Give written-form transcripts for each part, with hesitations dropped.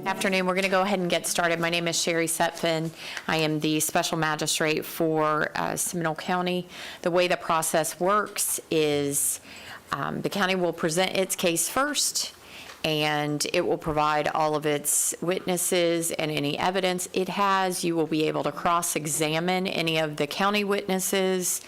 Afternoon. We're going to go ahead and get started. My name is Sherry Setfin. I am the Special Magistrate for Seminole County. The way the process works is the county will present its case first, and it will provide all of its witnesses and any evidence it has. You will be able to cross-examine any of the county witnesses.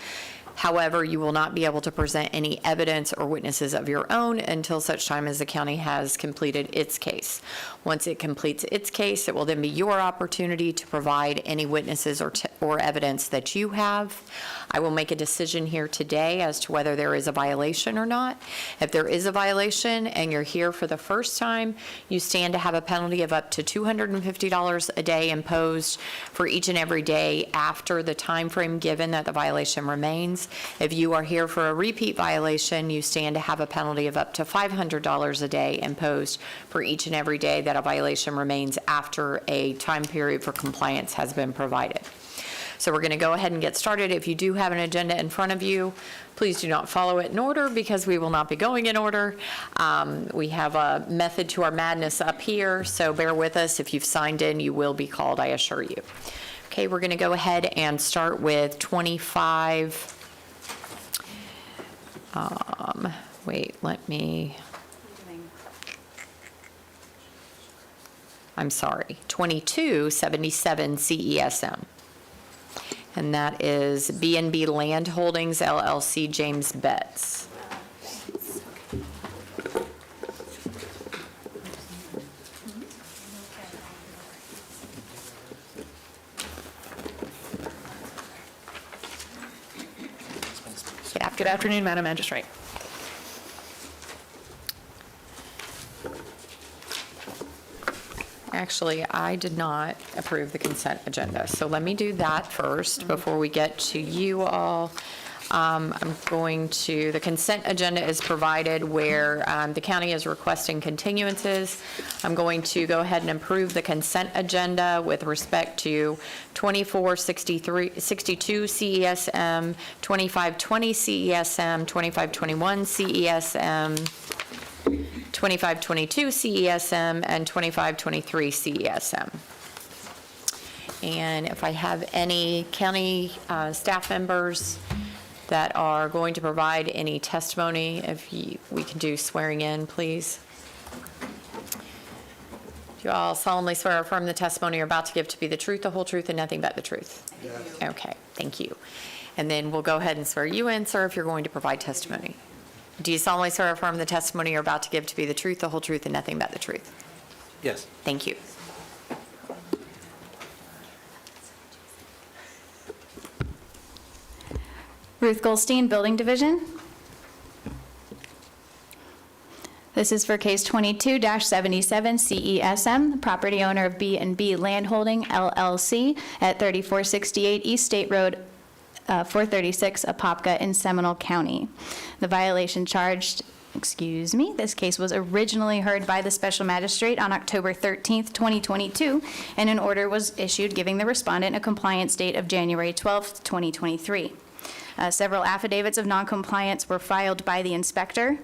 However, you will not be able to present any evidence or witnesses of your own until such time as the county has completed its case. Once it completes its case, it will then be your opportunity to provide any witnesses or evidence that you have. I will make a decision here today as to whether there is a violation or not. If there is a violation and you're here for the first time, you stand to have a penalty of up to $250 a day imposed for each and every day after the time frame given that the violation remains. If you are here for a repeat violation, you stand to have a penalty of up to $500 a day imposed for each and every day that a violation remains after a time period for compliance has been provided. So we're going to go ahead and get started. If you do have an agenda in front of you, please do not follow it in order because we will not be going in order. We have a method to our madness up here, so bear with us. If you've signed in, you will be called, I assure you. Okay, we're going to go ahead and start with 25. I'm sorry, 2277 CESM. And that is B&B Land Holdings, LLC, James Betts. Good afternoon, Madam Magistrate. Actually, I did not approve the consent agenda, so let me do that first before we get to you all. The consent agenda is provided where the county is requesting continuances. I'm going to go ahead and approve the consent agenda with respect to 2462 CESM, 2520 CESM, 2521 CESM, 2522 CESM, and 2523 CESM. And if I have any county staff members that are going to provide any testimony, we can do swearing in, please. Do you all solemnly swear or affirm the testimony you're about to give to be the truth, the whole truth, and nothing but the truth? Yes. Okay, thank you. And then we'll go ahead and swear you in, sir, if you're going to provide testimony. Do you solemnly swear or affirm the testimony you're about to give to be the truth, the whole truth, and nothing but the truth? Yes. Thank you. Ruth Goldstein, Building Division. This is for case 22-77 CESM, property owner of B&B Land Holding, LLC, at 3468 East State Road, 436, Apopka in Seminole County. The violation charged, this case was originally heard by the Special Magistrate on October 13th, 2022, and an order was issued giving the respondent a compliance date of January 12th, 2023. Several affidavits of noncompliance were filed by the inspector.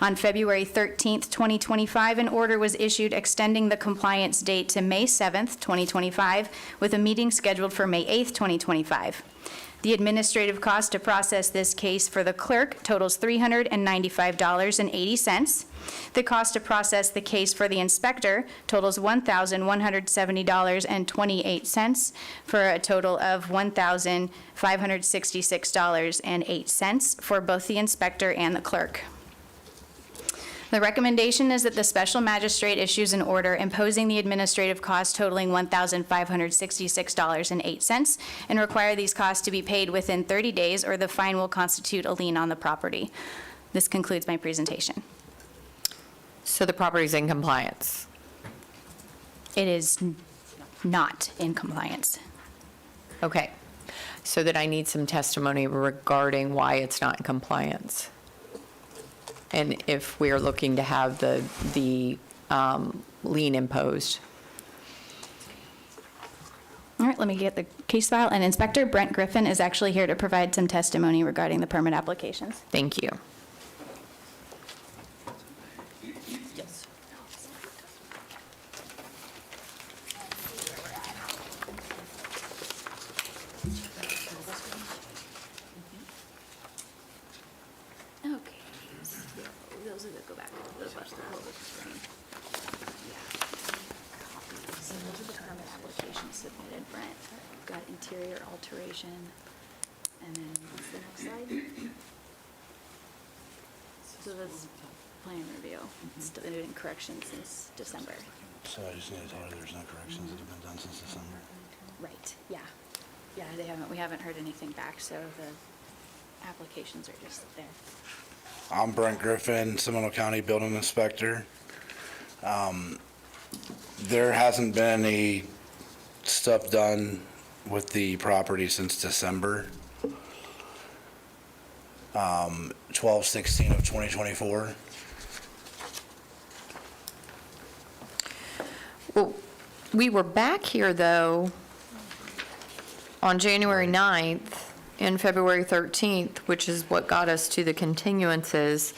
On February 13th, 2025, an order was issued extending the compliance date to May 7th, 2025, with a meeting scheduled for May 8th, 2025. The administrative cost to process this case for the clerk totals $395.80. The cost to process the case for the inspector totals $1,170.28 for a total of $1,566.08 for both the inspector and the clerk. The recommendation is that the special magistrate issues an order imposing the administrative cost totaling $1,566.08 and require these costs to be paid within 30 days or the fine will constitute a lien on the property. This concludes my presentation. So the property is in compliance? It is not in compliance. Okay. So that I need some testimony regarding why it's not in compliance. And if we are looking to have the lien imposed. All right, let me get the case file. And Inspector Brent Griffin is actually here to provide some testimony regarding the permit applications. Thank you. Application submitted, Brent. Got interior alteration, and then what's the next slide? So that's plan review. Still been doing corrections since December. So I just need to tell her there's no corrections that have been done since December. Right, yeah. Yeah, we haven't heard anything back, so the applications are just there. I'm Brent Griffin, Seminole County Building Inspector. There hasn't been any stuff done with the property since December 12/16 of 2024. Well, we were back here, though, on January 9th and February 13th, which is what got us to the continuances.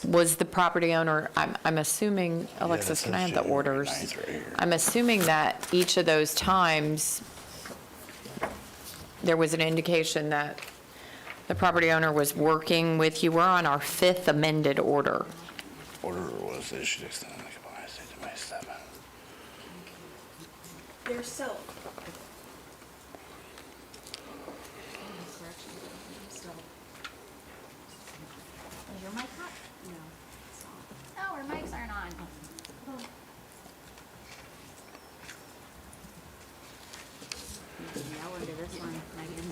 Was the property owner, I'm assuming, Alexis, can I have the orders? 9th right here. I'm assuming that each of those times, there was an indication that the property owner was working with you. We're on our 5th amended order. Order was issued extending the compliance date to May 7th. They're still. Is your mic hot? No. Oh, our mics aren't on. Yeah, we'll do this one, Megan.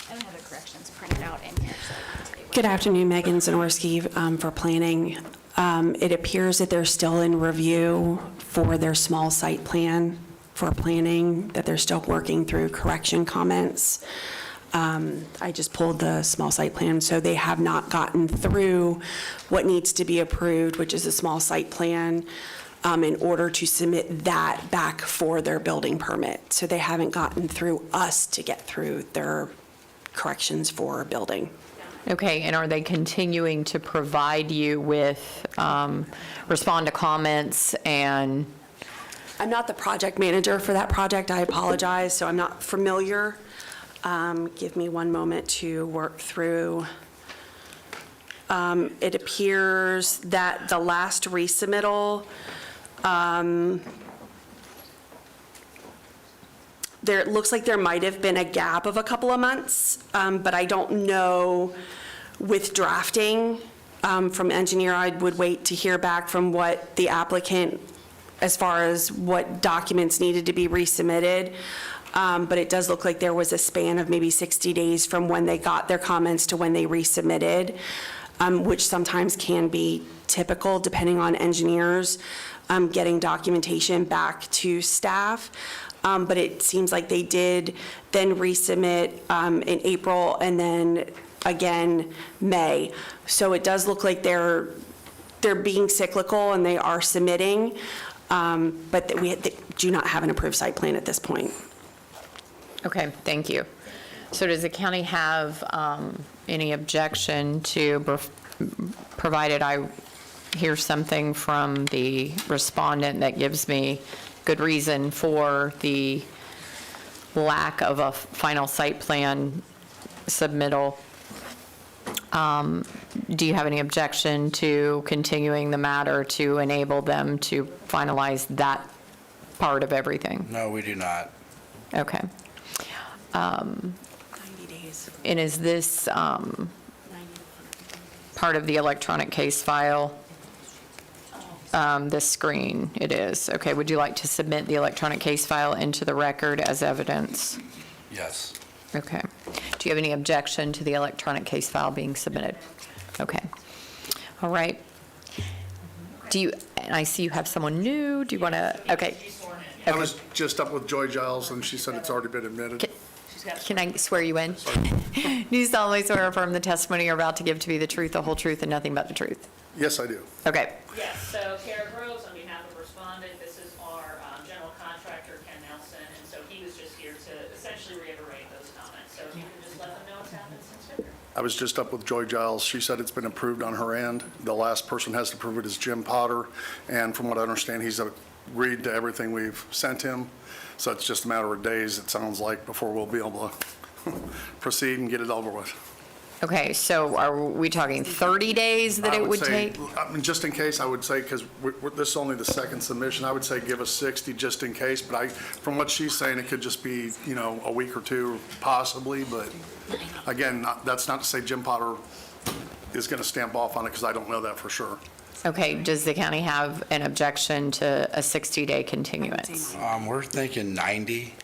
I don't have the corrections printed out in here, so I can tell you what. Good afternoon, Megan Zanorski for planning. It appears that they're still in review for their small site plan for planning, that they're still working through correction comments. I just pulled the small site plan, so they have not gotten through what needs to be approved, which is a small site plan, in order to submit that back for their building permit. So they haven't gotten through us to get through their corrections for building. Okay, and are they continuing to provide you with, respond to comments and? I'm not the project manager for that project, I apologize, so I'm not familiar. Give me one moment to work through. It appears that the last resubmittal, it looks like there might have been a gap of a couple of months, but I don't know with drafting from engineer. I would wait to hear back from what the applicant, as far as what documents needed to be resubmitted. But it does look like there was a span of maybe 60 days from when they got their comments to when they resubmitted, which sometimes can be typical depending on engineers getting documentation back to staff. But it seems like they did then resubmit in April and then again May. So it does look like they're being cyclical and they are submitting, but that they do not have an approved site plan at this point. Okay, thank you. So does the county have any objection to, provided I hear something from the respondent that gives me good reason for the lack of a final site plan submittal, do you have any objection to continuing the matter to enable them to finalize that part of everything? No, we do not. Okay. 90 days. And is this part of the electronic case file? This screen, it is. Okay, would you like to submit the electronic case file into the record as evidence? Yes. Okay. Do you have any objection to the electronic case file being submitted? Okay. All right. Do you, and I see you have someone new. Do you want to, okay. I was just up with Joy Giles, and she said it's already been admitted. Can I swear you in? Do you solemnly swear or affirm the testimony you're about to give to be the truth, the whole truth, and nothing but the truth? Yes, I do. Okay. Yes, so Kara Groves, on behalf of respondent, this is our general contractor, Ken Nelson, and so he was just here to essentially reiterate those comments. So if you can just let them know what's happened since February. I was just up with Joy Giles. She said it's been approved on her end. The last person has to approve it is Jim Potter, and from what I understand, he's agreed to everything we've sent him. So it's just a matter of days, it sounds like, before we'll be able to proceed and get it over with. Okay, so are we talking 30 days that I it would say- take? I mean, just in case, I would say, because this is only the second submission, I would say give us 60 just in case, but from what she's saying, it could just be, a week or two possibly, but again, that's not to say Jim Potter is going to stamp off on it, because I don't know that for sure. Okay, does the county have an objection to a 60-day continuance? We're thinking 90,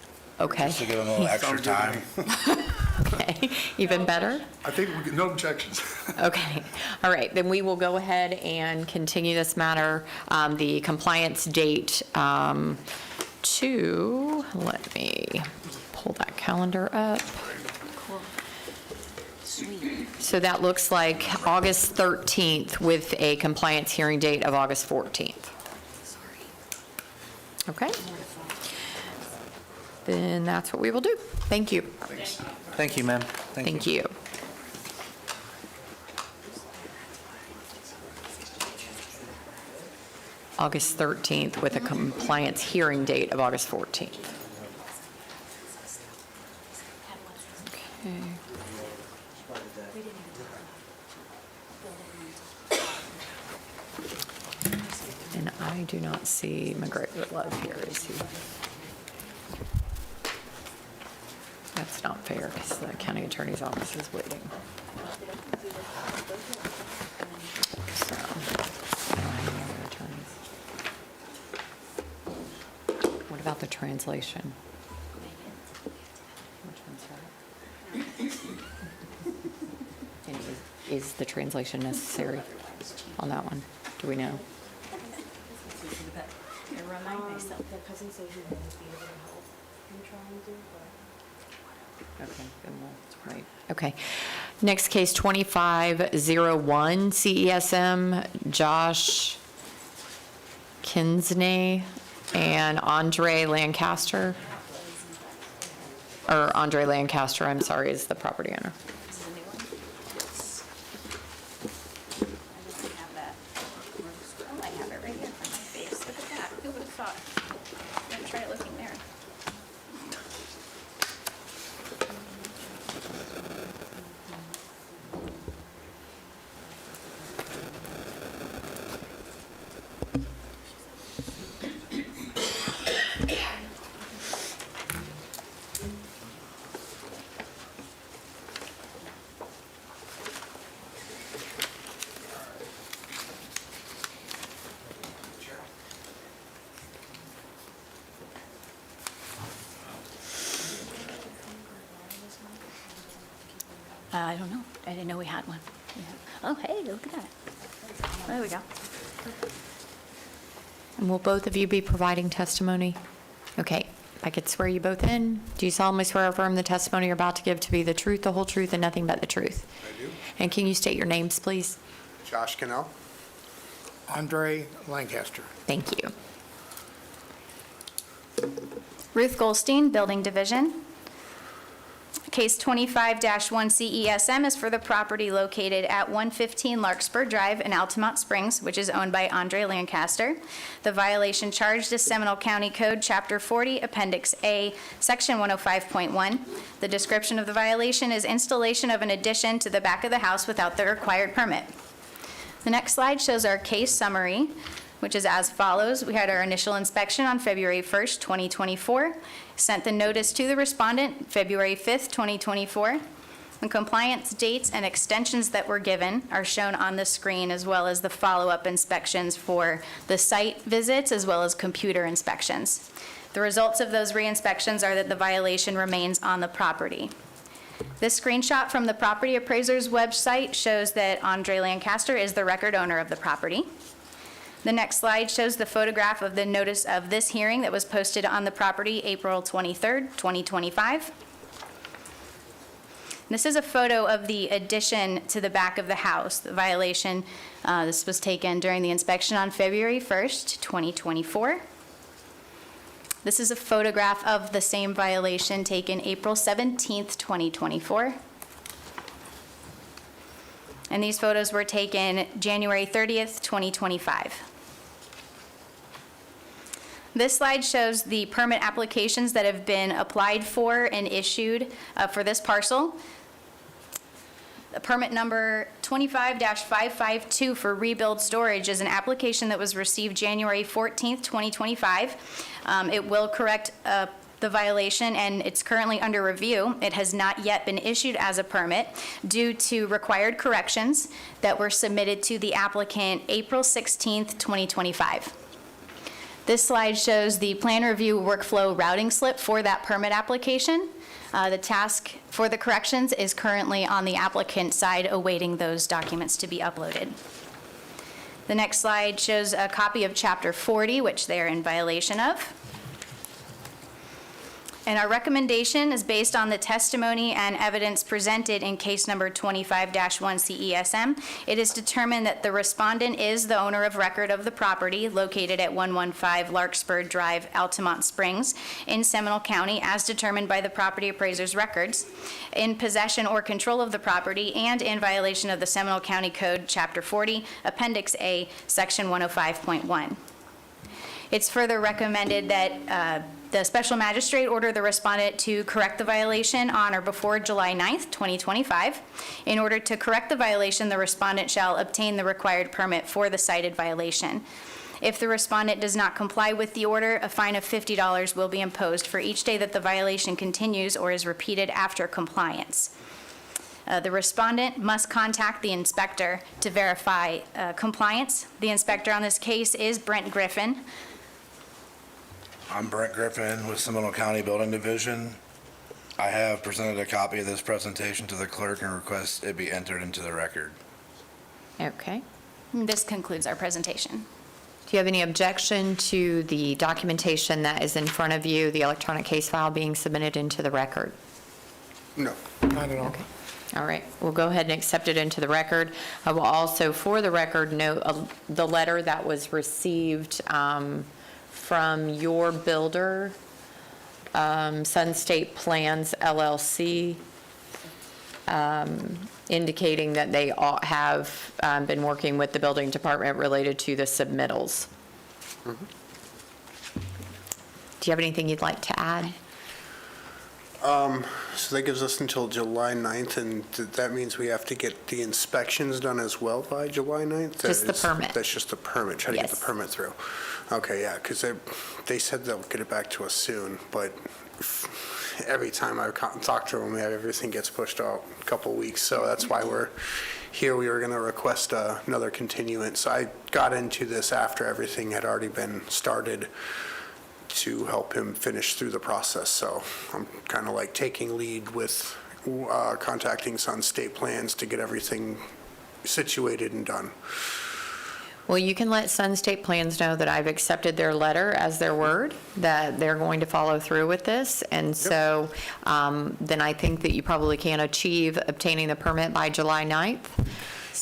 Okay, just to give them a little extra Sounds good to me. time. okay, even better? I think, no objections. Okay, all right, then we will go ahead and continue this matter, the compliance date to, let me pull that calendar up. So that looks like August 13th with a compliance hearing date of August 14th. Okay? Then that's what we will do. Thank you. Thank you, ma'am. Thank you. August 13th with a compliance hearing date of August 14th. Okay. And I do not see McGregor Love here, is he? That's not fair, because the county attorney's office is waiting. So, I don't have any other attorneys. What about the translation? Which one's that? And is the translation necessary on that one? Do we know? Okay, then we'll wait. Okay. Next case, 2501 CESM, Josh Kinsney and Andre Lancaster. Or Andre Lancaster, I'm sorry, is the property owner. I might have it right here in front of my face. Look at that. Who would have thought? I'm gonna try looking there. I don't know. I didn't know we had one. Yeah. Oh, hey, look at that. There we go. And will both of you be providing testimony? Okay, if I could swear you both in. Do you solemnly swear or affirm the testimony you're about to give to be the truth, the whole truth, and nothing but the truth? I do. And can you state your names, please? Josh Cannell. Andre Lancaster. Thank you. Ruth Goldstein, Building Division. Case 25-1 CESM is for the property located at 115 Larkspur Drive in Altamont Springs, which is owned by Andre Lancaster. The violation charged is Seminole County Code, Chapter 40, Appendix A, Section 105.1. The description of the violation is installation of an addition to the back of the house without the required permit. The next slide shows our case summary, which is as follows. We had our initial inspection on February 1st, 2024. Sent the notice to the respondent February 5th, 2024. The compliance dates and extensions that were given are shown on the screen, as well as the follow-up inspections for the site visits, as well as computer inspections. The results of those re-inspections are that the violation remains on the property. This screenshot from the property appraiser's website shows that Andre Lancaster is the record owner of the property. The next slide shows the photograph of the notice of this hearing that was posted on the property April 23rd, 2025. This is a photo of the addition to the back of the house. The violation, this was taken during the inspection on February 1st, 2024. This is a photograph of the same violation taken April 17th, 2024. And these photos were taken January 30th, 2025. This slide shows the permit applications that have been applied for and issued for this parcel. Permit number 25-552 for rebuild storage is an application that was received January 14th, 2025. It will correct the violation, and it's currently under review. It has not yet been issued as a permit due to required corrections that were submitted to the applicant April 16th, 2025. This slide shows the plan review workflow routing slip for that permit application. The task for the corrections is currently on the applicant's side, awaiting those documents to be uploaded. The next slide shows a copy of Chapter 40, which they are in violation of. And our recommendation is based on the testimony and evidence presented in case number 25-1 CESM. It is determined that the respondent is the owner of record of the property located at 115 Larkspur Drive, Altamont Springs in Seminole County, as determined by the property appraiser's records, in possession or control of the property, and in violation of the Seminole County Code, Chapter 40, Appendix A, Section 105.1. It's further recommended that the special magistrate order the respondent to correct the violation on or before July 9th, 2025. In order to correct the violation, the respondent shall obtain the required permit for the cited violation. If the respondent does not comply with the order, a fine of $50 will be imposed for each day that the violation continues or is repeated after compliance. The respondent must contact the inspector to verify compliance. The inspector on this case is Brent Griffin. I'm Brent Griffin with Seminole County Building Division. I have presented a copy of this presentation to the clerk and request it be entered into the record. Okay. This concludes our presentation. Do you have any objection to the documentation that is in front of you, the electronic case file being submitted into the record? No, not at all. All right, we'll go ahead and accept it into the record. I will also, for the record, note the letter that was received from your builder, Sun State Plans LLC, indicating that they have been working with the building department related to the submittals. Do you have anything you'd like to add? So that gives us until July 9th, and that means we have to get the inspections done as well by July 9th? Just the permit. That's just the permit, try to get the Yes. permit through. Okay, yeah, because they said they'll get it back to us soon, but every time I talk to them, everything gets pushed out a couple weeks, so that's why we're here. We were going to request another continuance. I got into this after everything had already been started to help him finish through the process. So I'm kind of like taking lead with contacting Sun State Plans to get everything situated and done. Well, you can let Sun State Plans know that I've accepted their letter as their word, that they're going to follow through with this. And so then I think that you probably can achieve obtaining the permit by July 9th.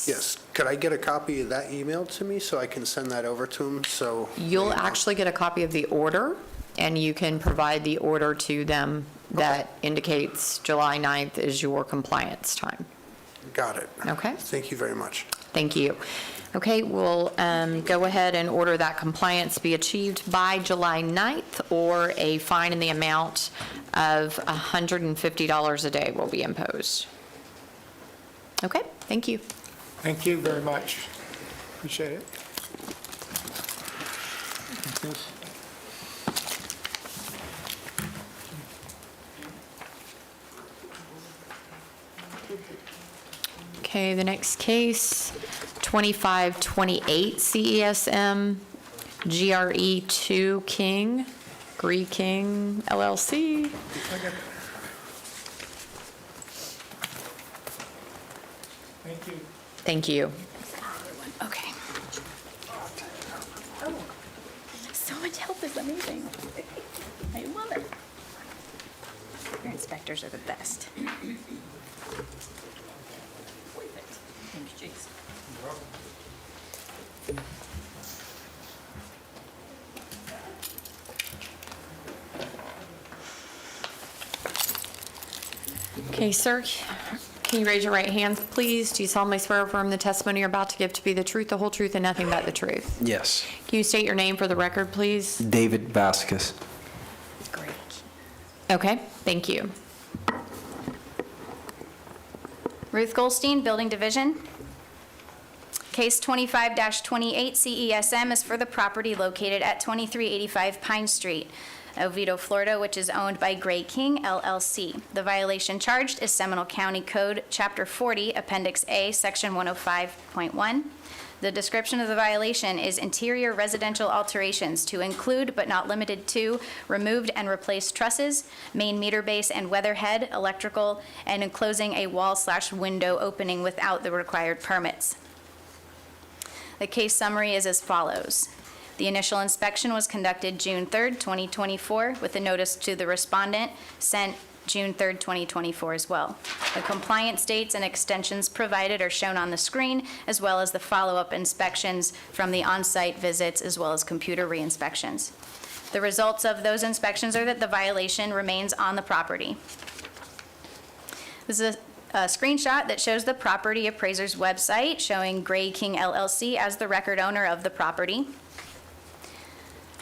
Yes. Could I get a copy of that emailed to me so I can send that over to him? So You'll actually get a copy of the order, and you can provide the order to them that indicates July 9th is your compliance time. Got it. Okay. Thank you very much. Thank you. Okay, we'll go ahead and order that compliance be achieved by July 9th, or a fine in the amount of $150 a day will be imposed. Okay, thank you. Thank you very much. Appreciate it. Okay, the next case, 2528 CESM, GRE 2 King, King LLC. Thank you. Thank you. Okay. Oh, so much help is amazing. I love it. Your inspectors are the best. Okay, sir, can you raise your right hand, please? Do you solemnly swear or affirm the testimony you're about to give to be the truth, the whole truth, and nothing but the truth? Yes. Can you state your name for the record, please? David Vasquez. Okay, thank you. Ruth Goldstein, Building Division. Case 25-28 CESM is for the property located at 2385 Pine Street, Oviedo, Florida, which is owned by Gray King LLC. The violation charged is Seminole County Code, Chapter 40, Appendix A, Section 105.1. The description of the violation is interior residential alterations to include, but not limited to, removed and replaced trusses, main meter base and weatherhead, electrical, and enclosing a wall/window opening without the required permits. The case summary is as follows. The initial inspection was conducted June 3rd, 2024, with a notice to the respondent sent June 3rd, 2024 as well. The compliance dates and extensions provided are shown on the screen, as well as the follow-up inspections from the on-site visits, as well as computer re-inspections. The results of those inspections are that the violation remains on the property. This is a screenshot that shows the property appraiser's website showing Gray King LLC as the record owner of the property.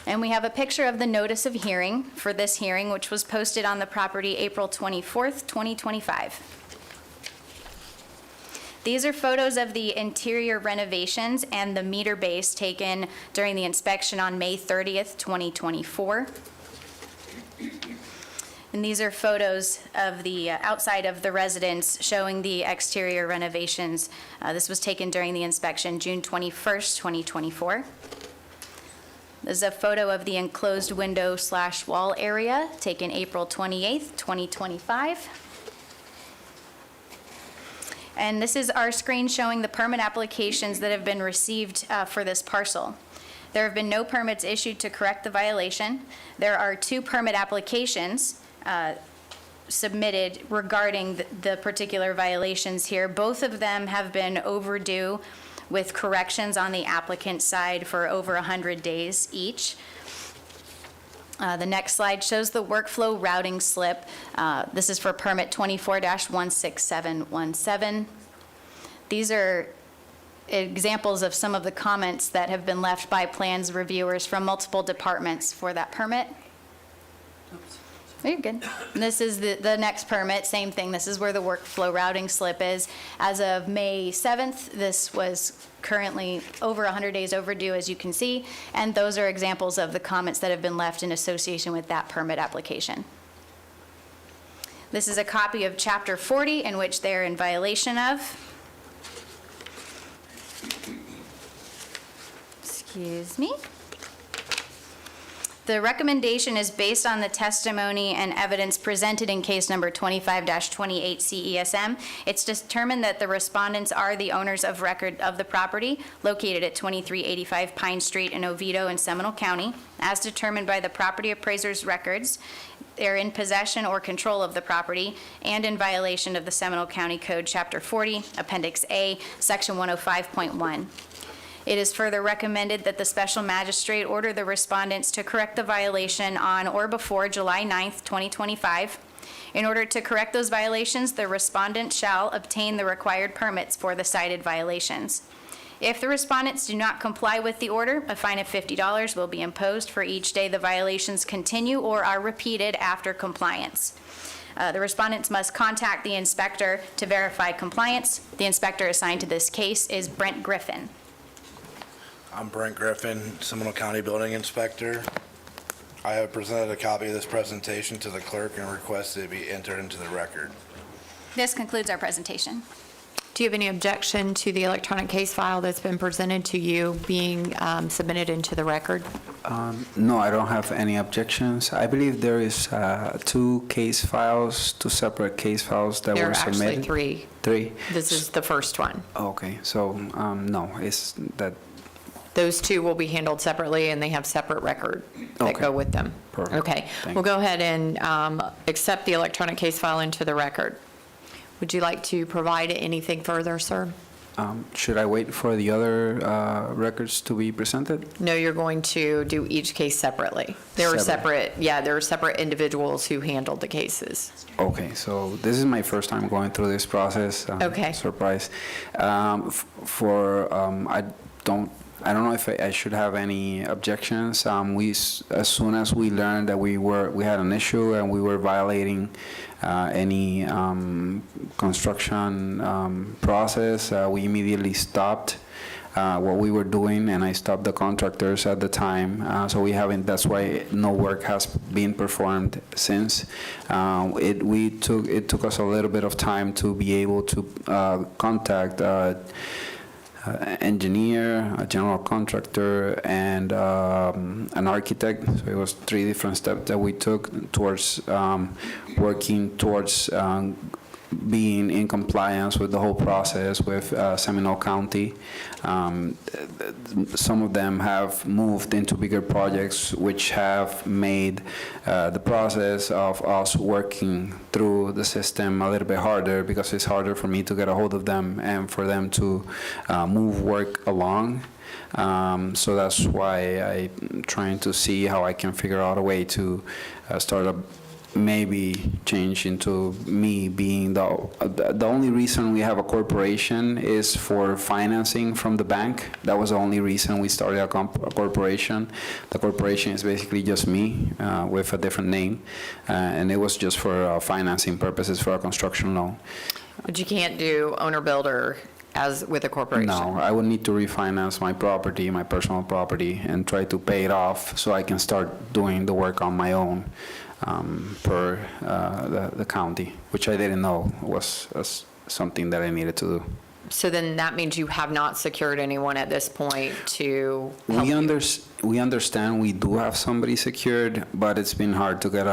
And we have a picture of the notice of hearing for this hearing, which was posted on the property April 24th, 2025. These are photos of the interior renovations and the meter base taken during the inspection on May 30th, 2024. And these are photos of the outside of the residence showing the exterior renovations. This was taken during the inspection June 21st, 2024. This is a photo of the enclosed window/wall area taken April 28th, 2025. And this is our screen showing the permit applications that have been received for this parcel. There have been no permits issued to correct the violation. There are 2 permit applications submitted regarding the particular violations here. Both of them have been overdue with corrections on the applicant's side for over 100 days each. The next slide shows the workflow routing slip. This is for permit 24-16717. These are examples of some of the comments that have been left by plans reviewers from multiple departments for that permit. You're good. And this is the next permit, same thing. This is where the workflow routing slip is. As of May 7th, this was currently over 100 days overdue, as you can see, and those are examples of the comments that have been left in association with that permit application. This is a copy of Chapter 40, in which they are in violation of. Excuse me. The recommendation is based on the testimony and evidence presented in case number 25-28 CESM. It's determined that the respondents are the owners of record of the property located at 2385 Pine Street in Oviedo in Seminole County. As determined by the property appraiser's records, they're in possession or control of the property and in violation of the Seminole County Code, Chapter 40, Appendix A, Section 105.1. It is further recommended that the special magistrate order the respondents to correct the violation on or before July 9th, 2025. In order to correct those violations, the respondent shall obtain the required permits for the cited violations. If the respondents do not comply with the order, a fine of $50 will be imposed for each day the violations continue or are repeated after compliance. The respondents must contact the inspector to verify compliance. The inspector assigned to this case is Brent Griffin. I'm Brent Griffin, Seminole County Building Inspector. I have presented a copy of this presentation to the clerk and requested it be entered into the record. This concludes our presentation. Do you have any objection to the electronic case file that's been presented to you being submitted into the record? No, I don't have any objections. I believe there is 2 separate case files that There were are submitted. actually 3. 3? This is the first one. Okay, so, no, it's that, Those 2 will be handled separately, and they have separate record that Okay. go with them. Perfect. Okay, Thank we'll you. go ahead and accept the electronic case file into the record. Would you like to provide anything further, sir? should I wait for the other records to be presented? No, you're going to do each case separately. There were Separate. there were separate individuals who handled the cases. Okay, so this is my first time going through this process. Okay. Surprise. I don't know if I should have any objections. As soon as we learned that we had an issue and we were violating any construction process, we immediately stopped what we were doing, and I stopped the contractors at the time. So that's why no work has been performed since. It took us a little bit of time to be able to contact engineer, a general contractor, and an architect. So it was 3 different steps that we took towards working towards being in compliance with the whole process with Seminole County. Some of them have moved into bigger projects, which have made the process of us working through the system a little bit harder, because it's harder for me to get a hold of them and for them to move work along. So that's why I'm trying to see how I can figure out a way to start a maybe change into me being the only reason we have a corporation is for financing from the bank. That was the only reason we started a corporation. The corporation is basically just me with a different name, and it was just for financing purposes for a construction loan. But you can't do owner-builder as with a corporation? No, I would need to refinance my property, my personal property, and try to pay it off so I can start doing the work on my own. Per the county, which I didn't know was something that I needed to do. So then that means you have not secured anyone at this point to help you? We understand we do have somebody secured, but it's been hard to get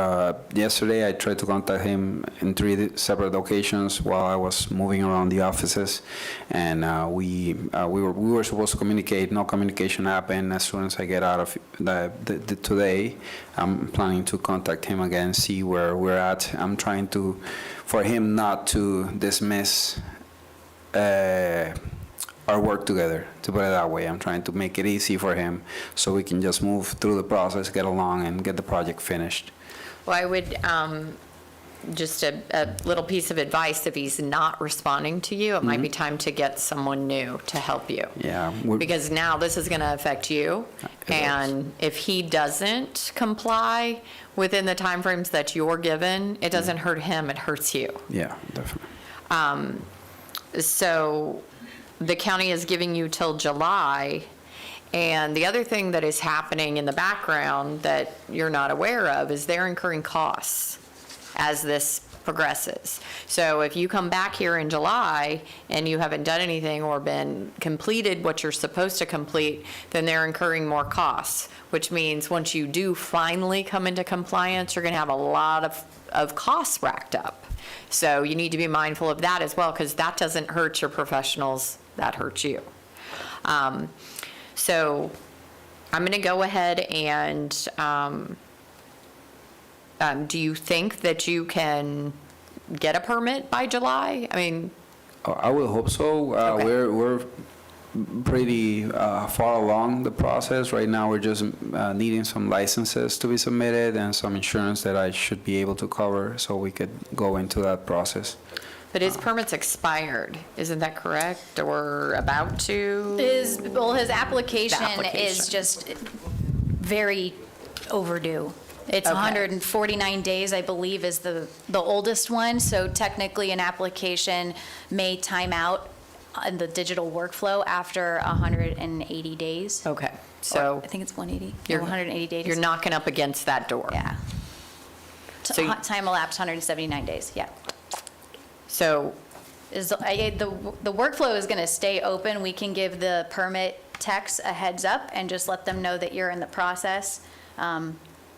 yesterday I tried to contact him in 3 separate occasions while I was moving around the offices, and we were supposed to communicate. No communication happened. As soon as I get out of today, I'm planning to contact him again, see where we're at. I'm trying for him not to dismiss our work together, to put it that way. I'm trying to make it easy for him so we can just move through the process, get along, and get the project finished. Well, I would, just a little piece of advice, if he's not responding to you, it might be time to get someone new to help you. Yeah. Because now this is going to affect you, and if he doesn't comply within the timeframes that you're given, it doesn't hurt him, it hurts you. Yeah, definitely. So the county is giving you till July, and the other thing that is happening in the background that you're not aware of is they're incurring costs as this progresses. So if you come back here in July and you haven't done anything or completed what you're supposed to complete, then they're incurring more costs, which means once you do finally come into compliance, you're going to have a lot of costs racked up. So you need to be mindful of that as well, because that doesn't hurt your professionals, that hurts you. So I'm going to go ahead and, do you think that you can get a permit by July? I mean. I will hope so. Okay. We're pretty far along the process. Right now, we're just needing some licenses to be submitted and some insurance that I should be able to cover, so we could go into that process. But his permit's expired, isn't that correct, or about to? His application application. is just very overdue. It's Okay. 149 days, I believe, is the oldest one, so technically an application may time out in the digital workflow after 180 days. Okay, Or so I think it's 180, you're 180 days. You're knocking up against that door. Yeah. So you- Time elapsed 179 days, yeah. So, The workflow is going to stay open. We can give the permit techs a heads up and just let them know that you're in the process.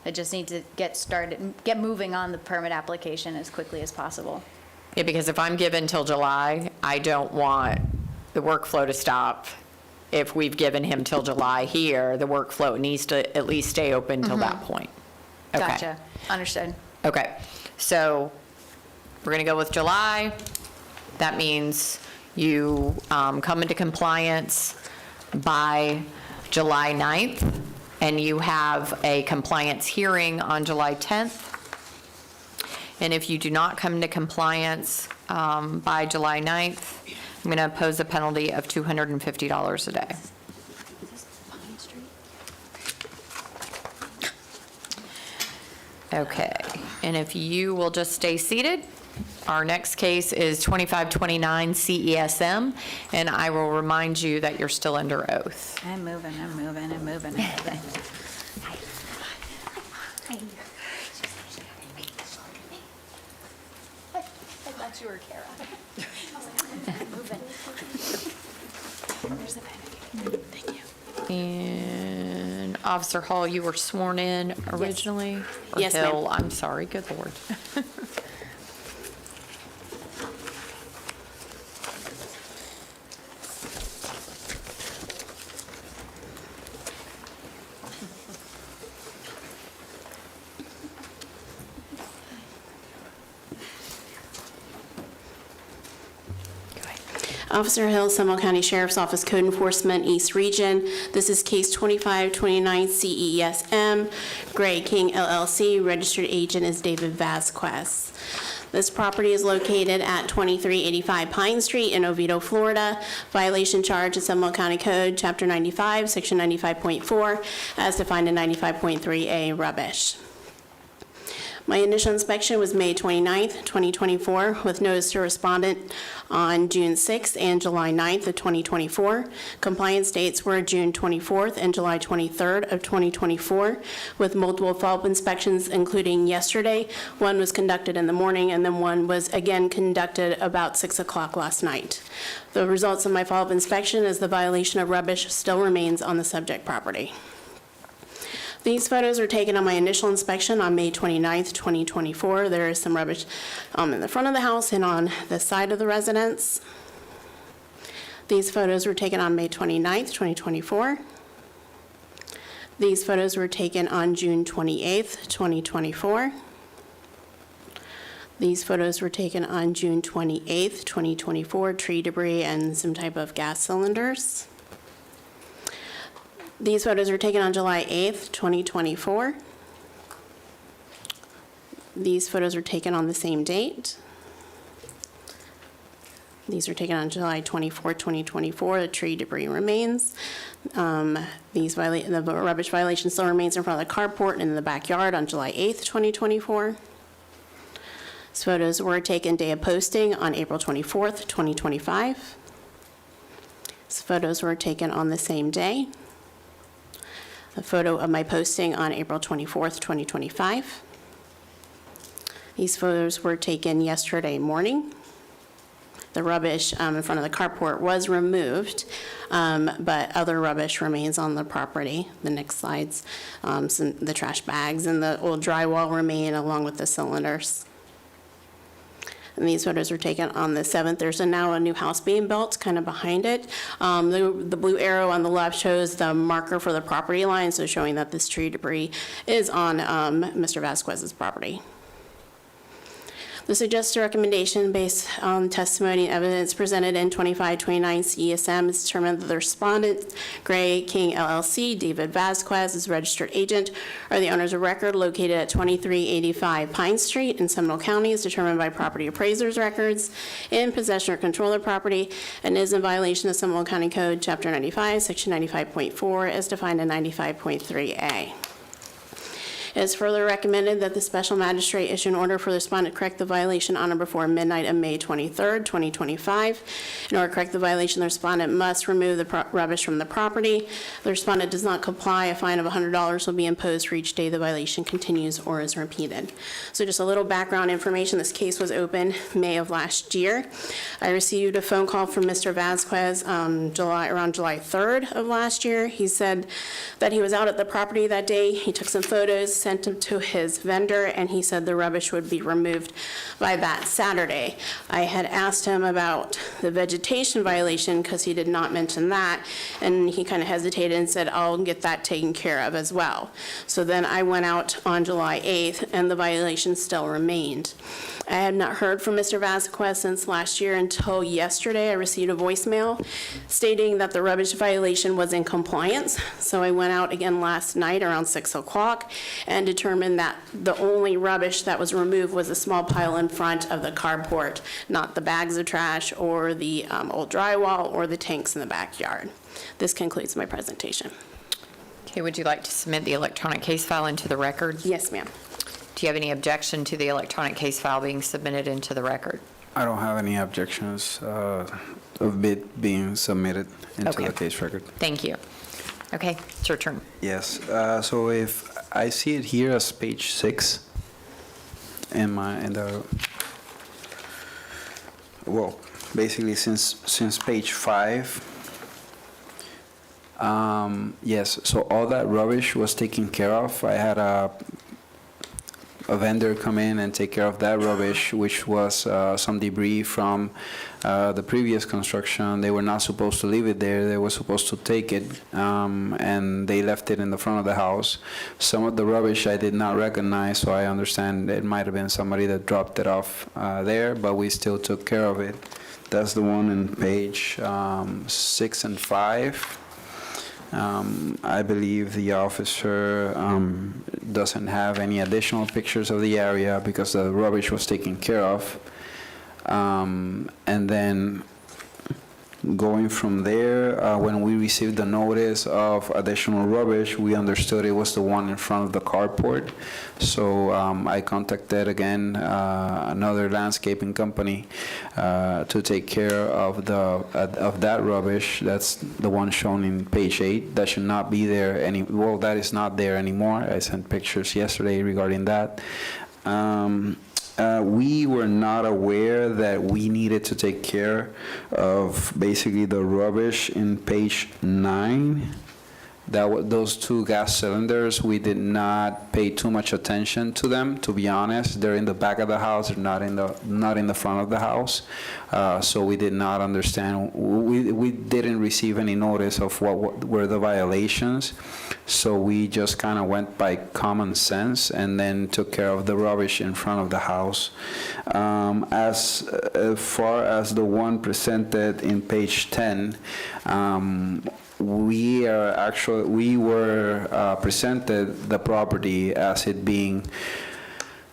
It just needs to get moving on the permit application as quickly as possible. yeah, because if I'm given till July, I don't want the workflow to stop. If we've given him till July here, the workflow needs to at least stay open till that point. Okay. Gotcha. Understood. Okay, so we're going to go with July. That means you come into compliance by July 9th, and you have a compliance hearing on July 10th. And if you do not come into compliance by July 9th, I'm going to impose a penalty of $250 a day. Okay, and if you will just stay seated, our next case is 2529 CESM, and I will remind you that you're still under oath. I'm moving. I thought you were Kara. And Officer Hall, you were sworn in originally? Or Yes, ma'am. Hill? I'm sorry, good Lord. Officer Hill, Seminole County Sheriff's Office Code Enforcement, East Region. This is case 2529 CESM. Gray King LLC, registered agent is David Vasquez. This property is located at 2385 Pine Street in Oviedo, Florida. Violation charge is Seminole County Code, Chapter 95, Section 95.4, as defined in 95.3A, rubbish. My initial inspection was May 29th, 2024, with notice to respondent on June 6th and July 9th of 2024. Compliance dates were June 24th and July 23rd of 2024, with multiple follow-up inspections, including yesterday. One was conducted in the morning, and then one was again conducted about 6 o'clock last night. The results of my follow-up inspection is the violation of rubbish still remains on the subject property. These photos were taken on my initial inspection on May 29th, 2024. There is some rubbish in the front of the house and on the side of the residence. These photos were taken on May 29th, 2024. These photos were taken on June 28th, 2024. These photos were taken on June 28th, 2024, tree debris and some type of gas cylinders. These photos were taken on July 8th, 2024. These photos were taken on the same date. These were taken on July 24th, 2024. The tree debris remains. The rubbish violation still remains in front of the carport and in the backyard on July 8th, 2024. These photos were taken day of posting on April 24th, 2025. These photos were taken on the same day. A photo of my posting on April 24th, 2025. These photos were taken yesterday morning. The rubbish in front of the carport was removed, but other rubbish remains on the property. The next slides, the trash bags and the old drywall remain along with the cylinders. And these photos were taken on the 7th. There's now a new house being built kind of behind it. The blue arrow on the left shows the marker for the property line, so showing that this tree debris is on Mr. Vasquez's property. The suggested recommendation based on testimony and evidence presented in 2529 CESM is determined that the respondent, Gray King LLC, David Vasquez, is registered agent, are the owners of record located at 2385 Pine Street in Seminole County, is determined by property appraiser's records, in possession or control of the property, and is in violation of Seminole County Code, Chapter 95, Section 95.4, as defined in 95.3A. It is further recommended that the special magistrate issue an order for the respondent to correct the violation on or before midnight of May 23rd, 2025. In order to correct the violation, the respondent must remove the rubbish from the property. If the respondent does not comply, a fine of $100 will be imposed for each day the violation continues or is repeated. So just a little background information. This case was opened May of last year. I received a phone call from Mr. Vasquez around July 3rd of last year. He said that he was out at the property that day. He took some photos, sent them to his vendor, and he said the rubbish would be removed by that Saturday. I had asked him about the vegetation violation because he did not mention that, and he kind of hesitated and said, I'll get that taken care of as well. So then I went out on July 8th, and the violation still remained. I had not heard from Mr. Vasquez since last year until yesterday. I received a voicemail stating that the rubbish violation was in compliance. So I went out again last night around 6 o'clock and determined that the only rubbish that was removed was a small pile in front of the carport, not the bags of trash or the old drywall or the tanks in the backyard. This concludes my presentation. Okay, would you like to submit the electronic case file into the record? Yes, ma'am. Do you have any objection to the electronic case file being submitted into the record? I don't have any objections of it being submitted into Okay. the case record. Thank you. Okay, it's your turn. Yes, so if I see it here as page 6 in the, well, basically since page 5, yes, so all that rubbish was taken care of. I had a vendor come in and take care of that rubbish, which was some debris from the previous construction. They were not supposed to leave it there. They were supposed to take it, and they left it in the front of the house. Some of the rubbish I did not recognize, so I understand it might have been somebody that dropped it off there, but we still took care of it. That's the one in page 6 and 5. I believe the officer doesn't have any additional pictures of the area because the rubbish was taken care of. And then going from there, when we received the notice of additional rubbish, we understood it was the one in front of the carport. So I contacted again another landscaping company to take care of that rubbish. That's the one shown in page 8. That should not be there well, that is not there anymore. I sent pictures yesterday regarding that. We were not aware that we needed to take care of basically the rubbish in page 9. Those 2 gas cylinders, we did not pay too much attention to them, to be honest. They're in the back of the house, they're not in the front of the house. So we did not understand, we didn't receive any notice of what were the violations. So we just kind of went by common sense and then took care of the rubbish in front of the house. As far as the one presented in page 10, we were presented the property as it being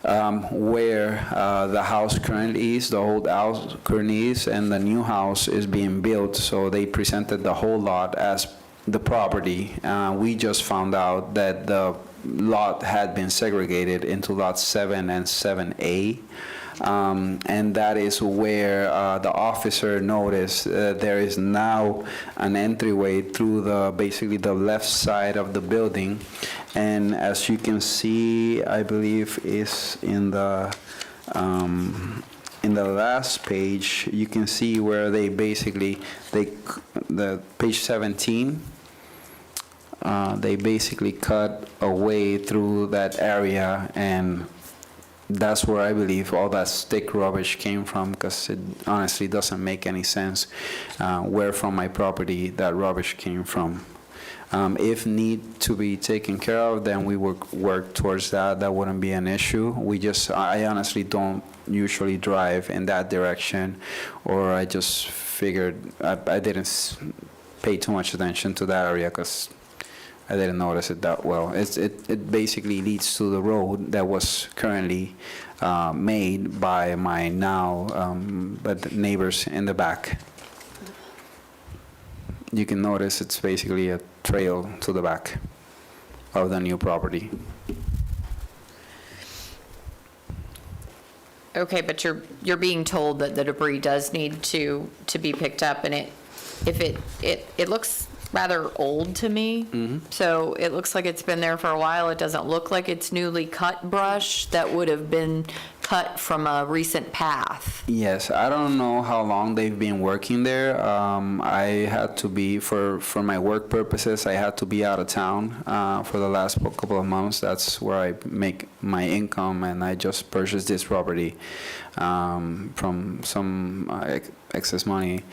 where the house currently is, the old house currently is, and the new house is being built. So they presented the whole lot as the property. We just found out that the lot had been segregated into lots 7 and 7A. And that is where the officer noticed there is now an entryway through basically the left side of the building. And as you can see, I believe is in the last page, you can see where the page 17, they basically cut away through that area, and that's where I believe all that stick rubbish came from, because it honestly doesn't make any sense where from my property that rubbish came from. If need to be taken care of, then we would work towards that. That wouldn't be an issue. I honestly don't usually drive in that direction, or I just figured I didn't pay too much attention to that area because I didn't notice it that well. It basically leads to the road that was currently made by my but neighbors in the back. You can notice it's basically a trail to the back of the new property. Okay, but you're being told that the debris does need to be picked up, and it looks rather old to me. So it looks like it's been there for a while. It doesn't look like it's newly cut brush that would have been cut from a recent path. Yes, I don't know how long they've been working there. I had to be, for my work purposes, I had to be out of town for the last couple of months. That's where I make my income, and I just purchased this property from some excess money,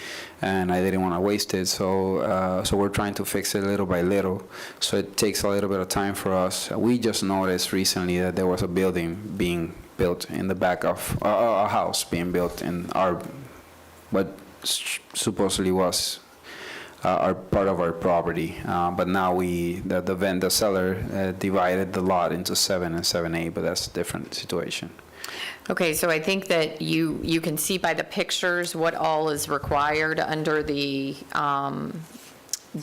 and I didn't want to waste it. So we're trying to fix it little by little. So it takes a little bit of time for us. We just noticed recently that there was a building being built in the back of a house being built in what supposedly was part of our property, but now the seller divided the lot into 7 and 7A, but that's a different situation. Okay, so I think that you can see by the pictures what all is required under the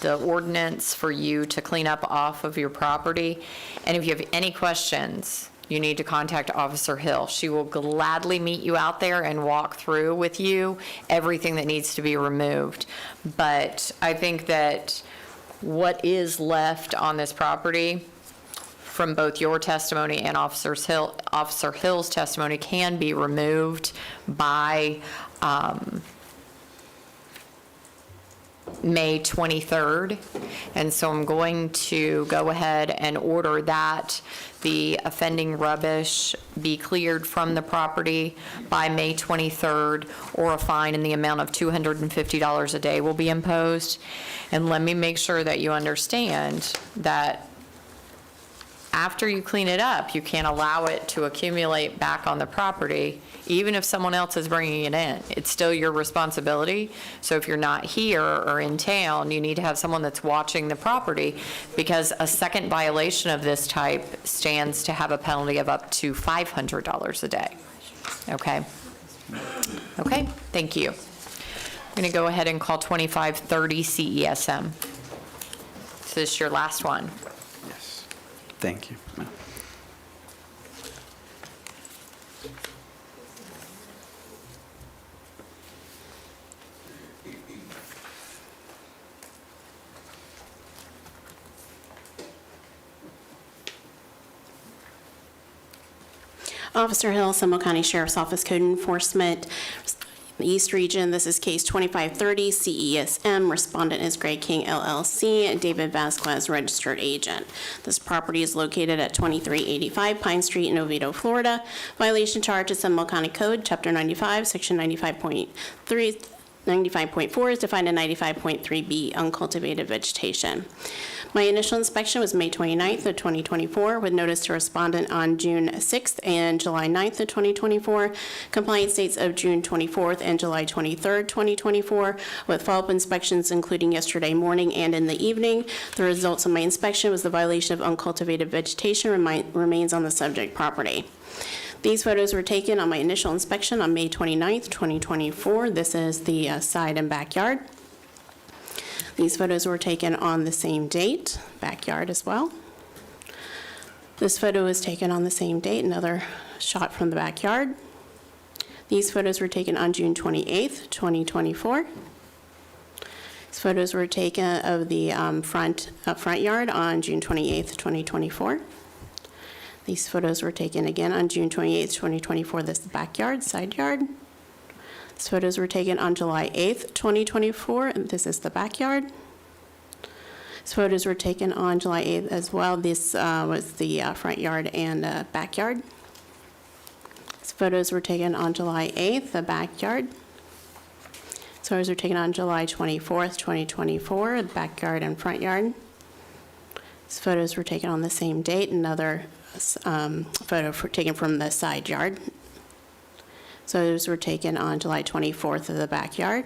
ordinance for you to clean up off of your property. And if you have any questions, you need to contact Officer Hill. She will gladly meet you out there and walk through with you everything that needs to be removed. But I think that what is left on this property from both your testimony and Officer Hill's testimony can be removed by May 23rd. And so I'm going to go ahead and order that the offending rubbish be cleared from the property by May 23rd, or a fine in the amount of $250 a day will be imposed. And let me make sure that you understand that after you clean it up, you can't allow it to accumulate back on the property, even if someone else is bringing it in. It's still your responsibility. So if you're not here or in town, you need to have someone that's watching the property, because a second violation of this type stands to have a penalty of up to $500 a day. Okay? Okay, thank you. I'm going to go ahead and call 2530 CESM. Is this your last one? Yes. Thank you, ma'am. Officer Hill, Seminole County Sheriff's Office Code Enforcement, East Region. This is case 2530 CESM. Respondent is Greg King LLC, David Vasquez, registered agent. This property is located at 2385 Pine Street in Oviedo, Florida. Violation charge is Seminole County Code, Chapter 95, Section 95.3. 95.4 is defined in 95.3B, uncultivated vegetation. My initial inspection was May 29th of 2024, with notice to respondent on June 6th and July 9th of 2024. Compliance dates of June 24th and July 23rd, 2024, with follow-up inspections including yesterday morning and in the evening. The results of my inspection was the violation of uncultivated vegetation remains on the subject property. These photos were taken on my initial inspection on May 29th, 2024. This is the side and backyard. These photos were taken on the same date, backyard as well. This photo was taken on the same date, another shot from the backyard. These photos were taken on June 28th, 2024. These photos were taken of the front yard on June 28th, 2024. These photos were taken again on June 28th, 2024. This is the backyard, side yard. These photos were taken on July 8th, 2024. And this is the backyard. These photos were taken on July 8th as well. This was the front yard and backyard. These photos were taken on July 8th, the backyard. These photos were taken on July 24th, 2024, the backyard and front yard. These photos were taken on the same date, another photo taken from the side yard. So those were taken on July 24th of the backyard.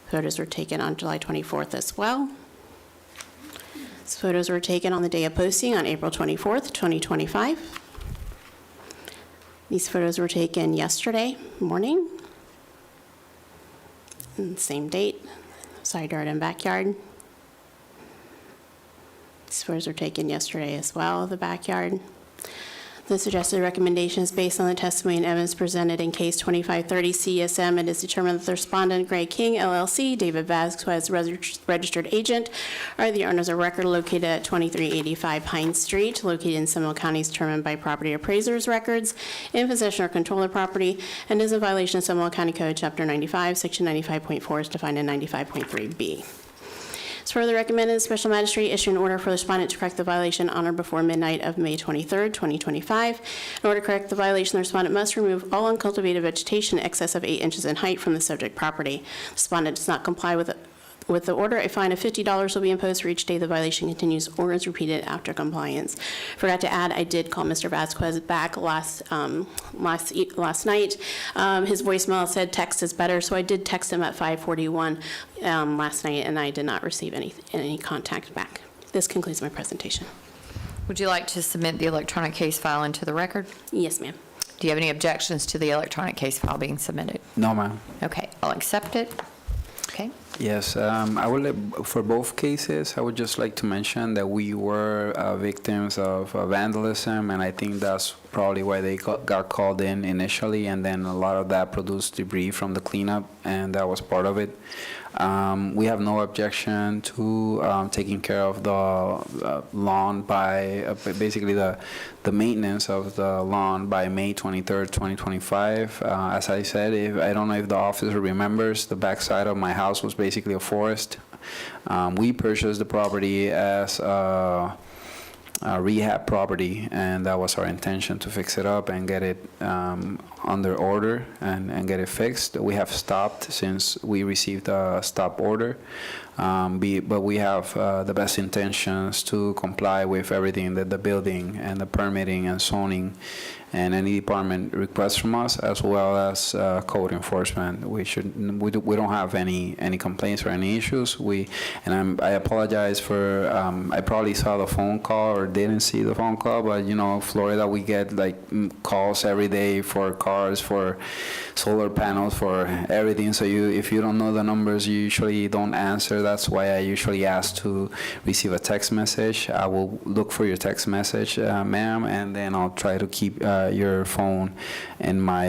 Photos were taken on July 24th as well. These photos were taken on the day of posting on April 24th, 2025. These photos were taken yesterday morning. And same date, side yard and backyard. These photos were taken yesterday as well of the backyard. The suggested recommendation is based on the testimony and evidence presented in case 2530 CSM. It is determined that the respondent, Greg King, LLC, David Vasquez, registered agent, are the owners of record located at 2385 Pine Street, located in Seminole County, is determined by property appraisers' records, in possession or control of property, and is in violation of Seminole County Code, Chapter 95, Section 95.4 is defined in 95.3B. It's further recommended the special magistrate issue an order for the respondent to correct the violation on or before midnight of May 23rd, 2025. In order to correct the violation, the respondent must remove all uncultivated vegetation in excess of 8 inches in height from the subject property. The respondent does not comply with the order, a fine of $50 will be imposed for each day the violation continues or is repeated after compliance. Forgot to add, I did call Mr. Vasquez back last night. His voicemail said text is better, so I did text him at 5:41 last night, and I did not receive any contact back. This concludes my presentation. Would you like to submit the electronic case file into the record? Yes, ma'am. Do you have any objections to the electronic case file being submitted? No, ma'am. Okay, I'll accept it. Okay. Yes, I would for both cases, I would just like to mention that we were victims of vandalism, and I think that's probably why they got called in initially, and then a lot of that produced debris from the cleanup, and that was part of it. We have no objection to taking care of the lawn by, basically the maintenance of the lawn by May 23rd, 2025. As I said, I don't know if the officer remembers, the backside of my house was basically a forest. We purchased the property as a rehab property, and that was our intention, to fix it up and get it under order and get it fixed. We have stopped since we received a stop order, but we have the best intentions to comply with everything that the building and the permitting and zoning and any department requests from us, as well as code enforcement. We don't have any complaints or any issues. I apologize for, I probably saw the phone call or didn't see the phone call, but Florida, we get like calls every day for cars, for solar panels, for everything. So if you don't know the numbers, you usually don't answer. That's why I usually ask to receive a text message. I will look for your text message, ma'am, and then I'll try to keep your phone in my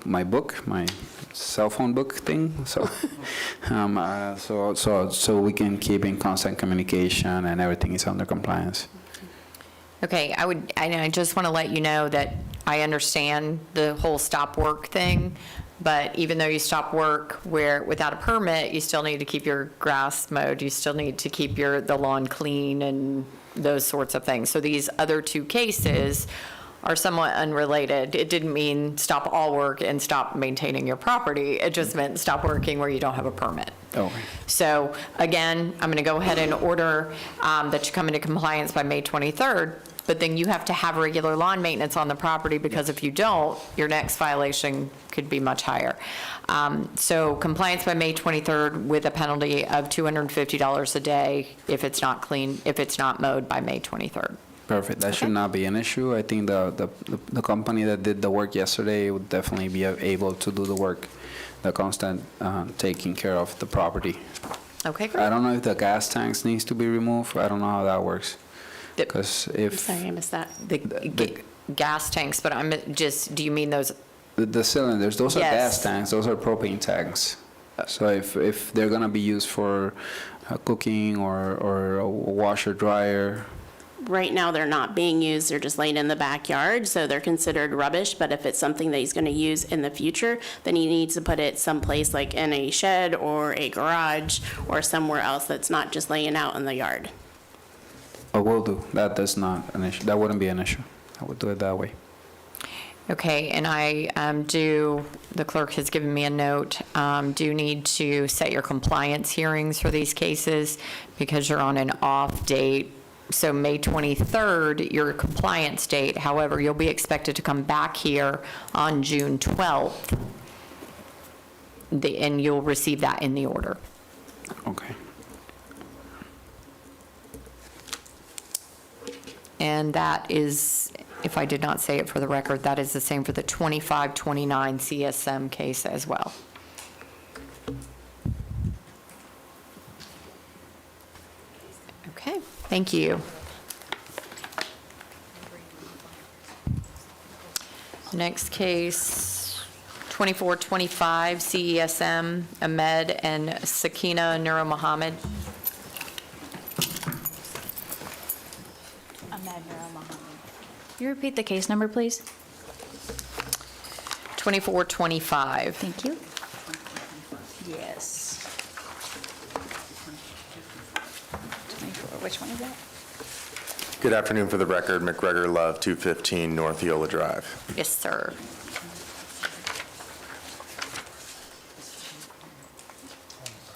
my book, my cell phone book thing. So so we can keep in constant communication and everything is under compliance. Okay, I just want to let you know that I understand the whole stop work thing, but even though you stop work without a permit, you still need to keep your grass mowed, you still need to keep the lawn clean and those sorts of things. So these other two cases are somewhat unrelated. It didn't mean stop all work and stop maintaining your property. It just meant stop working where you don't have a permit. Okay. So again, I'm going to go ahead and order that you come into compliance by May 23rd, but then you have to have regular lawn maintenance on the property, because if you don't, your next violation could be much higher. So compliance by May 23rd with a penalty of $250 a day if it's not clean, if it's not mowed by May 23rd. Perfect. That should not be an issue. I think the company that did the work yesterday would definitely be able to do the work, the constant taking care of the property. Okay, great. I don't know if the gas tanks needs to be removed. I don't know how that works. Because if Sorry, I missed that. The gas tanks, but do you mean those? the cylinders, those are Yes. gas tanks, those are propane tanks. So if they're gonna be used for cooking or a washer dryer. Right now, they're not being used, they're just laying in the backyard, so they're considered rubbish, but if it's something that he's gonna use in the future, then he needs to put it someplace like in a shed or a garage or somewhere else that's not just laying out in the yard. I will do. That's not an issue. That wouldn't be an issue. I would do it that way. Okay, and I the clerk has given me a note, do need to set your compliance hearings for these cases because you're on an off date. So May 23rd, your compliance date. However, you'll be expected to come back here on June 12th, and you'll receive that in the order. Okay. And that is, if I did not say it for the record, that is the same for the 2529 CSM case as well. Okay, thank you. Next case, 2425 CESM, Ahmed and Sakina Nura Mohammed. Can you repeat the case number, please? 2425. Thank you. Yes. 24, which one is that? Good afternoon. For the record, McGregor Love, 215 North Eola Drive. Yes, sir.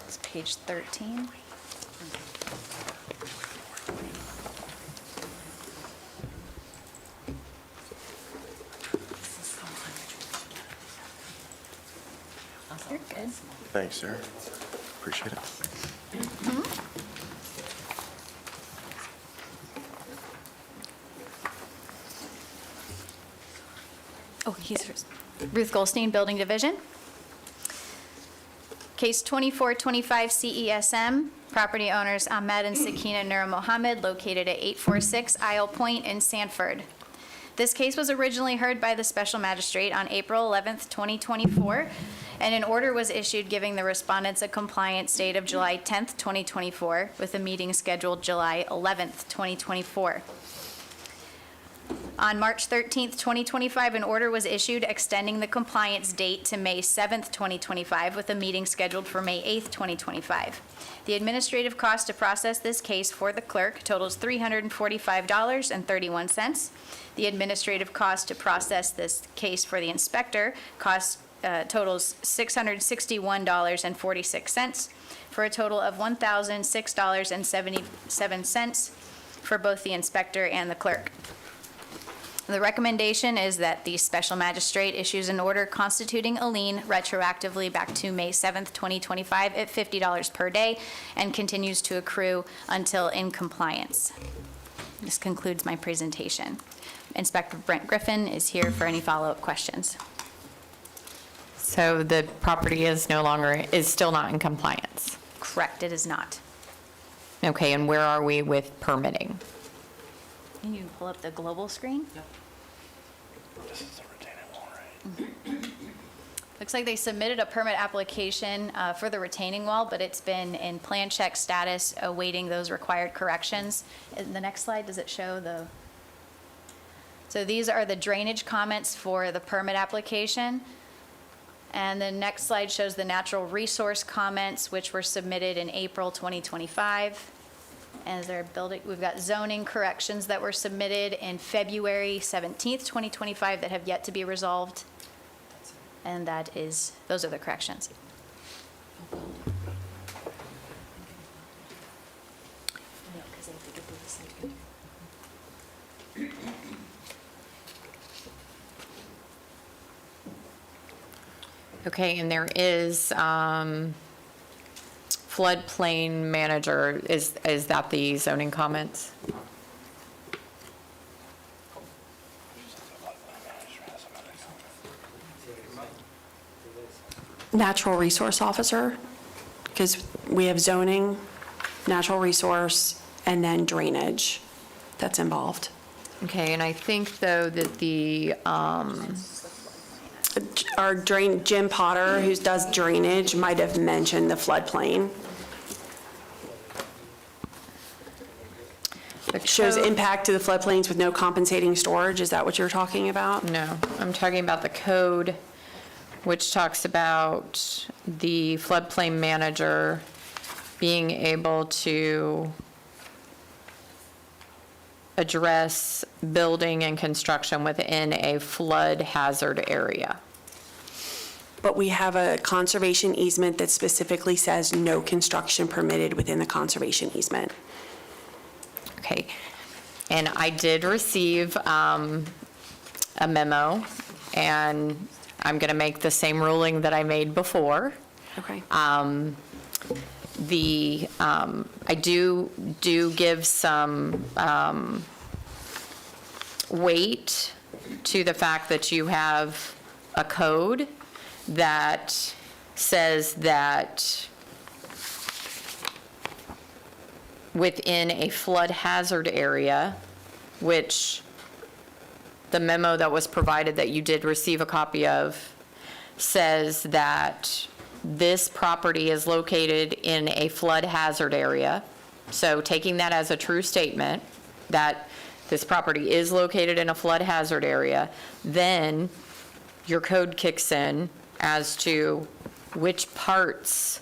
It's page 13. You're good. Thanks, sir. Appreciate it. Oh, he's first. Ruth Goldstein, Building Division. Case 2425 CESM, property owners Ahmed and Sakina Nur Mohammed, located at 846 Isle Point in Sanford. This case was originally heard by the special magistrate on April 11th, 2024, and an order was issued giving the respondents a compliance date of July 10th, 2024, with a meeting scheduled July 11th, 2024. On March 13th, 2025, an order was issued extending the compliance date to May 7th, 2025, with a meeting scheduled for May 8th, 2025. The administrative cost to process this case for the clerk totals $345.31. The administrative cost to process this case for the inspector totals $661.46, for a total of $1,006.77 for both the inspector and the clerk. The recommendation is that the special magistrate issues an order constituting a lien retroactively back to May 7th, 2025 at $50 per day and continues to accrue until in compliance. This concludes my presentation. Inspector Brent Griffin is here for any follow-up questions. So the property is still not in compliance? Correct, it is not. Okay, and where are we with permitting? Can you pull up the global screen? This is the retaining wall, right? Looks like they submitted a permit application for the retaining wall, but it's been in plan check status awaiting those required corrections. In the next slide, does it show the? So these are the drainage comments for the permit application. And the next slide shows the natural resource comments, which were submitted in April 2025. And they're building, we've got zoning corrections that were submitted in February 17th, 2025 that have yet to be resolved. And those are the corrections. Okay, and there is floodplain manager, is that the zoning comments? Natural resource officer, because we have zoning, natural resource, and then drainage that's involved. Okay, and I think though that Jim Potter, who does drainage, might have mentioned the floodplain. Shows impact to the floodplains with no compensating storage. Is that what you're talking about? No, I'm talking about the code, which talks about the floodplain manager being able to address building and construction within a flood hazard area. But we have a conservation easement that specifically says no construction permitted within the conservation easement. Okay, and I did receive a memo, and I'm going to make the same ruling that I made before. Okay. I do give some weight to the fact that you have a code that says that within a flood hazard area, which the memo that was provided that you did receive a copy of says that this property is located in a flood hazard area. So taking that as a true statement, that this property is located in a flood hazard area, then your code kicks in as to which parts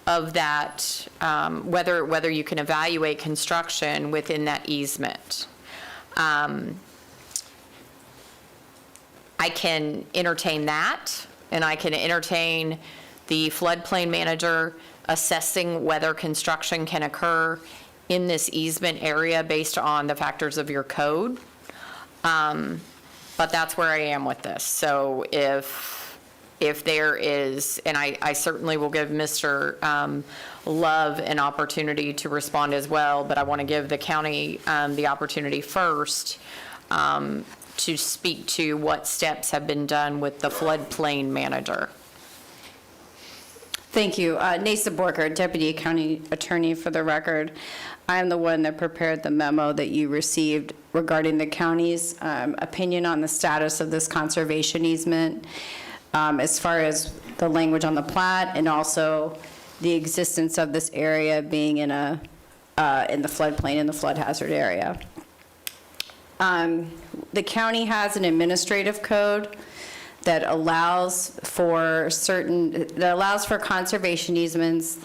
of that, whether you can evaluate construction within that easement. I can entertain that, and I can entertain the floodplain manager assessing whether construction can occur in this easement area based on the factors of your code. But that's where I am with this. So if there is, and I certainly will give Mr. Love an opportunity to respond as well, but I want to give the county the opportunity first. to speak to what steps have been done with the floodplain manager. Thank you. Nasa Borker, Deputy County Attorney for the record. I am the one that prepared the memo that you received regarding the county's opinion on the status of this conservation easement, as far as the language on the plat and also the existence of this area being in the floodplain, in the flood hazard area. The county has an administrative code that allows for conservation easements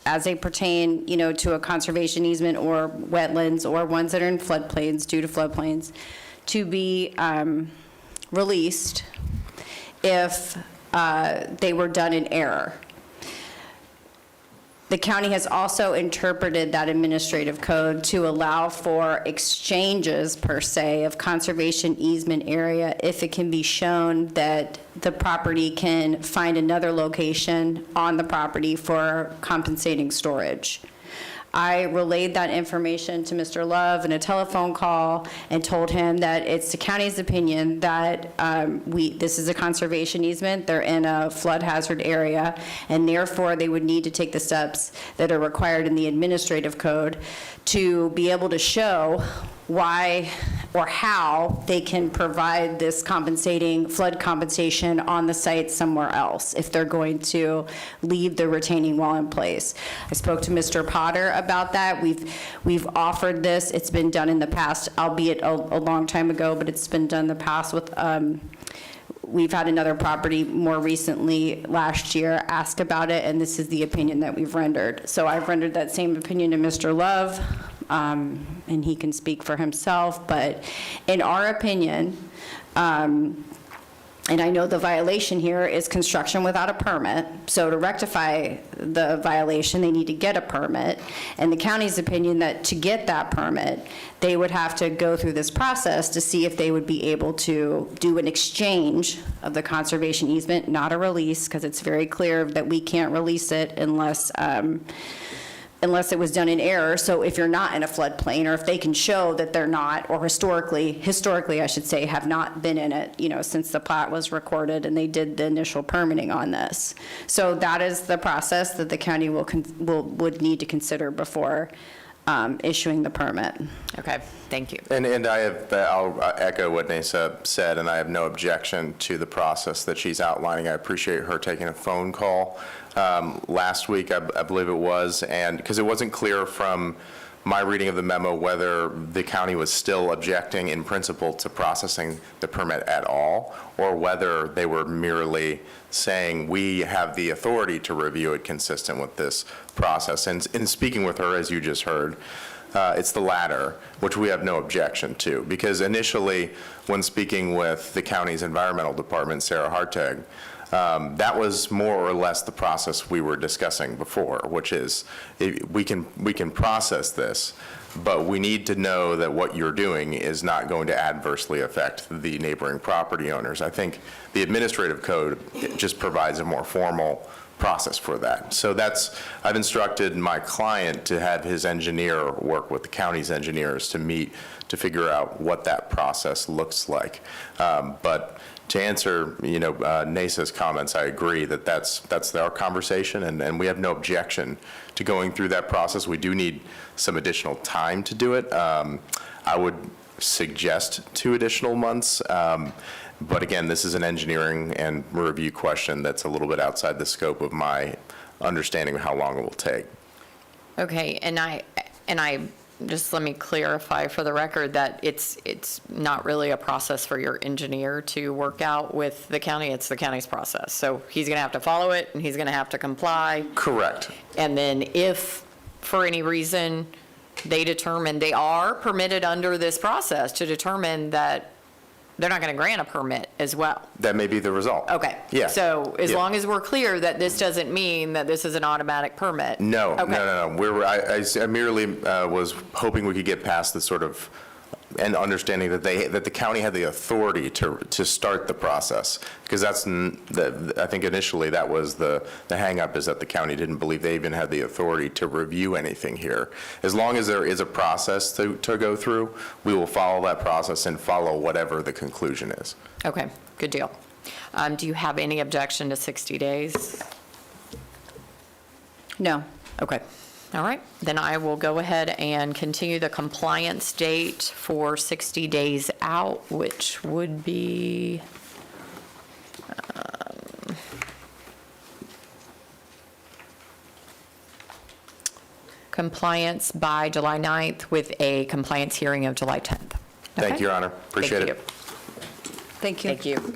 as they pertain, to a conservation easement or wetlands or ones that are in floodplains, due to floodplains, to be released if they were done in error. The county has also interpreted that administrative code to allow for exchanges, per se, of conservation easement area if it can be shown that the property can find another location on the property for compensating storage. I relayed that information to Mr. Love in a telephone call and told him that it's the county's opinion that this is a conservation easement, they're in a flood hazard area, and therefore they would need to take the steps that are required in the administrative code to be able to show why or how they can provide this flood compensation on the site somewhere else if they're going to leave the retaining wall in place. I spoke to Mr. Potter about that. We've offered this. It's been done in the past, albeit a long time ago, but it's been done in the past with we've had another property more recently last year ask about it, and this is the opinion that we've rendered. So I've rendered that same opinion to Mr. Love, and he can speak for himself. But in our opinion, and I know the violation here is construction without a permit, so to rectify the violation, they need to get a permit. And the county's opinion that to get that permit, they would have to go through this process to see if they would be able to do an exchange of the conservation easement, not a release, because it's very clear that we can't release it unless it was done in error. So if you're not in a floodplain, or if they can show that they're not, or historically I should say, have not been in it, since the plat was recorded and they did the initial permitting on this. So that is the process that the county would need to consider before issuing the permit. Okay, thank you. And I'll echo what Nasa said, and I have no objection to the process that she's outlining. I appreciate her taking a phone call last week, I believe it was, and because it wasn't clear from my reading of the memo whether the county was still objecting in principle to processing the permit at all, or whether they were merely saying we have the authority to review it consistent with this process. And in speaking with her, as you just heard, it's the latter, which we have no objection to, because initially, when speaking with the county's environmental department, Sarah Harteg, that was more or less the process we were discussing before, which is we can process this, but we need to know that what you're doing is not going to adversely affect the neighboring property owners. I think the administrative code just provides a more formal process for that. So I've instructed my client to have his engineer work with the county's engineers to meet to figure out what that process looks like. But to answer, Nasa's comments, I agree that that's our conversation, and we have no objection to going through that process. We do need some additional time to do it. I would suggest 2 additional months. But again, this is an engineering and review question that's a little bit outside the scope of my understanding of how long it will take. Okay, and I just let me clarify for the record that it's not really a process for your engineer to work out with the county. It's the county's process. So he's going to have to follow it, and he's going to have to comply. Correct. And then if, for any reason, they determine they are permitted under this process to determine that they're not going to grant a permit as well. That may be the result. Okay. Yeah. So as Yeah. long as we're clear that this doesn't mean that this is an automatic permit. No, Okay. no. I merely was hoping we could get past the sort of and understanding that that the county had the authority to start the process. Because I think initially that was the hangup, is that the county didn't believe they even had the authority to review anything here. As long as there is a process to go through, we will follow that process and follow whatever the conclusion is. Okay, good deal. Do you have any objection to 60 days? No. Okay. All right, then I will go ahead and continue the compliance date for 60 days out, which would be compliance by July 9th with a compliance hearing of July 10th. Thank Okay? you, Your Honor. Appreciate Thank it. Thank you. Thank you.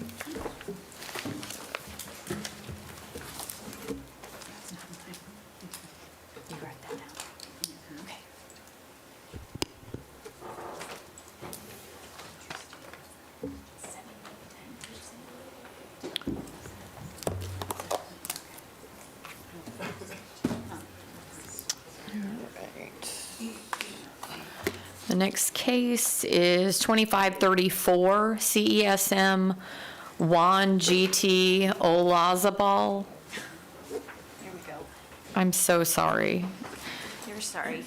The next case is 2534 CESM Juan GT Olazabal. Here we go. I'm so sorry. You're sorry.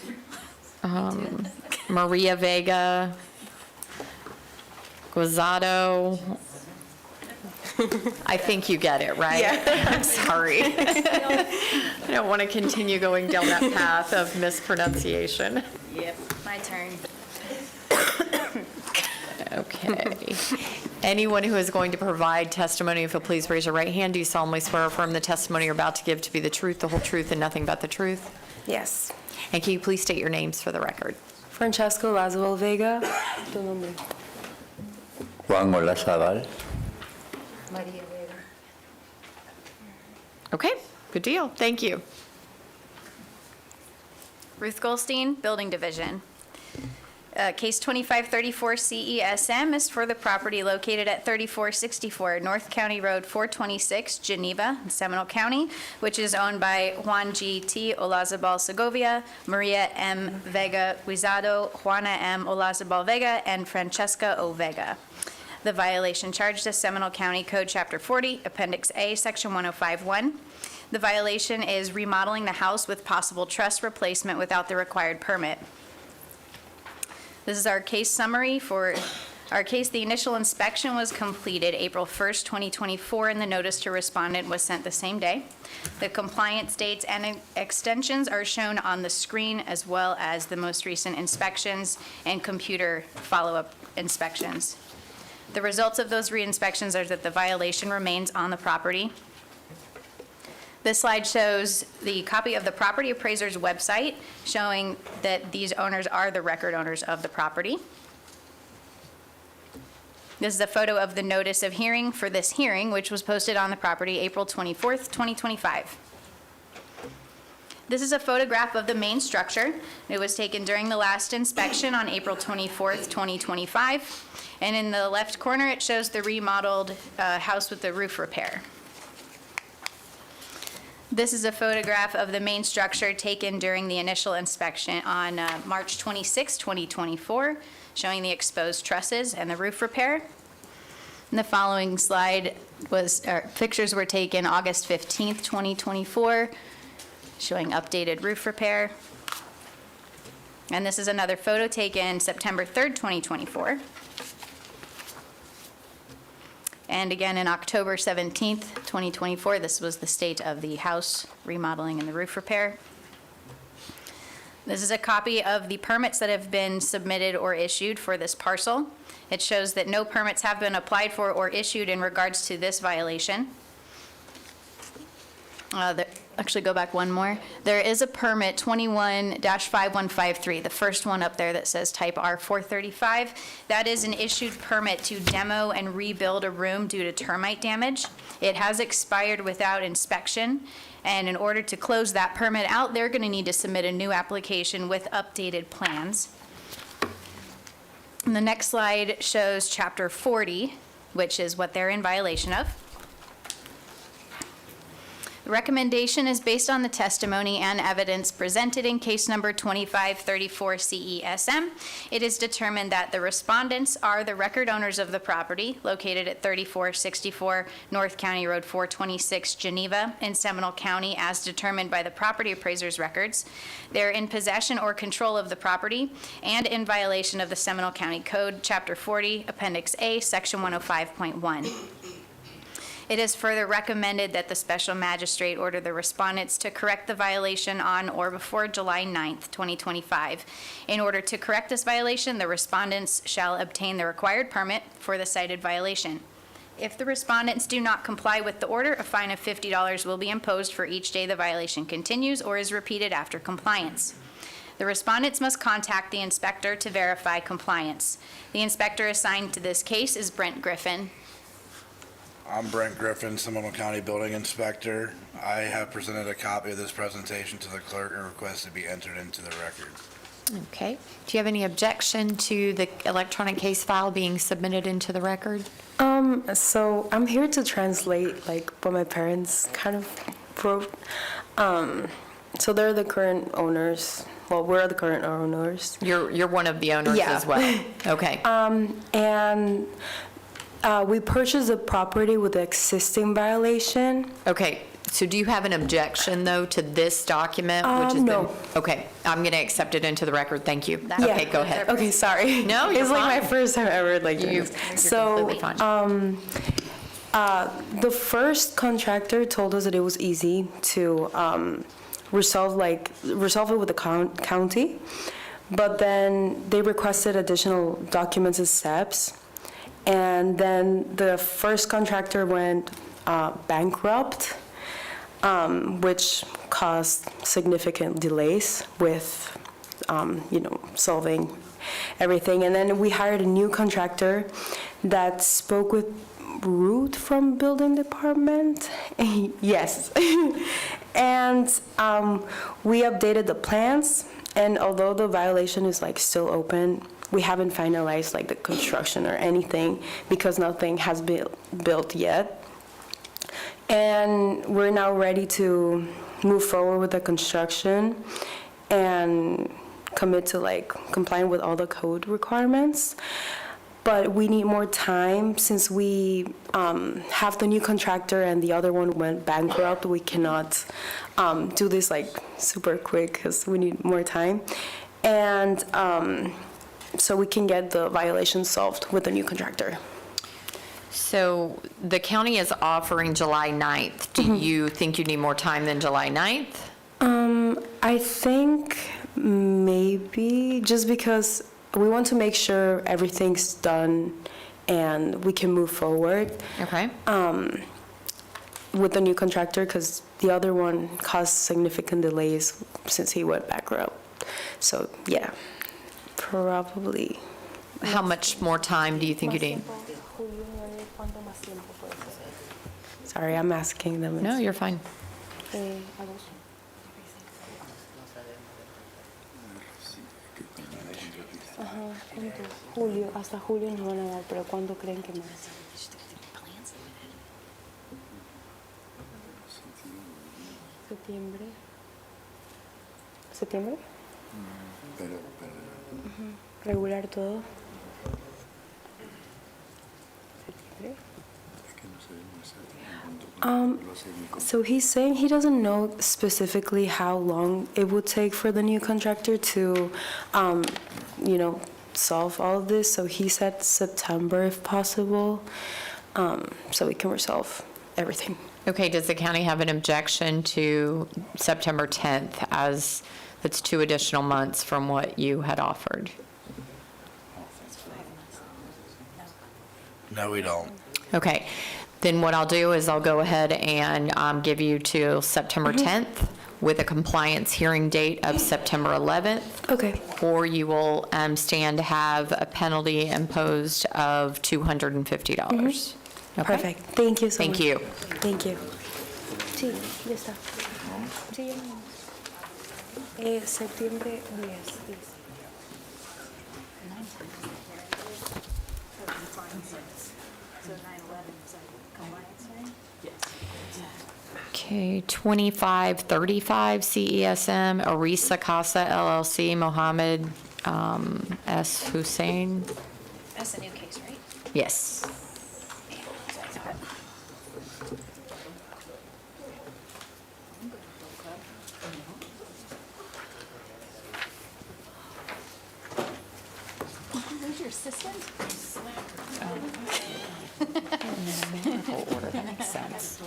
Maria Vega Guazado. I think you get it, right? Yeah. I'm sorry. I don't want to continue going down that path of mispronunciation. Yep, my turn. Okay. Anyone who is going to provide testimony, if you'll please raise your right hand, do you solemnly swear or affirm the testimony you're about to give to be the truth, the whole truth, and nothing but the truth? Yes. And can you please state your names for the record? Francesco Lazuel Vega. Tu nombre. Juan Olazabal. Maria Vega. Okay, good deal. Thank you. Ruth Goldstein, Building Division. Case 2534 CESM is for the property located at 3464 North County Road 426, Geneva, in Seminole County, which is owned by Juan G.T. Olazabal Segovia, Maria M. Vega Guizado, Juana M. Olazabal Vega, and Francesca O. Vega. The violation charged is Seminole County Code Chapter 40, Appendix A, Section 1051. The violation is remodeling the house with possible truss replacement without the required permit. This is our case summary for our case. The initial inspection was completed April 1st, 2024, and the notice to respondent was sent the same day. The compliance dates and extensions are shown on the screen, as well as the most recent inspections and computer follow-up inspections. The results of those re-inspections are that the violation remains on the property. This slide shows the copy of the property appraiser's website showing that these owners are the record owners of the property. This is a photo of the notice of hearing for this hearing, which was posted on the property April 24th, 2025. This is a photograph of the main structure. It was taken during the last inspection on April 24th, 2025. And in the left corner, it shows the remodeled house with the roof repair. This is a photograph of the main structure taken during the initial inspection on March 26, 2024, showing the exposed trusses and the roof repair. And the following slide pictures were taken August 15th, 2024, showing updated roof repair. And this is another photo taken September 3rd, 2024. And again, in October 17th, 2024, this was the state of the house remodeling and the roof repair. This is a copy of the permits that have been submitted or issued for this parcel. It shows that no permits have been applied for or issued in regards to this violation. Actually, go back one more. There is a permit 21-5153, the first one up there that says type R435. That is an issued permit to demo and rebuild a room due to termite damage. It has expired without inspection, and in order to close that permit out, they're going to need to submit a new application with updated plans. And the next slide shows Chapter 40, which is what they're in violation of. The Recommendation is based on the testimony and evidence presented in case number 2534 CESM. It is determined that the respondents are the record owners of the property located at 3464 North County Road 426, Geneva, in Seminole County, as determined by the property appraiser's records. They're in possession or control of the property and in violation of the Seminole County Code, Chapter 40, Appendix A, Section 105.1. It is further recommended that the special magistrate order the respondents to correct the violation on or before July 9th, 2025. In order to correct this violation, the respondents shall obtain the required permit for the cited violation. If the respondents do not comply with the order, a fine of $50 will be imposed for each day the violation continues or is repeated after compliance. The respondents must contact the inspector to verify compliance. The inspector assigned to this case is Brent Griffin. I'm Brent Griffin, Seminole County Building Inspector. I have presented a copy of this presentation to the clerk and request to be entered into the record. Okay. Do you have any objection to the electronic case file being submitted into the record? So I'm here to translate like what my parents kind of wrote. So they're the current owners. Well, we're the current owners. You're one of the owners Yeah. as well? Okay. And we purchased the property with the existing violation. Okay, so do you have an objection, though, to this document? which has no. been- Okay, I'm going to accept it into the record, thank you. Yeah. Okay, go ahead. Okay, sorry. No, you're It's like my fine. first time ever like doing You're this. completely fine. The first contractor told us that it was easy to resolve it with the county, but then they requested additional documents and steps, and then the first contractor went bankrupt, which caused significant delays with solving everything. And then we hired a new contractor that spoke with Ruth from building department. Yes. And we updated the plans, and although the violation is like still open, we haven't finalized like the construction or anything because nothing has been built yet. And we're now ready to move forward with the construction and commit to like complying with all the code requirements. But we need more time since we have the new contractor and the other one went bankrupt. We cannot do this like super quick because we need more time. And so we can get the violation solved with the new contractor. So the county is offering July 9th. Do you think you need more time than July 9th? I think maybe just because we want to make sure everything's done and we can move forward. Okay. With the new contractor, because the other one caused significant delays since he went bankrupt. So yeah, probably. How much more time do you think you need? Sorry, I'm asking them. No, you're fine. Julio, hasta julio nos van a dar, pero ¿cuándo creen que más? Septiembre. ¿Septiembre? Regular todo. Septiembre. So he's saying he doesn't know specifically how long it would take for the new contractor to, solve all of this. So he said September if possible, so we can resolve everything. Okay, does the county have an objection to September 10th as that's 2 additional months from what you had offered? No, we don't. Okay, then what I'll do is I'll go ahead and give you till September 10th with a compliance hearing date of September 11th. Okay. Or you will stand to have a penalty imposed of $250. Okay? Perfect. Thank you so Thank much. you. Thank you. Sí, ya está. Sí, ya no. Septiembre 10. Okay, 2535 CESM, Arisa Casa LLC, Mohammed S. Hussein. That's a new case, right? Yes. Who's your assistant? Order, that makes sense.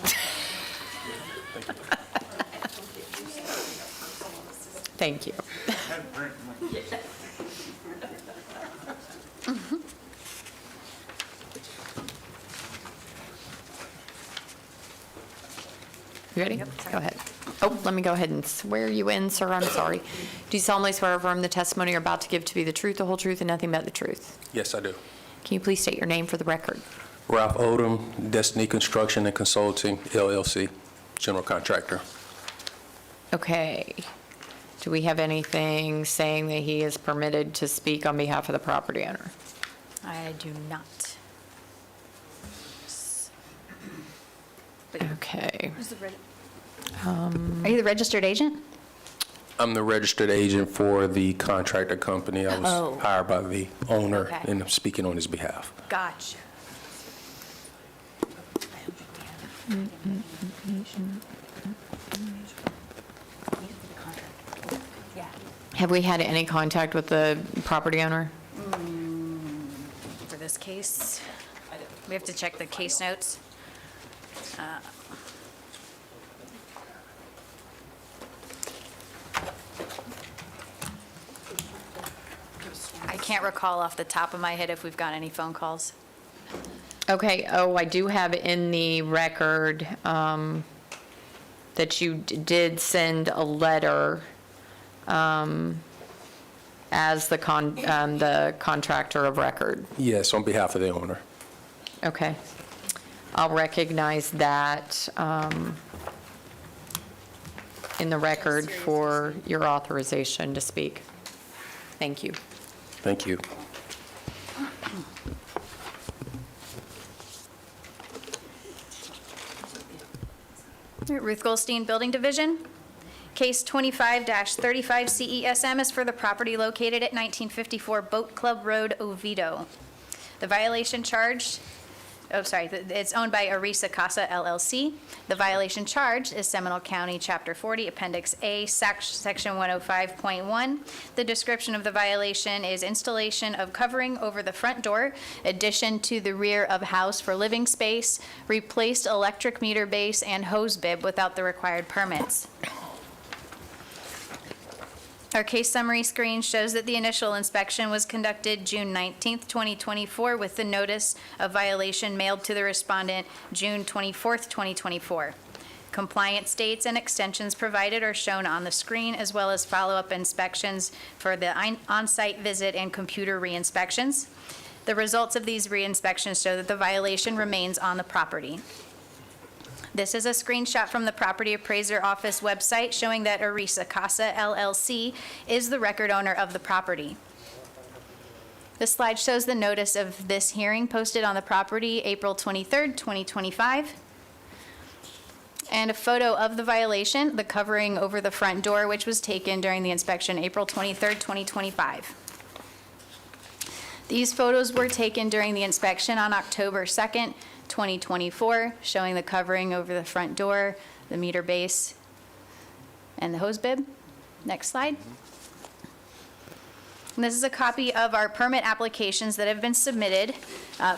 Thank you. You ready? Go ahead. Oh, let me go ahead and swear you in, sir. I'm sorry. Do you solemnly swear or affirm the testimony you're about to give to be the truth, the whole truth, and nothing but the truth? Yes, I do. Can you please state your name for the record? Ralph Odom, Destiny Construction and Consulting, LLC, general contractor. Okay. Do we have anything saying that he is permitted to speak on behalf of the property owner? I do not. Okay. Are you the registered agent? I'm the registered agent for the contractor company. I was Oh. hired by the owner, Okay. and I'm speaking on his behalf. Gotcha. Have we had any contact with the property owner? For this case, we have to check the case notes. I can't recall off the top of my head if we've got any phone calls. Okay, oh, I do have in the record that you did send a letter as the contractor of record. Yes, on behalf of the owner. Okay. I'll recognize that in the record for your authorization to speak. Thank you. Thank you. Ruth Goldstein, Building Division. Case 25-35 CESM is for the property located at 1954 Boat Club Road, Oviedo. The violation charged, it's owned by Arisa Casa LLC. The violation charged is Seminole County Chapter 40, Appendix A, Section 105.1. The description of the violation is installation of covering over the front door, addition to the rear of house for living space, replaced electric meter base and hose bib without the required permits. Our case summary screen shows that the initial inspection was conducted June 19th, 2024, with the notice of violation mailed to the respondent June 24th, 2024. Compliance dates and extensions provided are shown on the screen, as well as follow-up inspections for the on-site visit and computer re-inspections. The results of these re-inspections show that the violation remains on the property. This is a screenshot from the Property Appraiser Office website showing that Arisa Casa LLC is the record owner of the property. This slide shows the notice of this hearing posted on the property April 23rd, 2025. And a photo of the violation, the covering over the front door, which was taken during the inspection April 23rd, 2025. These photos were taken during the inspection on October 2nd, 2024, showing the covering over the front door, the meter base, and the hose bib. Next slide. And this is a copy of our permit applications that have been submitted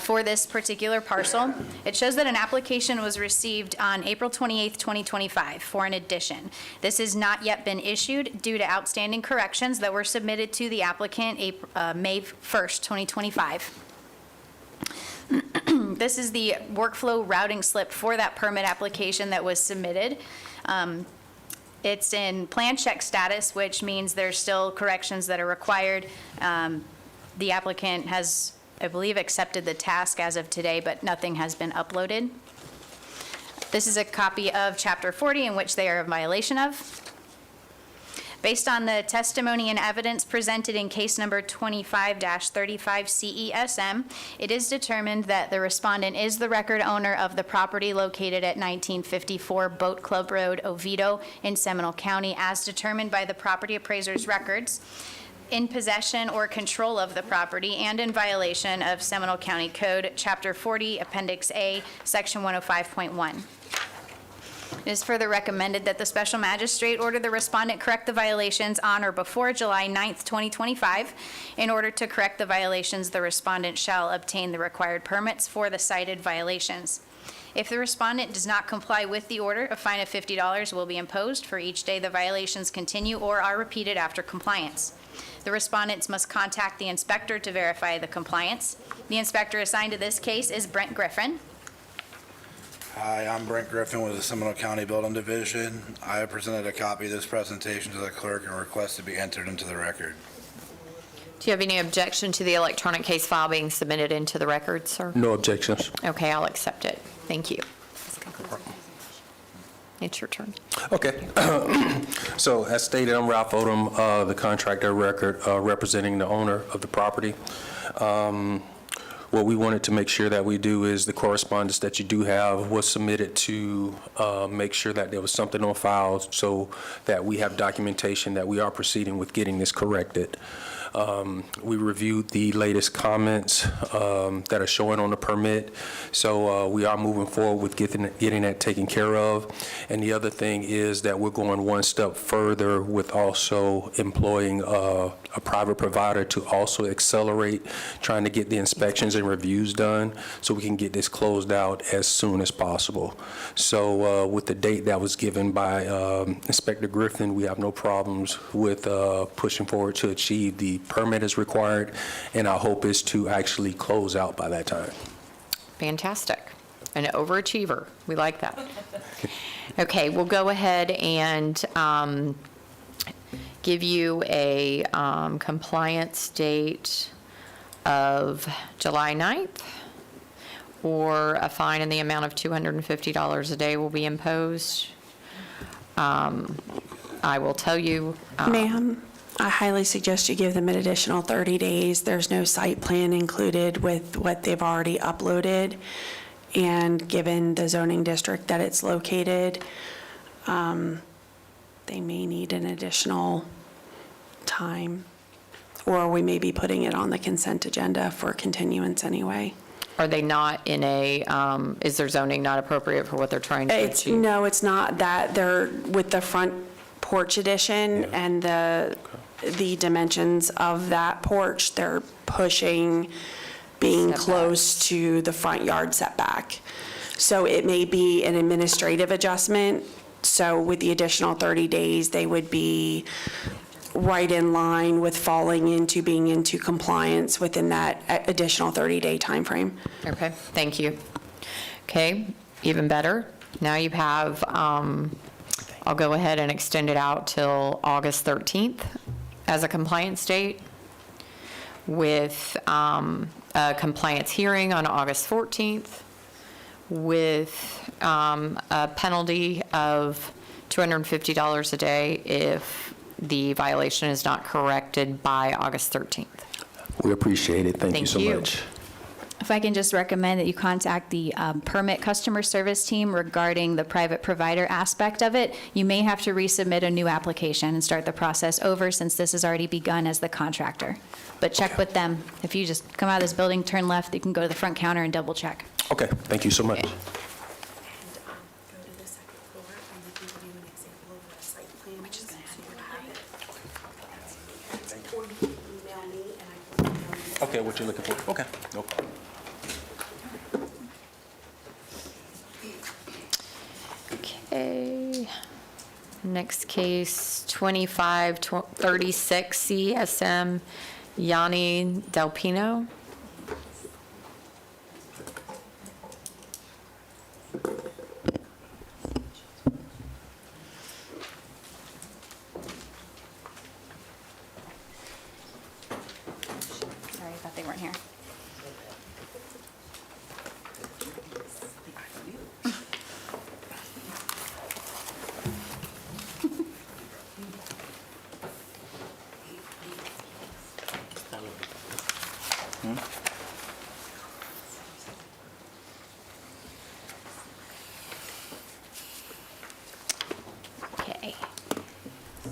for this particular parcel. It shows that an application was received on April 28th, 2025 for an addition. This has not yet been issued due to outstanding corrections that were submitted to the applicant May 1st, 2025. This is the workflow routing slip for that permit application that was submitted. It's in plan check status, which means there's still corrections that are required. The applicant has, I believe, accepted the task as of today, but nothing has been uploaded. This is a copy of Chapter 40 in which they are in violation of. Based on the testimony and evidence presented in case number 25-35 CESM, it is determined that the respondent is the record owner of the property located at 1954 Boat Club Road, Oviedo, in Seminole County, as determined by the property appraiser's records, in possession or control of the property, and in violation of Seminole County Code, Chapter 40, Appendix A, Section 105.1. It is further recommended that the special magistrate order the respondent correct the violations on or before July 9th, 2025. In order to correct the violations, the respondent shall obtain the required permits for the cited violations. If the respondent does not comply with the order, a fine of $50 will be imposed for each day the violations continue or are repeated after compliance. The respondents must contact the inspector to verify the compliance. The inspector assigned to this case is Brent Griffin. Hi, I'm Brent Griffin with the Seminole County Building Division. I have presented a copy of this presentation to the clerk and request to be entered into the record. Do you have any objection to the electronic case file being submitted into the record, sir? No objections. Okay, I'll accept it. Thank you. It's your turn. Okay. So as stated, I'm Ralph Odom, the contractor record representing the owner of the property. What we wanted to make sure that we do is the correspondence that you do have was submitted to make sure that there was something on file so that we have documentation that we are proceeding with getting this corrected. We reviewed the latest comments that are showing on the permit, so we are moving forward with getting that taken care of. And the other thing is that we're going one step further with also employing a private provider to also accelerate trying to get the inspections and reviews done so we can get this closed out as soon as possible. So with the date that was given by Inspector Griffin, we have no problems with pushing forward to achieve the permit as required, and our hope is to actually close out by that time. Fantastic. An overachiever. We like that. Okay, we'll go ahead and give you a compliance date of July 9th, or a fine in the amount of $250 a day will be imposed. I will tell you. Ma'am, I highly suggest you give them an additional 30 days. There's no site plan included with what they've already uploaded. And given the zoning district that it's located, they may need an additional time. Or we may be putting it on the consent agenda for continuance anyway. Are they not in a, is their zoning not appropriate for what they're trying to achieve? No, it's not that. They're with the front porch addition and the dimensions of that porch, they're pushing being close to the front yard setback. So it may be an administrative adjustment. So with the additional 30 days, they would be right in line with falling into being into compliance within that additional 30-day timeframe. Okay, thank you. Okay, even better. Now you have, I'll go ahead and extend it out till August 13th as a compliance date, with a compliance hearing on August 14th, with a penalty of $250 a day if the violation is not corrected by August 13th. We appreciate it. Thank you so much. If I can just recommend that you contact the permit customer service team regarding the private provider aspect of it. You may have to resubmit a new application and start the process over since this has already begun as the contractor. But check with them. If you just come out of this building, turn left, you can go to the front counter and double check. Okay, thank you so much. Okay. Okay, what you're looking for? Okay, no problem. Okay. Next case, 2536 CSM Yanni Del Pino. Sorry, I thought they weren't here.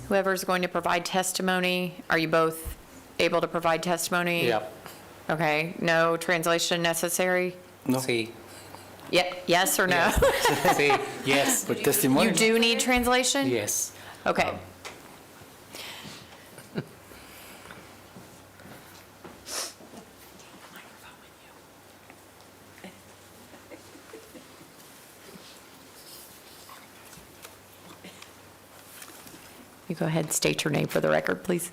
Whoever's going to provide testimony, are you both able to provide testimony? Yeah. Okay, no translation necessary? No. Sí. Yes or no? Sí. Yes. But testimony. You do need translation? Yes. Okay. You go ahead and state your name for the record, please.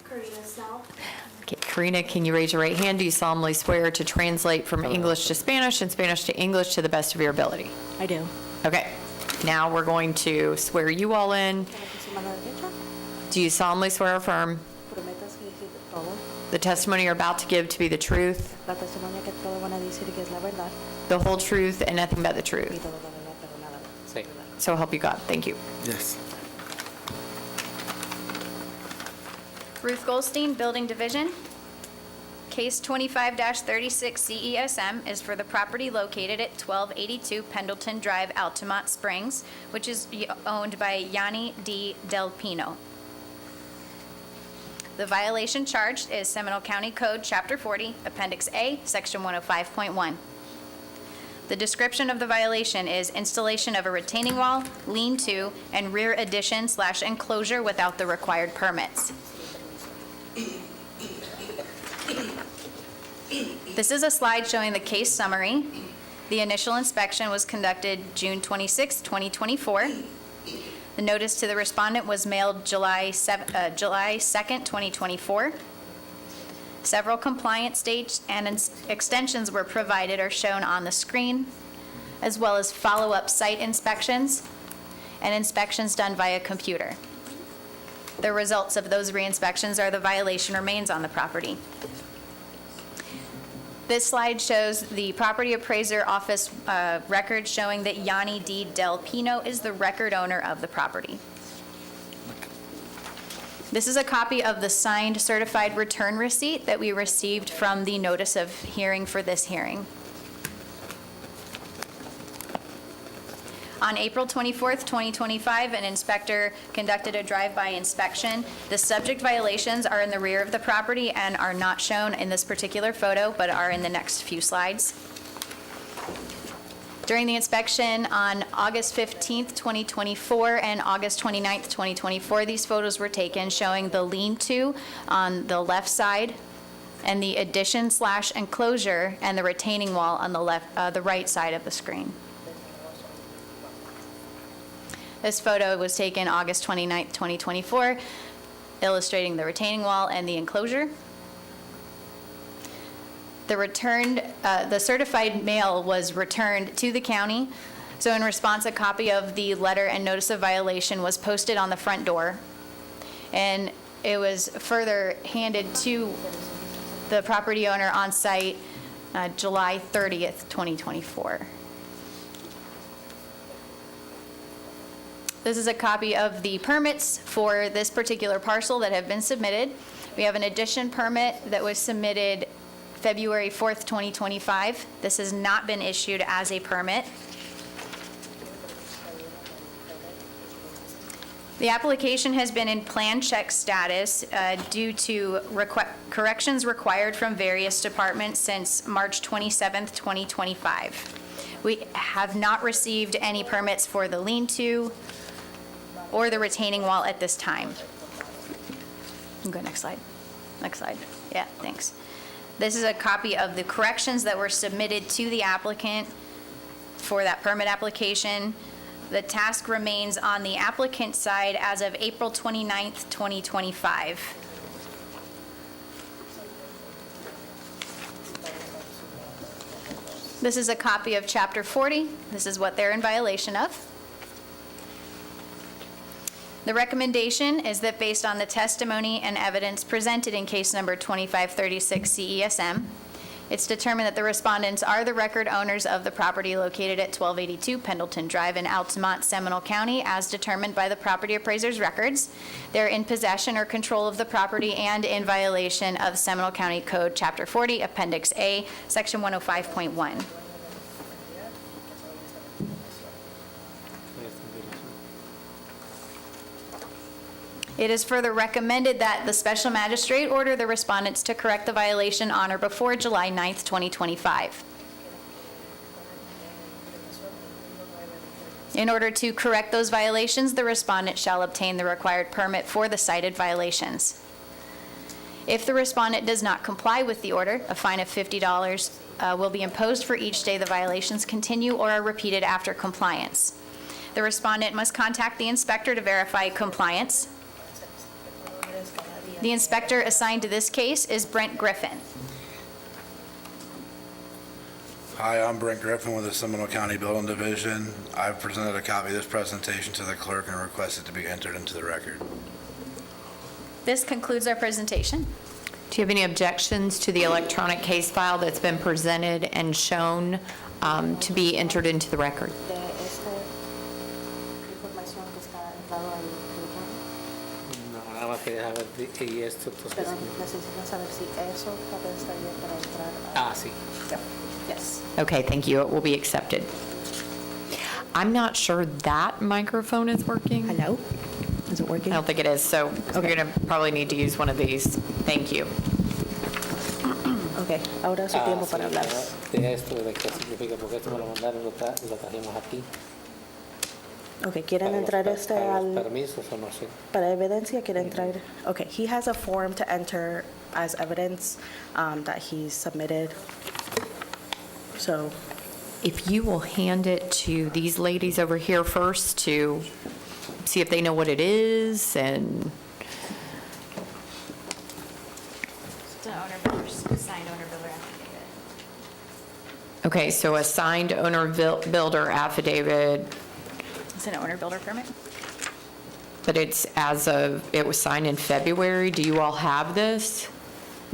Okay, Karina, can you raise your right hand? Do you solemnly swear to translate from English to Spanish and Spanish to English to the best of your ability? I do. Okay, now we're going to swear you all in. Do you solemnly swear or affirm the testimony you're about to give to be the truth, the whole truth, and nothing but the truth? Sí. So help you God. Thank you. Yes. Ruth Goldstein, Building Division. Case 25-36 CESM is for the property located at 1282 Pendleton Drive, Altamont Springs, which is owned by Yanni D. Del Pino. The violation charged is Seminole County Code, Chapter 40, Appendix A, Section 105.1. The description of the violation is installation of a retaining wall, lean-to, and rear addition/enclosure without the required permits. This is a slide showing the case summary. The initial inspection was conducted June 26, 2024. The notice to the respondent was mailed July 2nd, 2024. Several compliance dates and extensions were provided or shown on the screen, as well as follow-up site inspections and inspections done via computer. The results of those re-inspections are the violation remains on the property. This slide shows the property appraiser office record showing that Yanni D. Del Pino is the record owner of the property. This is a copy of the signed certified return receipt that we received from the notice of hearing for this hearing. On April 24th, 2025, an inspector conducted a drive-by inspection. The subject violations are in the rear of the property and are not shown in this particular photo, but are in the next few slides. During the inspection on August 15th, 2024 and August 29th, 2024, these photos were taken showing the lean-to on the left side and the addition/enclosure and the retaining wall on the right side of the screen. This photo was taken August 29th, 2024, illustrating the retaining wall and the enclosure. The certified mail was returned to the county. So in response, a copy of the letter and notice of violation was posted on the front door. And it was further handed to the property owner on site July 30th, 2024. This is a copy of the permits for this particular parcel that have been submitted. We have an addition permit that was submitted February 4th, 2025. This has not been issued as a permit. The application has been in plan check status due to corrections required from various departments since March 27th, 2025. We have not received any permits for the lean-to or the retaining wall at this time. Go next slide. Next slide. Yeah, thanks. This is a copy of the corrections that were submitted to the applicant for that permit application. The task remains on the applicant's side as of April 29th, 2025. This is a copy of Chapter 40. This is what they're in violation of. The recommendation is that based on the testimony and evidence presented in case number 2536 CESM, it's determined that the respondents are the record owners of the property located at 1282 Pendleton Drive in Altamont, Seminole County, as determined by the property appraiser's records. They're in possession or control of the property and in violation of Seminole County Code, Chapter 40, Appendix A, Section 105.1. It is further recommended that the special magistrate order the respondents to correct the violation on or before July 9th, 2025. In order to correct those violations, the respondent shall obtain the required permit for the cited violations. If the respondent does not comply with the order, a fine of $50 will be imposed for each day the violations continue or are repeated after compliance. The respondent must contact the inspector to verify compliance. The inspector assigned to this case is Brent Griffin. Hi, I'm Brent Griffin with the Seminole County Building Division. I've presented a copy of this presentation to the clerk and requested to be entered into the record. This concludes our presentation. Do you have any objections to the electronic case file that's been presented and shown to be entered into the record? No, nada más quería saber y esto. Pero necesitan saber si eso papel está bien para entrar. Ah, sí. Yes. Okay, thank you. It will be accepted. I'm not sure that microphone is working. Hello? Is it working? I don't think it is, so you're going to probably need to use one of these. Thank you. Ok, ahora es su tiempo para hablar. De esto, de qué significa, porque esto me lo mandaron, lo trajimos aquí. Ok, ¿quieren entrar al... Permisos o no sé. Para evidencia, ¿quieren entrar? Okay, he has a form to enter as evidence that he's submitted. So, If you will hand it to these ladies over here first to see if they know what it is, and The owner builder, signed owner builder affidavit. okay, so a signed owner builder affidavit, It's an owner builder permit. but it's it was signed in February. Do you all have this?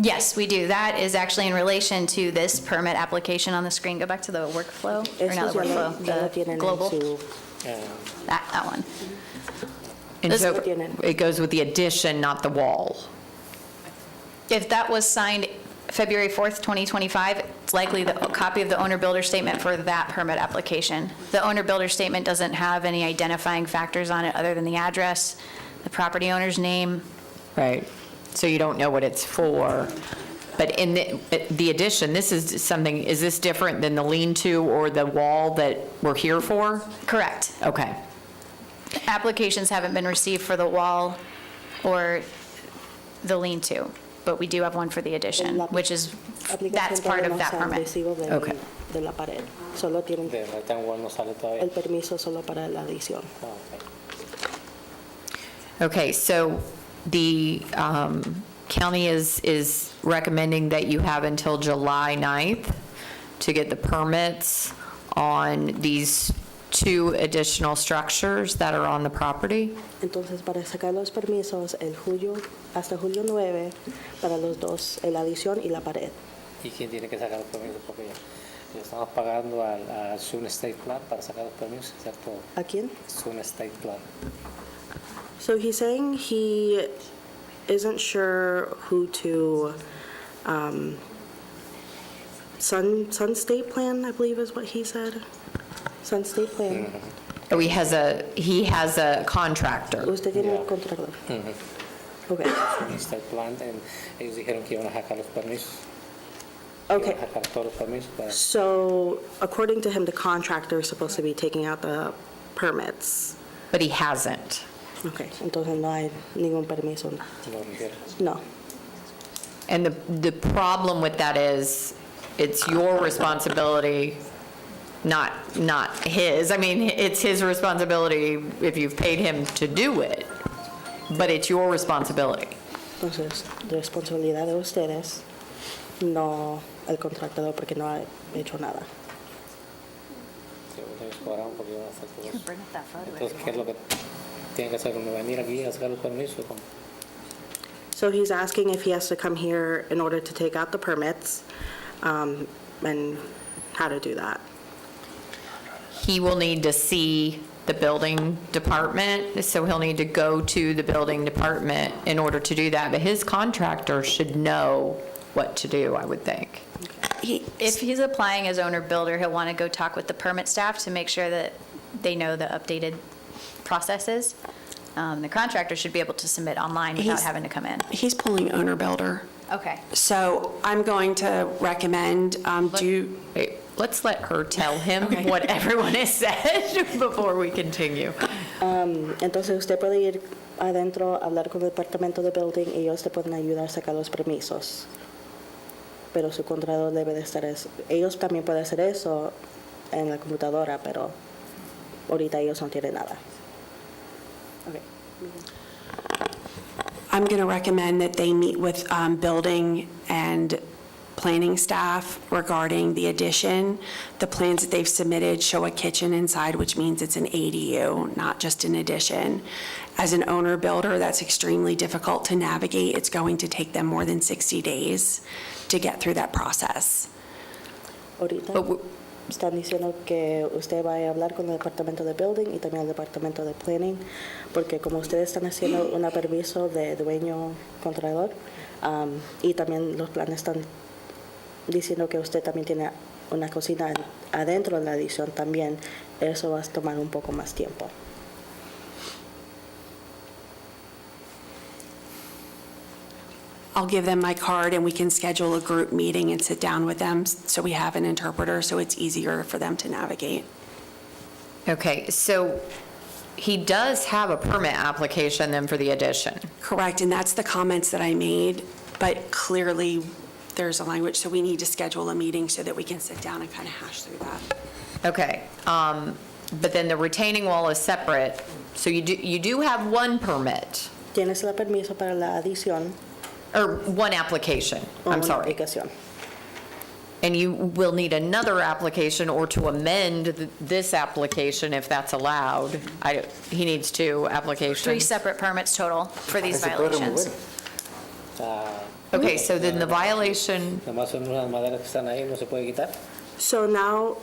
Yes, we do. That is actually in relation to this permit application on the screen. Go back to the workflow, or not the Estos ya lo workflow, tienen the en global, su... that one. And This- so it goes with the addition, not the wall. If that was signed February 4th, 2025, it's likely a copy of the owner builder statement for that permit application. The owner builder statement doesn't have any identifying factors on it other than the address, the property owner's name. Right. So you don't know what it's for. But in the addition, this is something, is this different than the lean-to or the wall that we're here for? Correct. Okay. Applications haven't been received for the wall or the lean-to, but we do have one for the addition, which is, that's part of that permit. Okay. De la pared. Solo tienen De rectángulo no sale todavía. el permiso solo para la adición. Ah, ok. Okay, so the county is recommending that you have until July 9th to get the permits on these 2 additional structures that are on the property. Entonces, para sacar los permisos hasta julio 9, para los dos, la adición y la pared. ¿Y quién tiene que sacar los permisos? Porque le estamos pagando al Sun State Plan para sacar los permisos, ¿cierto? ¿A quién? Sun State Plan. So he's saying he isn't sure who to, Sun State Plan, I believe is what he said. Sun State Plan. Oh, he has a contractor. Usted tiene un contrato. Okay. Sun State Plan, ellos dijeron que iban a sacar los permisos. Okay. Iban a sacar todos los permisos para... So according to him, the contractor is supposed to be taking out the permits. But he hasn't. Okay, entonces no hay ningún permiso. No, dijeron. No. And the problem with that is, it's your responsibility, not his. I mean, it's his responsibility if you've paid him to do it, but it's your responsibility. Entonces, responsabilidad de ustedes, no el contratador porque no ha hecho nada. Sí, ellos cobraron porque iban a hacer todo eso. Bring up that photo. Entonces, ¿qué es lo que tienen que hacer? ¿Venir aquí a sacar los permisos? So he's asking if he has to come here in order to take out the permits, and how to do that. He will need to see the building department, so he'll need to go to the building department in order to do that. But his contractor should know what to do, I would think. If he's applying as owner builder, he'll want to go talk with the permit staff to make sure that they know the updated processes. the contractor should be able to submit online without He's- having to come in. He's pulling owner builder. Okay. So I'm going to recommend, Wait, let's let her tell him Okay. what everyone has said before we continue. Entonces usted puede ir adentro, hablar con el departamento de building y ellos te pueden ayudar a sacar los permisos. Pero su contratador debe de estar eso. Ellos también pueden hacer eso en la computadora, pero ahorita ellos no tienen nada. Okay. I'm going to recommend that they meet with building and planning staff regarding the addition. The plans that they've submitted show a kitchen inside, which means it's an ADU, not just an addition. As an owner builder, that's extremely difficult to navigate. It's going to take them more than 60 days to get through that process. Ahorita están diciendo que usted va a hablar con el departamento de building y también el departamento de planning, porque como ustedes están haciendo un permiso de dueño contratador, y también los planes están diciendo que usted también tiene una cocina adentro de la adición también, eso va a tomar un poco más tiempo. I'll give them my card and we can schedule a group meeting and sit down with them so we have an interpreter, so it's easier for them to navigate. Okay, so he does have a permit application then for the addition. Correct, and that's the comments that I made, but clearly there's a language, so we need to schedule a meeting so that we can sit down and kind of hash through that. Okay, but then the retaining wall is separate, so you do have one permit, Tienes el permiso para la adición or one application, o I'm una sorry. aplicación. And you will need another application or to amend this application if that's allowed. He needs 2 applications. 3 separate permits total for these violations. Okay, so then the violation, Nomás son unas maderas que están ahí, no se puede quitar. So now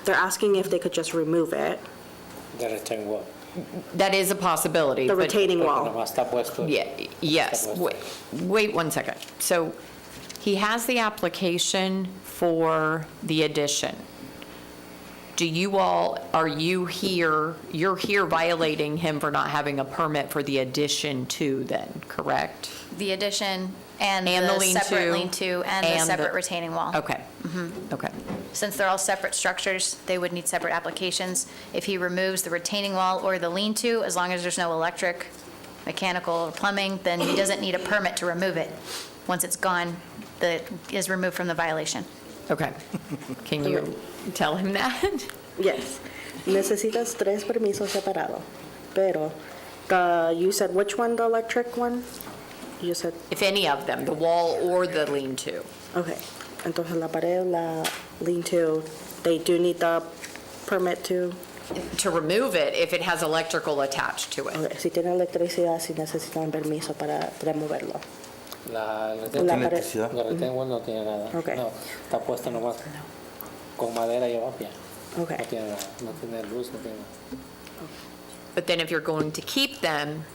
they're asking if they could just remove it, De retaining wall. that is a possibility. the but- retaining Porque wall. nomás está puesto. Yes, wait 1 second. So he has the application for the addition. Do you all, you're here violating him for not having a permit for the addition too then, correct? The addition and And the the lean-to. separate lean-to and the And the- separate retaining wall. Okay, okay. Since they're all separate structures, they would need separate applications. If he removes the retaining wall or the lean-to, as long as there's no electric, mechanical, or plumbing, then he doesn't need a permit to remove it. Once it's gone, it is removed from the violation. Okay. Can you tell him that? Yes. Necesitas 3 permisos separados, pero you said which one, the electric one? You said, If any of them, the wall or the lean-to. okay. Entonces la pared, la lean-to, they do need the permit to, To remove it if it has electrical attached to it. okay, si tiene electricidad, si necesitan permiso para removerlo. La La pared. retaining wall no tiene nada. Ok. No, está puesta nomás con madera y abajo ya. Okay. No tiene nada, no tiene luz, no tiene nada. But then if you're going to keep them,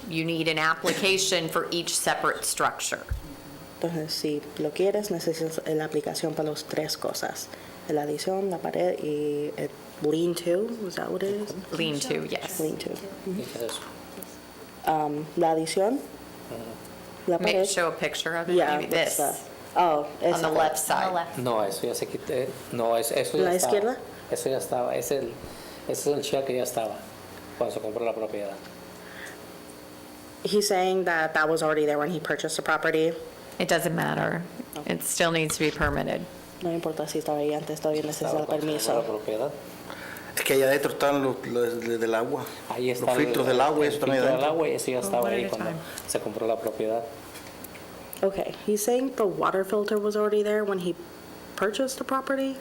you need an application for each separate structure. Entonces, si lo quieres, necesitas la aplicación para las 3 cosas. La adición, la pared y el lean-to, is that what it is? Lean-to, yes. Lean-to. ¿Y qué es eso? La adición, la pared. Show a picture of it, Yeah, maybe that's this, oh, on the left side. No, eso ya se quité. No, eso ya ¿La estaba. izquierda? Eso ya estaba. Ese es el shell que ya estaba cuando se compró la propiedad. He's saying that that was already there when he purchased the property. It doesn't matter. It still needs to be permitted. No importa si estaba ahí antes, todavía necesita el La permiso. propiedad. Es que allá adentro están los del agua. Ahí está Los filtros del agua, eso el están ahí filtro del adentro. agua y eso ya estaba one ahí at a cuando time. se compró la propiedad. Okay, he's saying the water filter was already there when he purchased the property,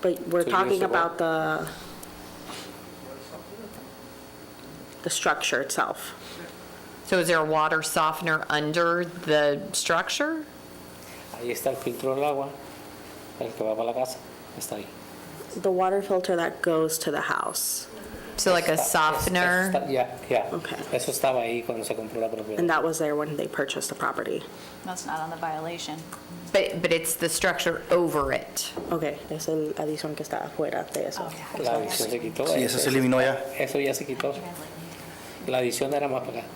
but we're 2 years talking ago. about the structure itself. So is there a water softener under the structure? Ahí está el filtro del agua, el que va para la casa, está ahí. The water filter that goes to the house. So like a softener? Ya. Okay. Eso estaba ahí cuando se compró la propiedad. And that was there when they purchased the property. That's not on the violation. But it's the structure over it. Okay, es el adición que está afuera de eso. La adición se quitó. Sí, eso se eliminó ya. Eso ya se quitó. La adición era más para acá.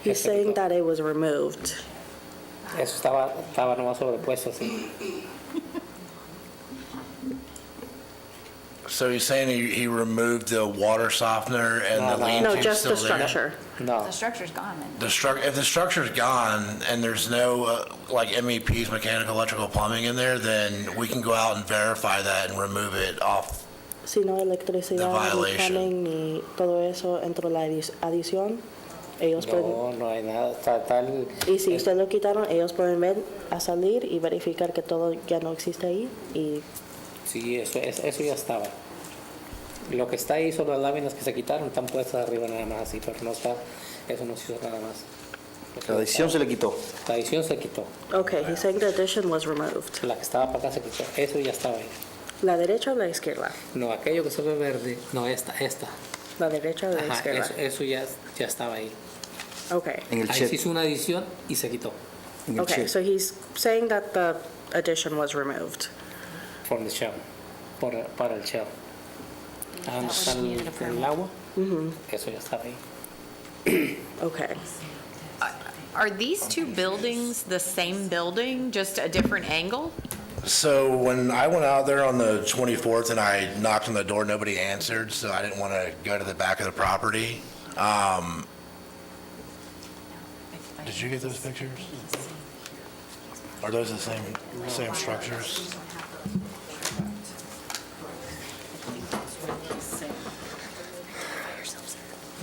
He's saying that it was removed. Eso estaba nomás sobrepuesto así. So he's saying he removed the water softener and the lean-to No, just the still there? structure. No. The structure's gone then. If the structure's gone and there's no like MEPs, mechanical, electrical, plumbing in there, then we can go out and verify that and remove it off. Si no electricidad, The ni violation. plumbing, ni todo eso entró la adición, ellos pueden... No hay nada. Está el, Y si usted lo quitaron, ellos pueden ver a salir y verificar que todo ya no existe ahí. Y sí, eso ya estaba. Lo que está ahí son las láminas que se quitaron, están puestas arriba nada más así, pero no está, eso no se hizo nada más. La adición se le quitó. La adición se quitó. okay, he's saying the addition was removed. La que estaba para acá se quitó. Eso ya estaba ahí. ¿La derecha o la izquierda? No, aquello que se ve verde, no, esta. ¿La derecha o la Ajá, izquierda? eso ya estaba ahí. Okay. Ahí se hizo una adición y se quitó. Okay, so he's saying that the addition was removed. From the shell, para el shell. Ah, ¿dónde está el agua? Eso ya estaba ahí. Okay. Are these two buildings the same building, just a different angle? So when I went out there on the 24th and I knocked on the door, nobody answered, so I didn't want to go to the back of the property. Did you get those pictures? Are those the same structures?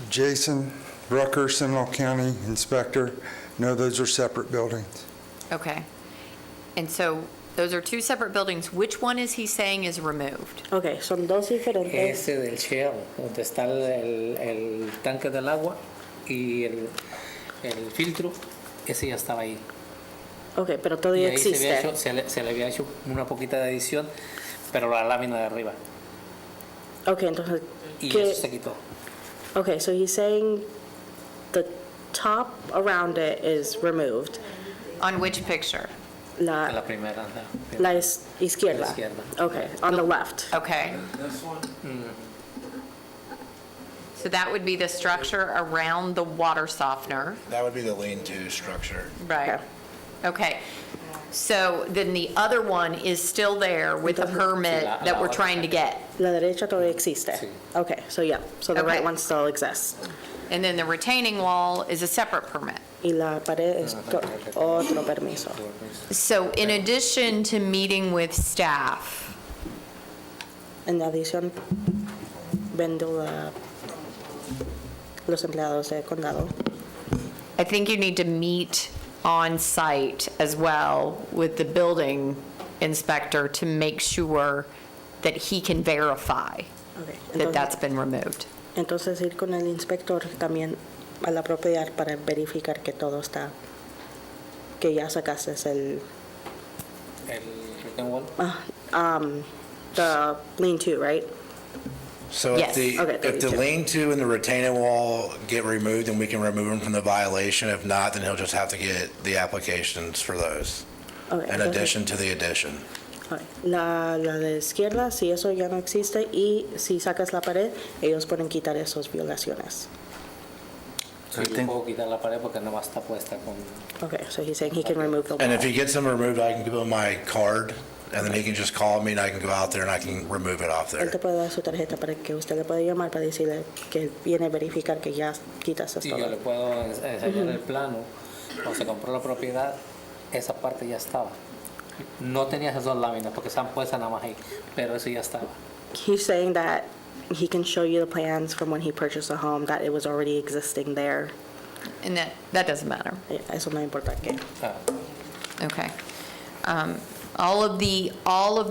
Jason Rucker, Seminole County Inspector. No, those are separate buildings. Okay. And so those are two separate buildings. Which one is he saying is removed? Okay, son dos diferentes. Ese del shell, donde está el tanque del agua y el filtro, ese ya estaba ahí. Okay, pero Y todavía ahí se, existe. había hecho, se le había hecho una poquita de adición, pero la lámina de arriba. Okay, entonces, Y ¿qué? eso se quitó. Okay, so he's saying the top around it is removed. On which picture? La primera. izquierda. La izquierda. Okay, on the left. Okay. So that would be the structure around the water softener. That would be the lean-to structure. Right. Okay. So then the other one is still there with the permit that we're trying to get. La derecha todavía existe. Okay, so yeah, so the right one still exists. And then the retaining wall is a separate permit. Y la pared es otro permiso. So in addition to meeting with staff, En adición, vendo los empleados de condado. I think you need to meet on site as well with the building inspector to make sure that he can verify that that's been removed. Entonces ir con el inspector también a la propiedad para verificar que todo está, que ya sacaste el, retaining wall. the lean-to, right? So Yes. if Okay, if the lean-to and the retaining wall get removed, then we can remove them from the violation. If not, then he'll just have to get the applications for those, Okay, in entonces- addition to the addition. Okay. La de izquierda, si eso ya no existe y si sacas la pared, ellos pueden quitar esas violaciones. Sí, yo puedo quitar la pared porque no está puesta con... Okay, so he's saying he can remove the wall. And if he gets them removed, I can give him my card, and then he can just call me, and I can go out there and I can remove it off Él there. te puede dar su tarjeta para que usted le pueda llamar para decirle que viene a verificar que ya quitas Y todo. yo le puedo enseñar el plano. Cuando se compró la propiedad, esa parte ya estaba. No tenía esas dos láminas porque están puestas nada más ahí, pero eso ya estaba. He's saying that he can show you the plans from when he purchased the home, that it was already existing there. And that doesn't matter. Eso no importa qué. Okay. All of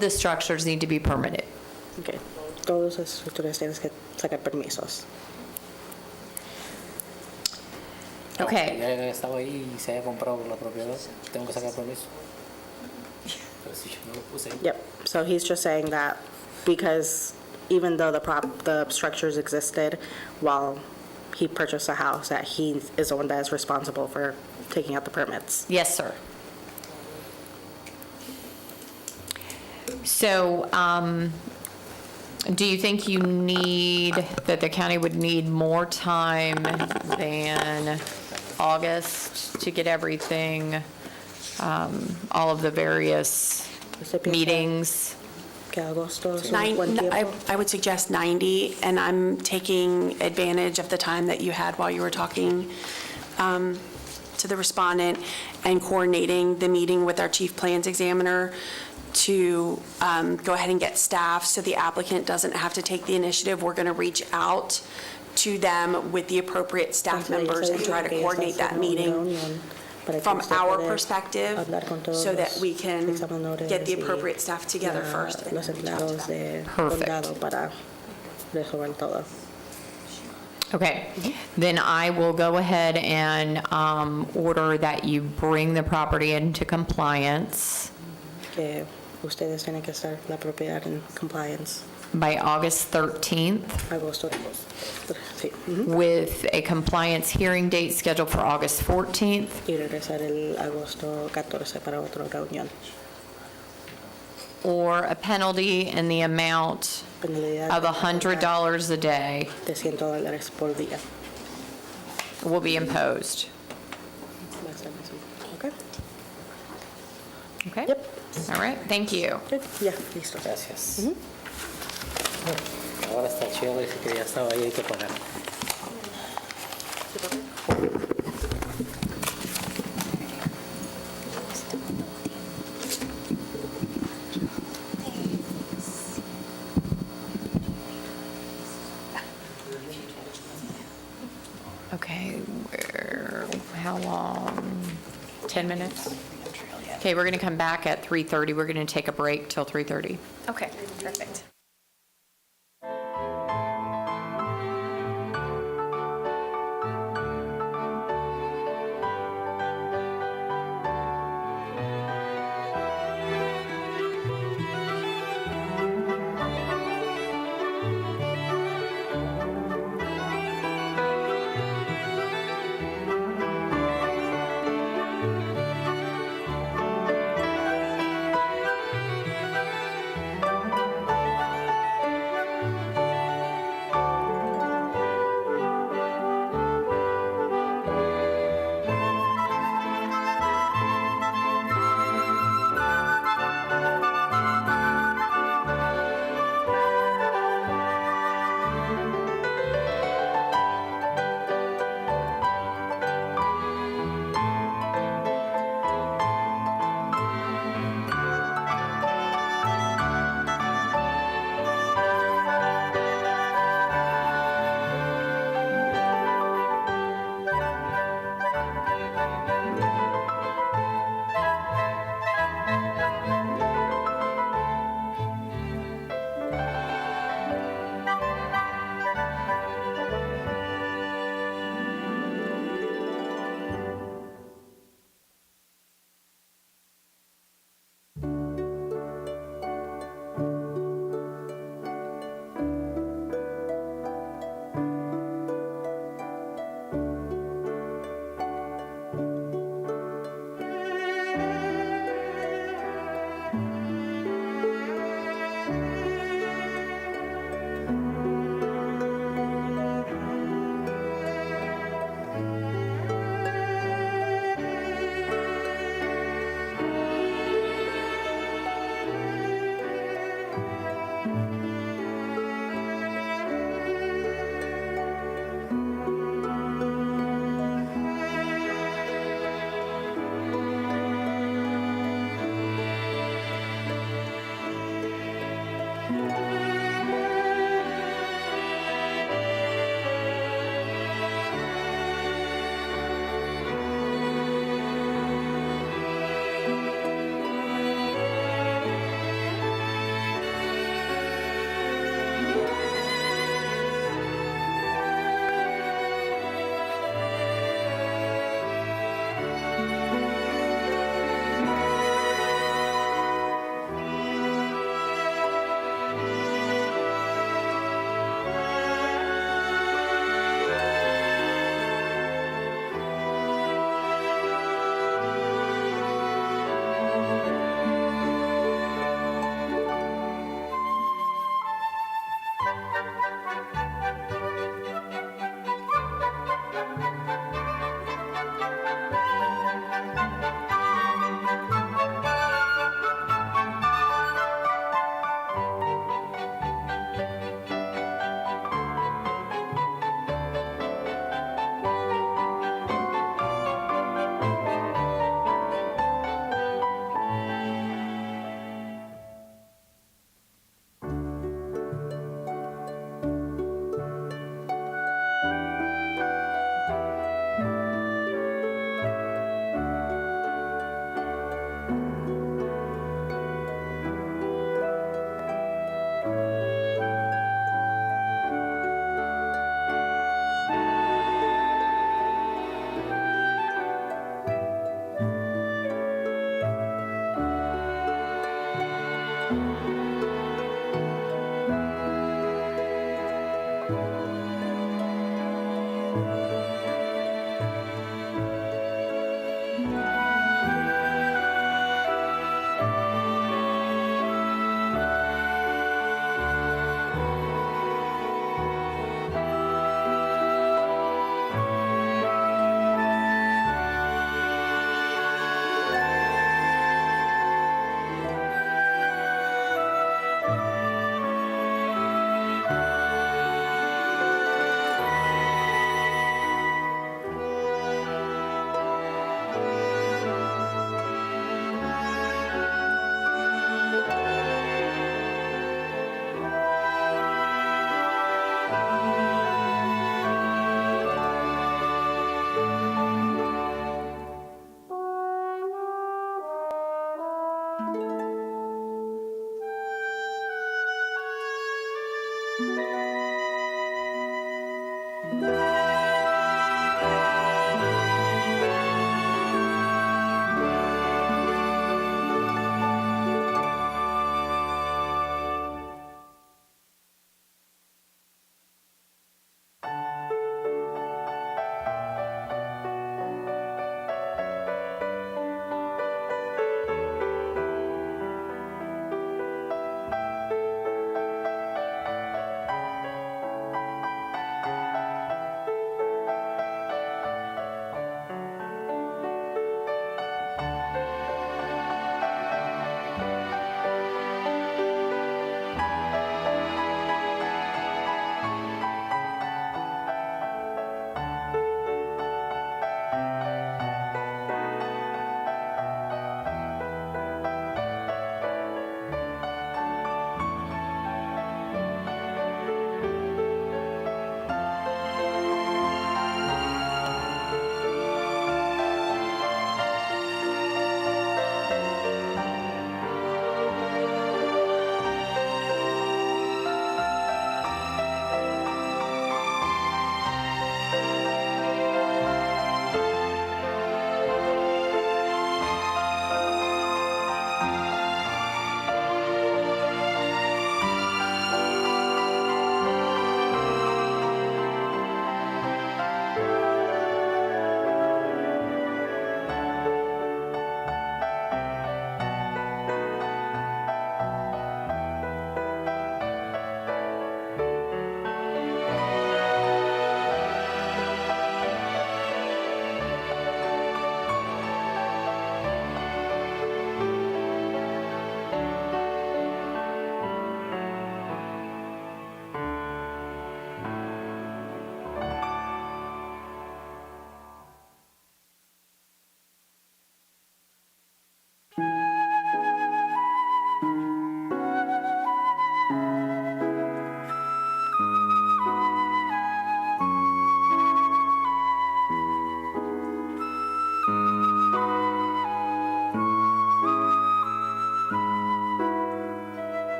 the structures need to be permitted. Okay. Todas las estructuras tienes que sacar permisos. Okay. Ya estaba ahí y se haya comprado la propiedad, tengo que sacar permiso. Pero si yo no lo puse ahí. Yep, so he's just saying that because even though the structures existed while he purchased a house, that he is the one that is responsible for taking out the permits. Yes, sir. So, do you think that the county would need more time than August to get everything, all of the various meetings? I would suggest 90, and I'm taking advantage of the time that you had while you were talking to the respondent and coordinating the meeting with our chief plans examiner to go ahead and get staff so the applicant doesn't have to take the initiative. We're going to reach out to them with the appropriate staff members and try to coordinate that meeting from our perspective so that we can get the appropriate staff together first. Okay, then I will go ahead and order that you bring the property into compliance Que ustedes tienen que estar la propiedad en compliance. by August 13th. Agosto, sí. With a compliance hearing date scheduled for August 14th. Y regresar el agosto 14 para otra reunión. Or a penalty in the amount of $100 a day De $100 por día. will be imposed. Okay. Okay? Yep. All right, thank you. Ya, listo. Gracias. Ahora está chido, dice que ya estaba ahí, hay que pagar. Okay, how long? 10 minutes? Okay, we're going to come back at 3:30. We're going to take a break till 3:30. Okay, perfect.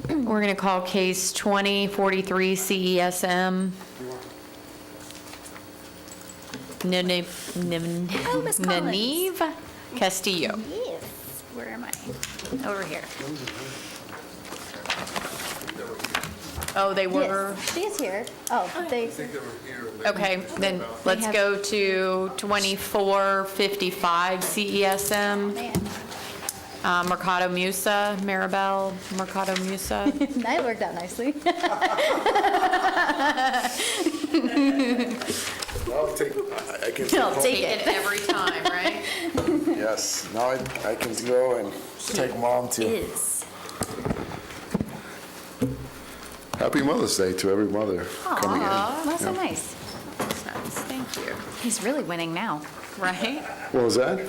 We're going to call case 2043 CESM. Nanive Castillo. Yes. Where am I? Over here. Oh, they were? She's here. Oh, they. Okay, then let's have- go to 2455 CESM. Mercado Musa, Maribel Mercado Musa. That worked out nicely. I can I'll take it every time, right? Yes, now I can go and take mom to. Is. Happy Mother's Day to every mother coming in. Aw, that's so Yeah. nice. Thank you. He's really winning now. Right? What was that?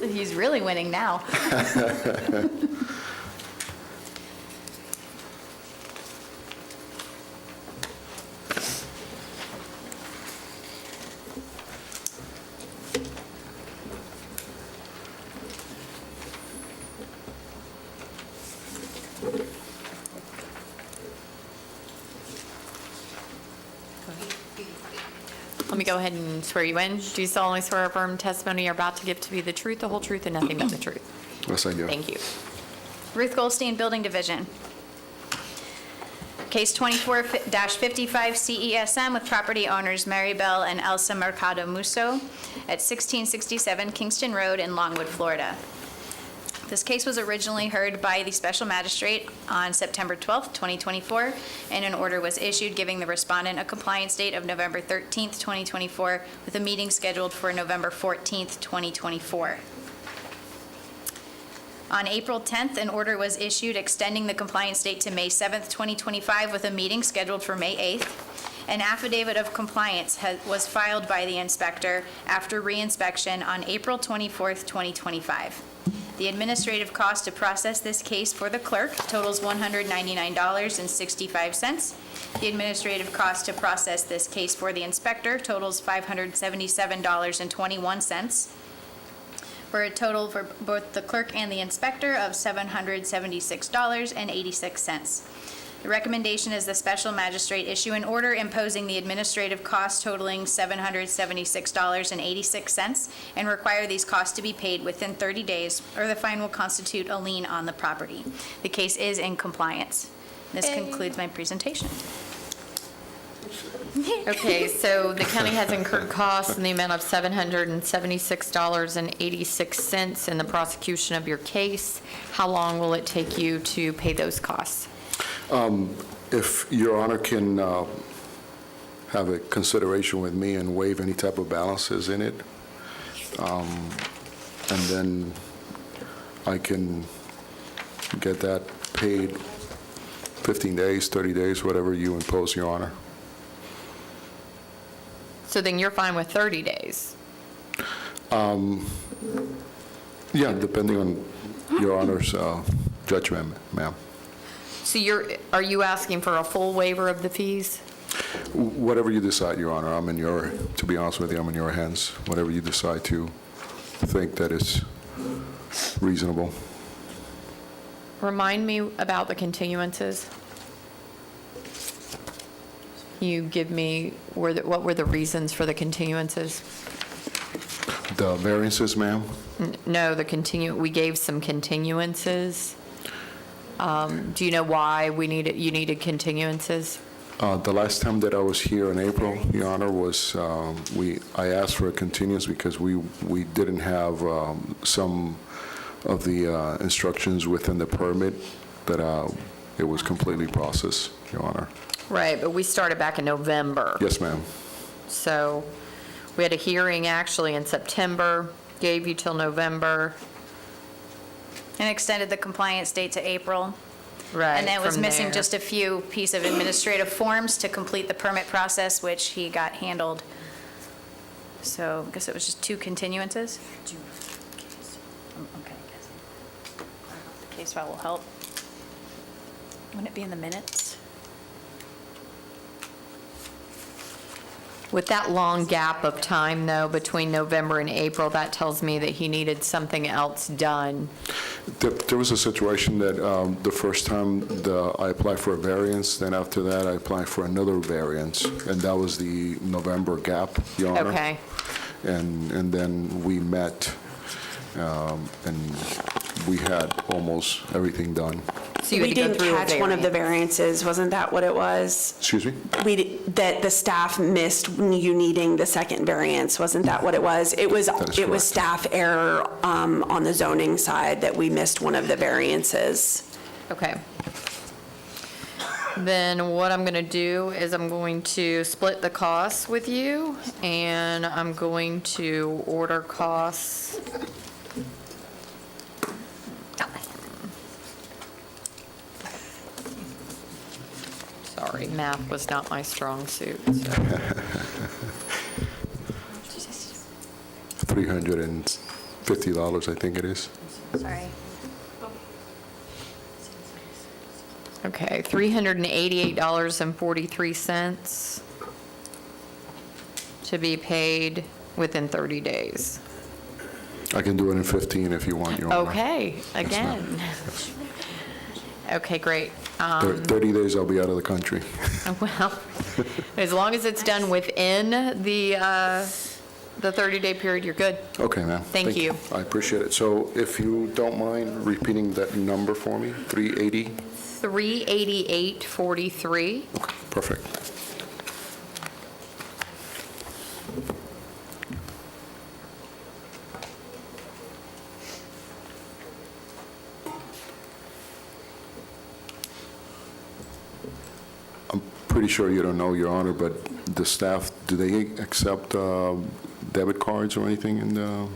He's really winning now. Let me go ahead and swear you in. Do you solemnly swear or affirm testimony you're about to give to be the truth, the whole truth, and nothing but the truth? Yes, I do. Thank you. Ruth Goldstein, Building Division. Case 24-55 CESM with property owners Mary Bell and Elsa Mercado Musso at 1667 Kingston Road in Longwood, Florida. This case was originally heard by the special magistrate on September 12th, 2024, and an order was issued giving the respondent a compliance date of November 13th, 2024, with a meeting scheduled for November 14th, 2024. On April 10th, an order was issued extending the compliance date to May 7th, 2025, with a meeting scheduled for May 8th. An affidavit of compliance was filed by the inspector after reinspection on April 24th, 2025. The administrative cost to process this case for the clerk totals $199.65. The administrative cost to process this case for the inspector totals $577.21. For a total for both the clerk and the inspector of $776.86. The recommendation is the special magistrate issue an order imposing the administrative cost totaling $776.86 and require these costs to be paid within 30 days, or the fine will constitute a lien on the property. The case is in compliance. This concludes my presentation. Okay, so the county has incurred costs in the amount of $776.86 in the prosecution of your case. How long will it take you to pay those costs? If Your Honor can have a consideration with me and waive any type of balances in it, and then I can get that paid 15 days, 30 days, whatever you impose, Your Honor. So then you're fine with 30 days? Yeah, depending on Your Honor's judgment, ma'am. So are you asking for a full waiver of the fees? Whatever you decide, Your Honor, to be honest with you, I'm in your hands. Whatever you decide to think that is reasonable. Remind me about the continuances. You give me, what were the reasons for the continuances? The variances, ma'am? No, we gave some continuances. Do you know why you needed continuances? The last time that I was here in April, Your Honor, was I asked for a continuance because we didn't have some of the instructions within the permit that it was completely processed, Your Honor. Right, but we started back in November. Yes, ma'am. So we had a hearing actually in September, gave you till November. And extended the compliance date to April. Right. And then it was from missing there. just a few piece of administrative forms to complete the permit process, which he got handled. So I guess it was just 2 continuances. Okay. The case file will help. Wouldn't it be in the minutes? With that long gap of time, though, between November and April, that tells me that he needed something else done. There was a situation that the first time I applied for a variance, then after that, I applied for another variance, and that was the November gap, Your Honor. Okay. And then we met, and we had almost everything done. So you had We to go didn't through a catch one of the variance. variances, wasn't that what it was? Excuse me? That the staff missed you needing the second variance, wasn't that what it was? It was correct. staff error on the zoning side that we missed one of the variances. Okay. Then what I'm going to do is I'm going to split the costs with you, and I'm going to order costs. Sorry, math was not my strong suit, so. $350, I think it is. Sorry. Okay, $388.43 to be paid within 30 days. I can do it in 15 if you want, Your Honor. Okay, again. Okay, great. 30 days, I'll be out of the country. Well, as long as it's done within the 30-day period, you're good. Okay, ma'am. Thank you. I appreciate it. So if you don't mind repeating that number for me, 380? $388.43. Okay, perfect. Pretty sure you don't know, Your Honor, but the staff, do they accept debit cards or anything in the?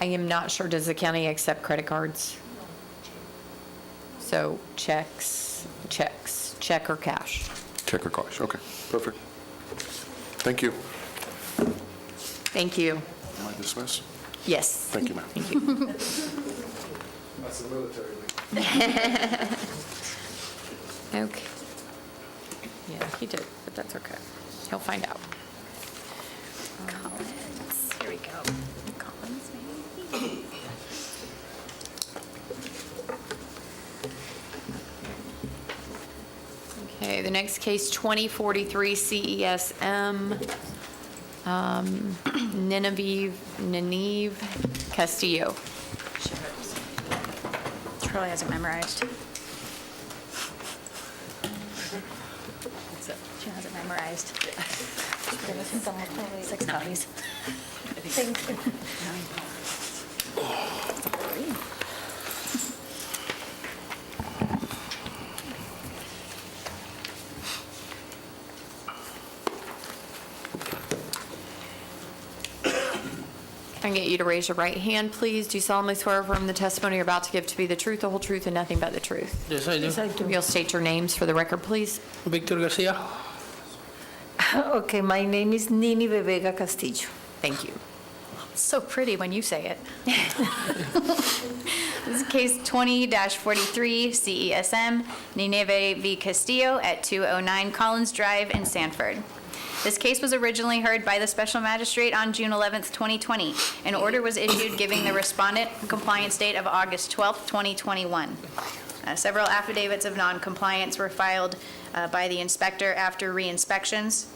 I am not sure, does the county accept credit cards? So checks, check or cash. Check or cash, okay, perfect. Thank you. Thank you. Am I dismissed? Yes. Thank you, ma'am. Thank you. That's the military league. Okay. Yeah, he did, but that's okay. He'll find out. Collins, here we go. Collins, maybe? Okay, the next case, 2043 CESM, Nineveh Castillo. Charlie has it memorized. She has it memorized. 6 copies. Thank you. Can I get you to raise your right hand, please? Do you solemnly swear or affirm the testimony you're about to give to be the truth, the whole truth, and nothing but the truth? Yes, I do. You'll state your names for the record, please. Victor Garcia. Okay, my name is Nini Vega Castillo. Thank you. So pretty when you say it. This is case 20-43 CESM, Nineveh v. Castillo at 209 Collins Drive in Sanford. This case was originally heard by the special magistrate on June 11th, 2020. An order was issued giving the respondent a compliance date of August 12th, 2021. Several affidavits of noncompliance were filed by the inspector after re-inspections.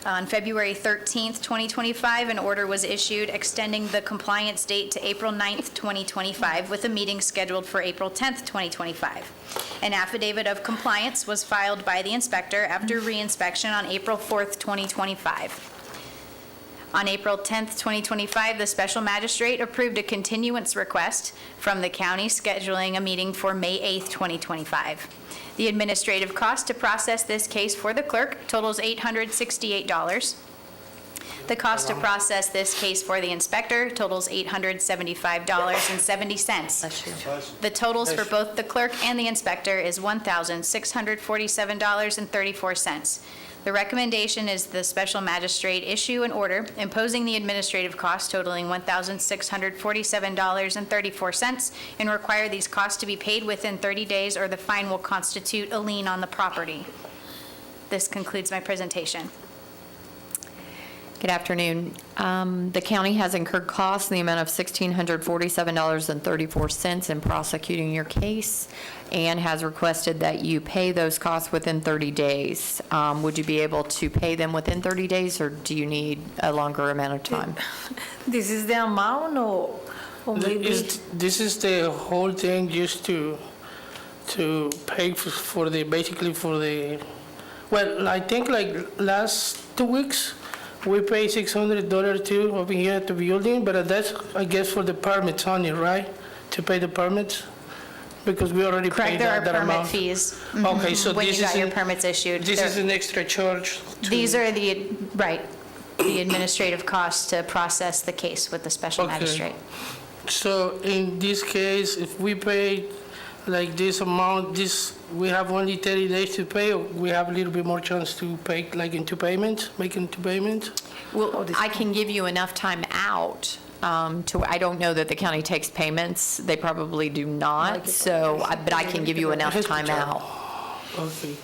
On February 13th, 2025, an order was issued extending the compliance date to April 9th, 2025, with a meeting scheduled for April 10th, 2025. An affidavit of compliance was filed by the inspector after re-inspection on April 4th, 2025. On April 10th, 2025, the special magistrate approved a continuance request from the county scheduling a meeting for May 8th, 2025. The administrative cost to process this case for the clerk totals $868. The cost to process this case for the inspector totals $875.70. The totals for both the clerk and the inspector is $1,647.34. The recommendation is the special magistrate issue an order imposing the administrative cost totaling $1,647.34 and require these costs to be paid within 30 days or the fine will constitute a lien on the property. This concludes my presentation. Good afternoon. The county has incurred costs in the amount of $1,647.34 in prosecuting your case and has requested that you pay those costs within 30 days. Would you be able to pay them within 30 days, or do you need a longer amount of time? This is the amount or maybe? This is the whole thing just to pay for the, basically for the, well, I think like last 2 weeks, we pay $600 too over here at the building, but that's, I guess, for the permits only, right? To pay the permits? Because we already Correct, paid there are that permit amount. fees. Okay, so When this you is got your an- permits issued. This is an extra charge? These are the, right, the administrative costs to process the case with the special Okay. magistrate. So in this case, if we pay like this amount, we have only 30 days to pay, or we have a little bit more chance to pay, like in two payments, making two payments? Well, I can give you enough time out I don't know that the county takes payments. They probably do not, but I can give you enough time out. Okay.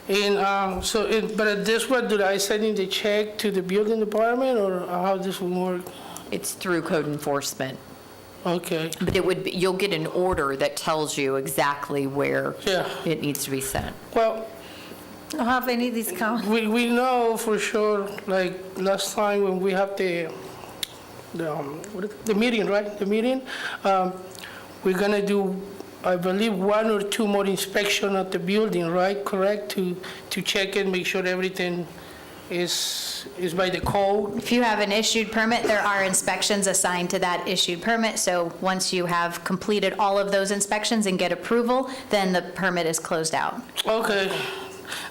And but at this one, do I send in the check to the building department, or how this will work? It's through code enforcement. Okay. But you'll get an order that tells you exactly where it needs to be sent. Well, don't have any discount. We know for sure, like last time when we have the meeting, right? The meeting, we're gonna do, I believe, 1 or 2 more inspection at the building, right? Correct? To check and make sure everything is by the code. If you have an issued permit, there are inspections assigned to that issued permit. So once you have completed all of those inspections and get approval, then the permit is closed out. Okay.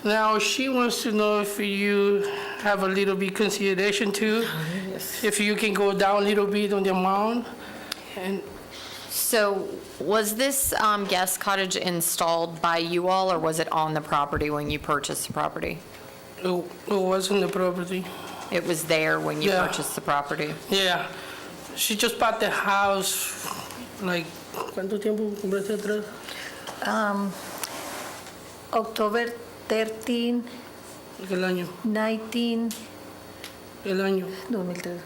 Now, she wants to know if you have a little bit consideration too, if you can go down a little bit on the amount. And So was this guest cottage installed by you all, or was it on the property when you purchased the property? it wasn't the property. It was there when you Yeah. purchased the property? Yeah. She just bought the house, like, ¿cuánto tiempo compraste atrás? October 13, El año. 19, El año. 2003.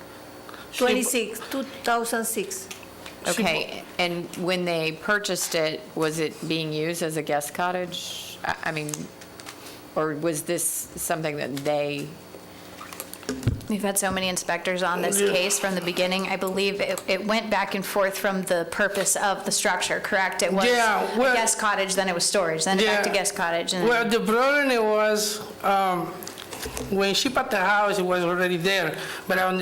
26, 2006. Okay, and when they purchased it, was it being used as a guest cottage? I mean, or was this something that they? We've had so many inspectors on this Yeah. case from the beginning. I believe it went back and forth from the purpose of the structure, correct? It was Yeah, a well- guest cottage, then it was storage, then back to Yeah. guest cottage. and- Well, the problem it was, when she bought the house, it was already there. But on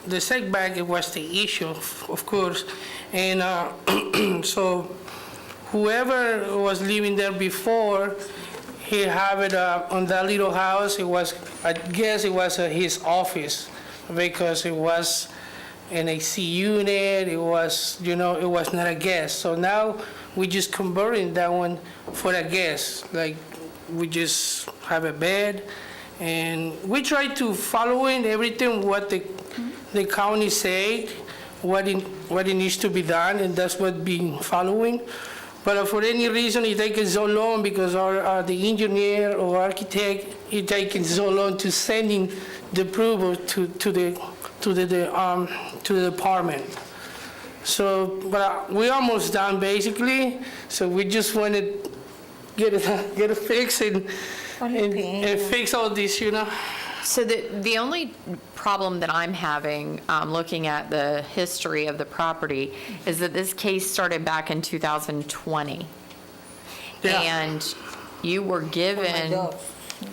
the setback, it was the issue, of course. And so whoever was living there before, he have it on that little house. It was, I guess it was his office, because it was an AC unit. It was, it was not a guest. So now we just converting that one for a guest. Like, we just have a bed, and we try to follow in everything what the county say, what it needs to be done, and that's what being following. But for any reason, it taking so long because the engineer or architect, it taking so long to sending the approval to the department. So, but we almost done basically. So we just want to get it fixed and fix all this, So the only problem that I'm having, looking at the history of the property, is that this case started back in 2020. Yeah. And you were given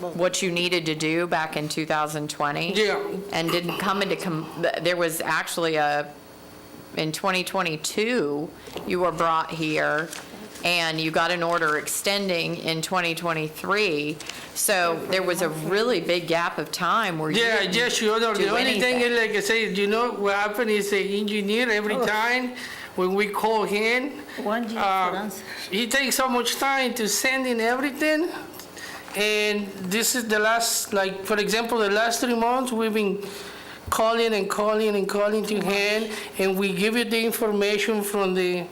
what you needed to do back in 2020. Yeah. And didn't come there was actually in 2022, you were brought here, and you got an order extending in 2023. So there was a really big gap of time where you Yeah, didn't sure. do The only thing anything. is, like I say, what happened is the engineer every time when we call him, 1 year for answer. he takes so much time to send in everything. And this is the last, like, for example, the last 3 months, we've been calling and calling and calling to him, and we give you the information from the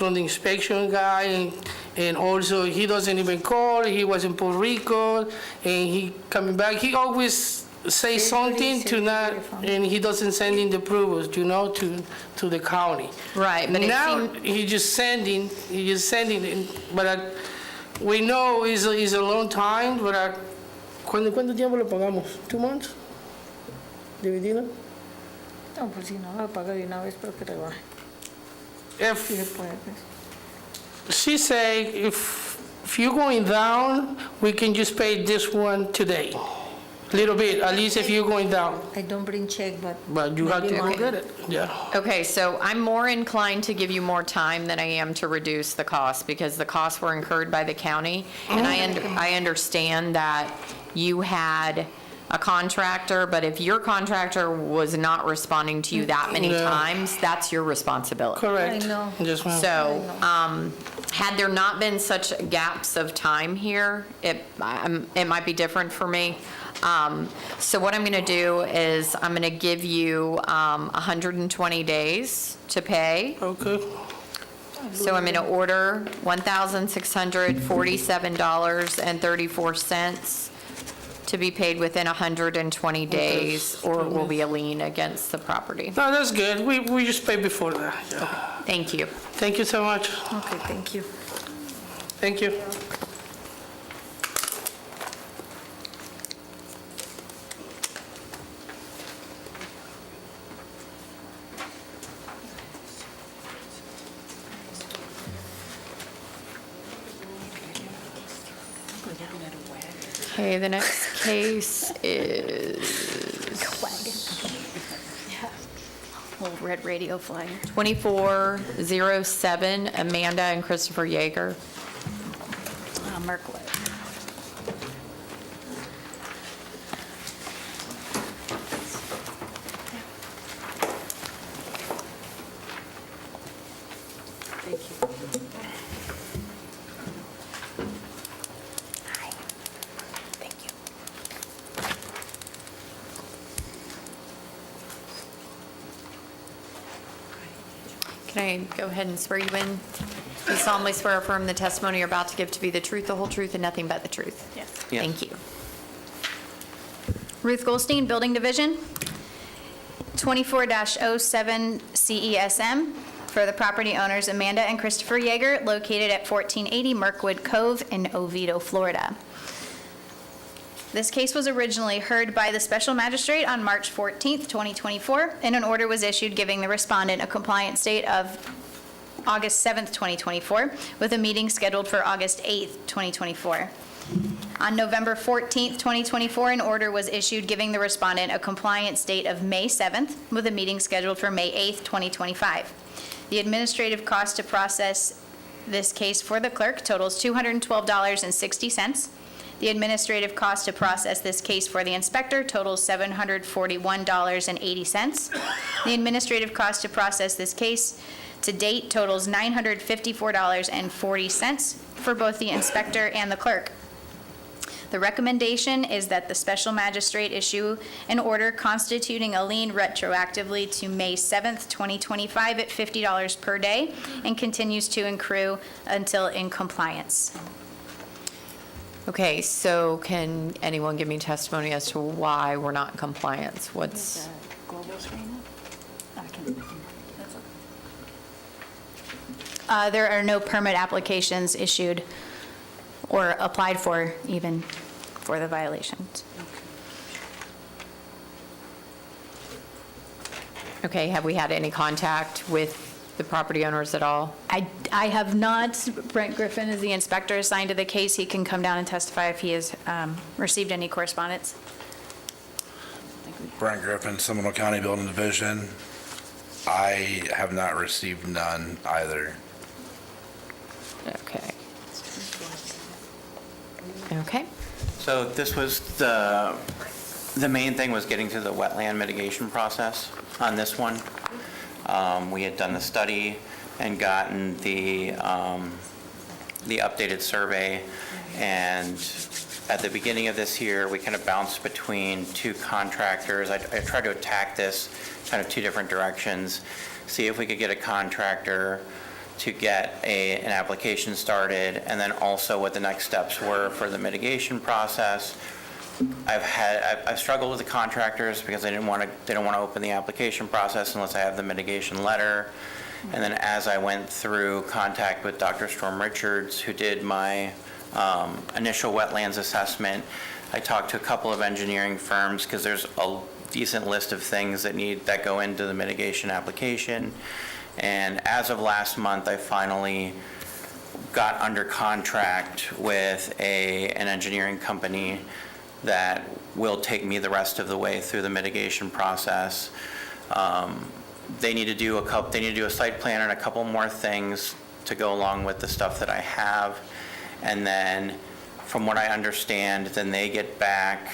inspection guy, and also he doesn't even call. He was in Puerto Rico, and he coming back. He always say something to not, and he doesn't send in the approvals, to the county. Right, but it Now, seemed- he's just sending, in, but we know it's a long time, but ¿cuánto tiempo le pagamos? 2 months? ¿Dividido? No, pues si no la paga de una vez, pero que rebaje. If, Y después, pues, she say, if you're going down, we can just pay this one today. Little bit, at least if you're going down. I don't bring check, But you have to maybe go money. get it, yeah. Okay, so I'm more inclined to give you more time than I am to reduce the cost, because the costs were incurred by the county. And I understand that you had a contractor, but if your contractor was not responding to you that many Yeah. times, that's your responsibility. Correct. I know. Yes, ma'am. So, had there not been such gaps of time here, it might be different for me. So what I'm going to do is I'm going to give you 120 days to pay. Okay. So I'm going to order $1,647.34 to be paid within 120 days, or it will be a lien against the property. No, that's good. We just pay before that. Yeah. Thank you. Thank you so much. Okay, thank you. Thank you. Okay, the next case is Old red radio flag. 2407, Amanda and Christopher Yeager. Merkwood. Can I go ahead and swear you in? You solemnly swear or affirm the testimony you're about to give to be the truth, the whole truth, and nothing but the truth? Yes. Thank you. Ruth Goldstein, Building Division, 24-07 CESM, for the property owners Amanda and Christopher Yeager, located at 1480 Mirkwood Cove in Oviedo, Florida. This case was originally heard by the special magistrate on March 14th, 2024, and an order was issued giving the respondent a compliance date of August 7th, 2024, with a meeting scheduled for August 8th, 2024. On November 14th, 2024, an order was issued giving the respondent a compliance date of May 7th, with a meeting scheduled for May 8th, 2025. The administrative cost to process this case for the clerk totals $212.60. The administrative cost to process this case for the inspector totals $741.80. The administrative cost to process this case to date totals $954.40 for both the inspector and the clerk. The recommendation is that the special magistrate issue an order constituting a lien retroactively to May 7th, 2025 at $50 per day and continues to accrue until in compliance. Okay, so can anyone give me testimony as to why we're not in compliance? What's, There are no permit applications issued or applied for even for the violations. okay, have we had any contact with the property owners at all? I have not. Brent Griffin is the inspector assigned to the case. He can come down and testify if he has received any correspondence. Brent Griffin, Seminole County Building Division. I have not received none either. Okay. Okay. So this was the main thing was getting to the wetland mitigation process on this one. We had done the study and gotten the updated survey, and at the beginning of this year, we kind of bounced between two contractors. I tried to attack this kind of two different directions, see if we could get a contractor to get an application started, and then also what the next steps were for the mitigation process. I've struggled with the contractors because they don't want to open the application process unless I have the mitigation letter. And then as I went through contact with Dr. Storm Richards, who did my initial wetlands assessment, I talked to a couple of engineering firms because there's a decent list of things that go into the mitigation application. And as of last month, I finally got under contract with an engineering company that will take me the rest of the way through the mitigation process. They need to do a site plan and a couple more things to go along with the stuff that I have. And then, from what I understand, then they get back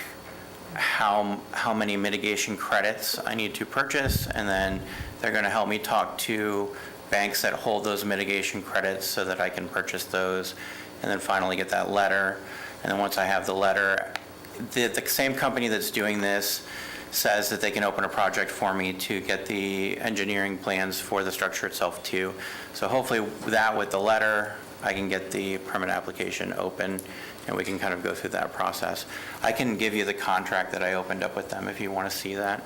how many mitigation credits I need to purchase, and then they're going to help me talk to banks that hold those mitigation credits so that I can purchase those, and then finally get that letter. And then once I have the letter, the same company that's doing this says that they can open a project for me to get the engineering plans for the structure itself too. So hopefully that with the letter, I can get the permit application open and we can kind of go through that process. I can give you the contract that I opened up with them if you want to see that.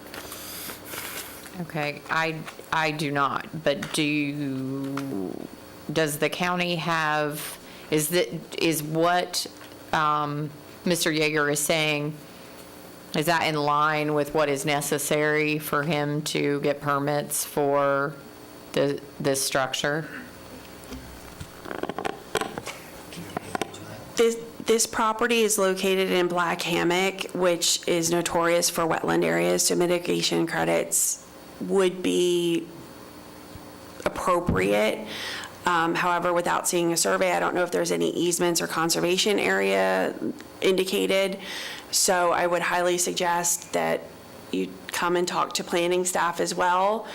Okay, I do not, but does the county have, is what Mr. Yeager is saying, is that in line with what is necessary for him to get permits for this structure? This property is located in Black Hammock, which is notorious for wetland areas, so mitigation credits would be appropriate. However, without seeing a survey, I don't know if there's any easements or conservation area indicated. So I would highly suggest that you come and talk to planning staff as well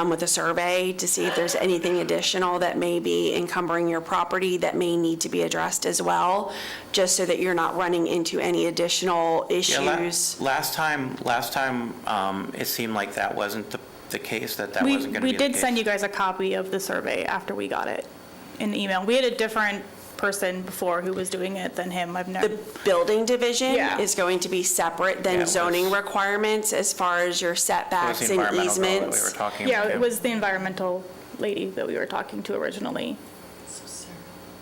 with a survey to see if there's anything additional that may be encumbering your property that may need to be addressed as well, just so that you're not running into any additional issues. Yeah, last time, it seemed like that wasn't the case, that wasn't going to be the case. We did send you guys a copy of the survey after we got it in the email. We had a different person before who was doing it than him. I've never. The building division Yeah. is going to be separate than Yeah, it was- requirements requirements as far as your setbacks and environmental girl that we easements. were talking Yeah, about. it was the environmental lady that we were talking to originally.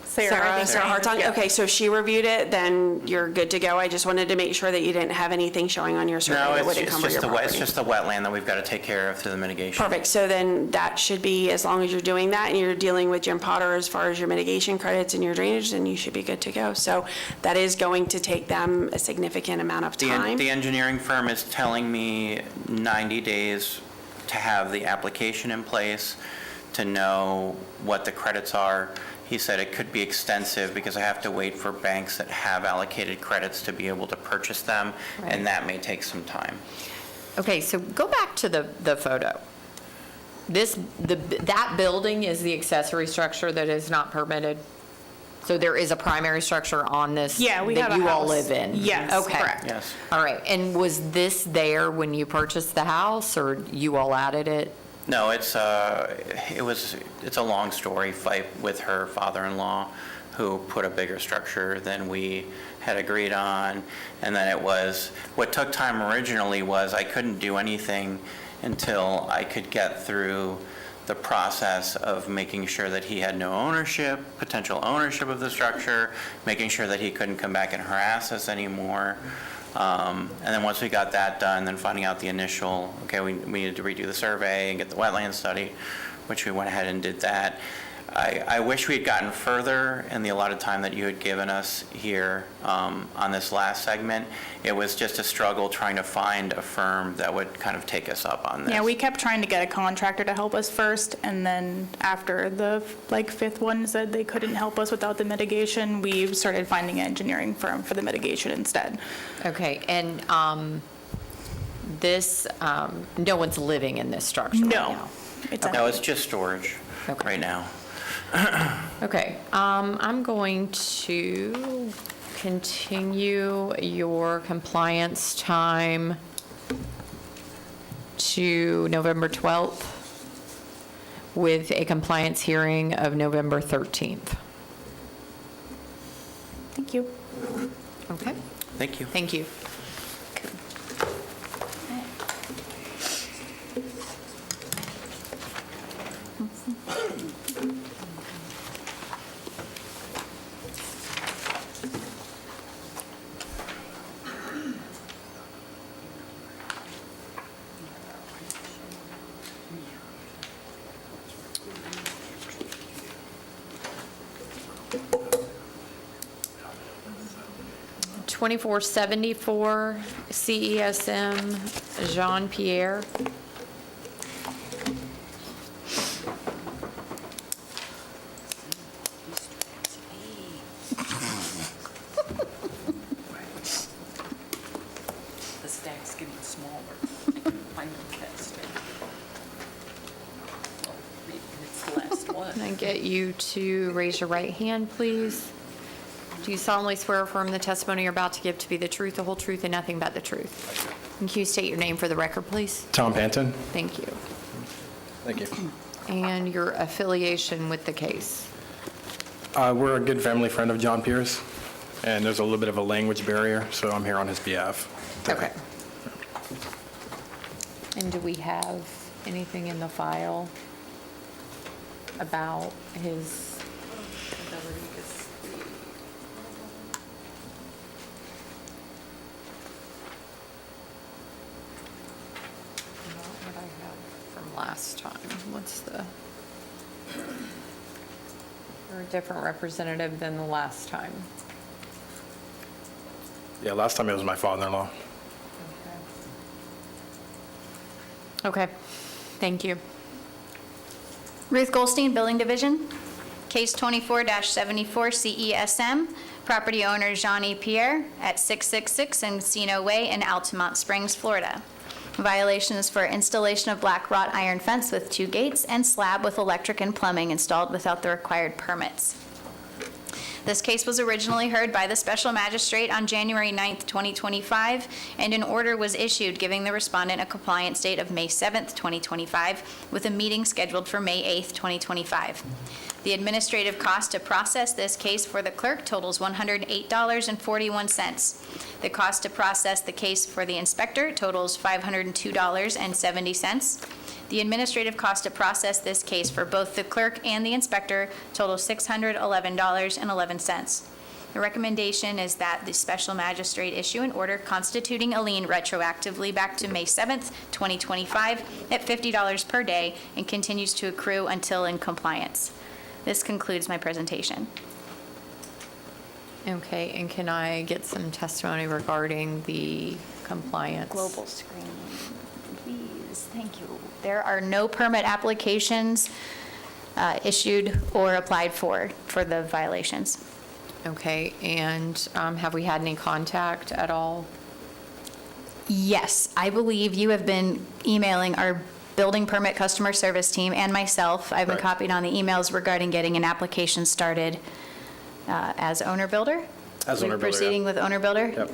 Sarah Hartung? Yeah. Okay, so if she reviewed it, then you're good to go. I just wanted to make sure that you didn't have anything showing on your survey No, that would it's encumber your just property. it's just the wetland that we've got to take care of through the mitigation. Perfect, so then that should be, as long as you're doing that and you're dealing with Jim Potter as far as your mitigation credits and your drainage, then you should be good to go. So that is going to take them a significant amount of time. The engineering firm is telling me 90 days to have the application in place, to know what the credits are. He said it could be extensive because I have to wait for banks that have allocated credits to be able to purchase them, and that may take some time. Okay, so go back to the photo. That building is the accessory structure that is not permitted? So there is a primary structure on this? Yeah, we have a that you all house. live in? Yes, Okay. correct. Yes. All right, and was this there when you purchased the house, or you all added it? No, it's a long story fight with her father-in-law, who put a bigger structure than we had agreed on. And then what took time originally was I couldn't do anything until I could get through the process of making sure that he had no potential ownership of the structure, making sure that he couldn't come back and harass us anymore. And then once we got that done, then finding out the initial, we needed to redo the survey and get the wetland study, which we went ahead and did that. I wish we had gotten further in the allotted time that you had given us here on this last segment. It was just a struggle trying to find a firm that would kind of take us up on this. Yeah, we kept trying to get a contractor to help us first, and then after the fifth one said they couldn't help us without the mitigation, we started finding an engineering firm for the mitigation instead. Okay, and no one's living in this structure right now? No, it's just storage right now. Okay, I'm going to continue your compliance time to November 12th with a compliance hearing of November 13th. Thank you. Okay, Thank you. thank you. 2474 CESM, Jean-Pierre. The stack's getting smaller. I can find them faster. Oh, maybe it's the last one. Can I get you to raise your right hand, please? Do you solemnly swear or affirm the testimony you're about to give to be the truth, the whole truth, and nothing but the truth? And can you state your name for the record, please? Tom Panton. Thank you. Thank you. And your affiliation with the case? We're a good family friend of John Pierce, and there's a little bit of a language barrier, so I'm here on his behalf. Okay. And do we have anything in the file about his ability to speak? Not what I have from last time. What's the, or a different representative than the last time? Yeah, last time it was my father-in-law. Okay, thank you. Ruth Goldstein, Building Division. Case 24-74 CESM, property owner Jean E. Pierre at 666 Encino Way in Altamont Springs, Florida. Violations for installation of black wrought iron fence with 2 gates and slab with electric and plumbing installed without the required permits. This case was originally heard by the special magistrate on January 9th, 2025, and an order was issued giving the respondent a compliance date of May 7th, 2025, with a meeting scheduled for May 8th, 2025. The administrative cost to process this case for the clerk totals $108.41. The cost to process the case for the inspector totals $502.70. The administrative cost to process this case for both the clerk and the inspector totals $611.11. The recommendation is that the special magistrate issue an order constituting a lien retroactively back to May 7th, 2025 at $50 per day and continues to accrue until in compliance. This concludes my presentation. Okay, and can I get some testimony regarding the compliance? Global screen, please. Thank you. There are no permit applications issued or applied for the violations. Okay, and have we had any contact at all? Yes, I believe you have been emailing our building permit customer service team and myself. I've been Right. copied on the emails regarding getting an application started as owner builder. As owner builder, We're proceeding with owner builder? Yep.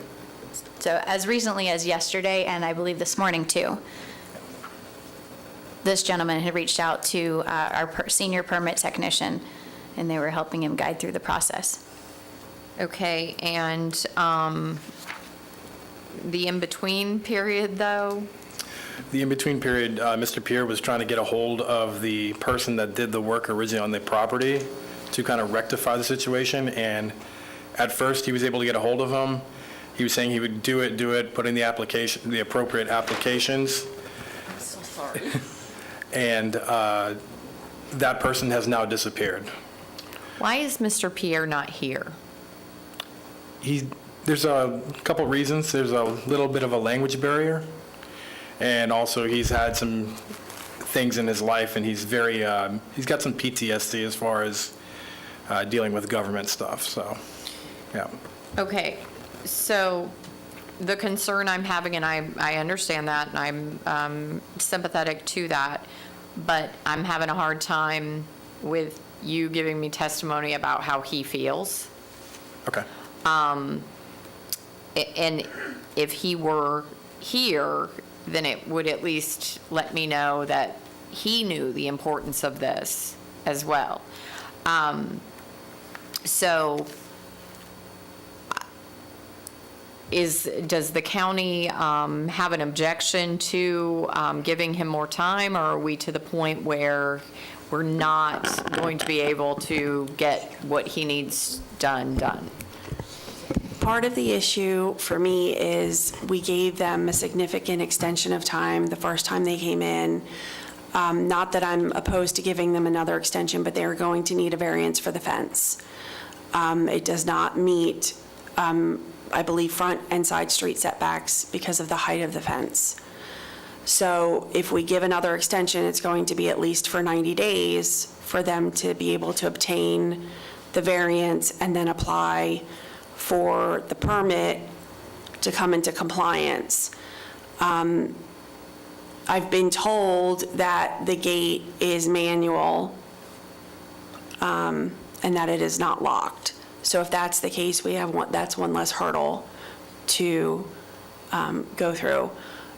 So as recently as yesterday, and I believe this morning too, this gentleman had reached out to our senior permit technician, and they were helping him guide through the process. Okay, and the in-between period, though? The in-between period, Mr. Pierre was trying to get a hold of the person that did the work originally on the property to kind of rectify the situation, and at first, he was able to get a hold of him. He was saying he would do it, put in the application, the appropriate applications. I'm so sorry. And that person has now disappeared. Why is Mr. Pierre not here? There's a couple reasons. There's a little bit of a language barrier, and also he's had some things in his life, and he's got some PTSD as far as dealing with government stuff, so, yeah. Okay, so the concern I'm having, and I understand that, and I'm sympathetic to that, but I'm having a hard time with you giving me testimony about how he feels. Okay. And if he were here, then it would at least let me know that he knew the importance of this as well. So does the county have an objection to giving him more time, or are we to the point where we're not going to be able to get what he needs done? Part of the issue for me is we gave them a significant extension of time the first time they came in. Not that I'm opposed to giving them another extension, but they're going to need a variance for the fence. It does not meet, I believe, front and side street setbacks because of the height of the fence. So if we give another extension, it's going to be at least for 90 days for them to be able to obtain the variance and then apply for the permit to come into compliance. I've been told that the gate is manual and that it is not locked. So if that's the case, that's one less hurdle to go through.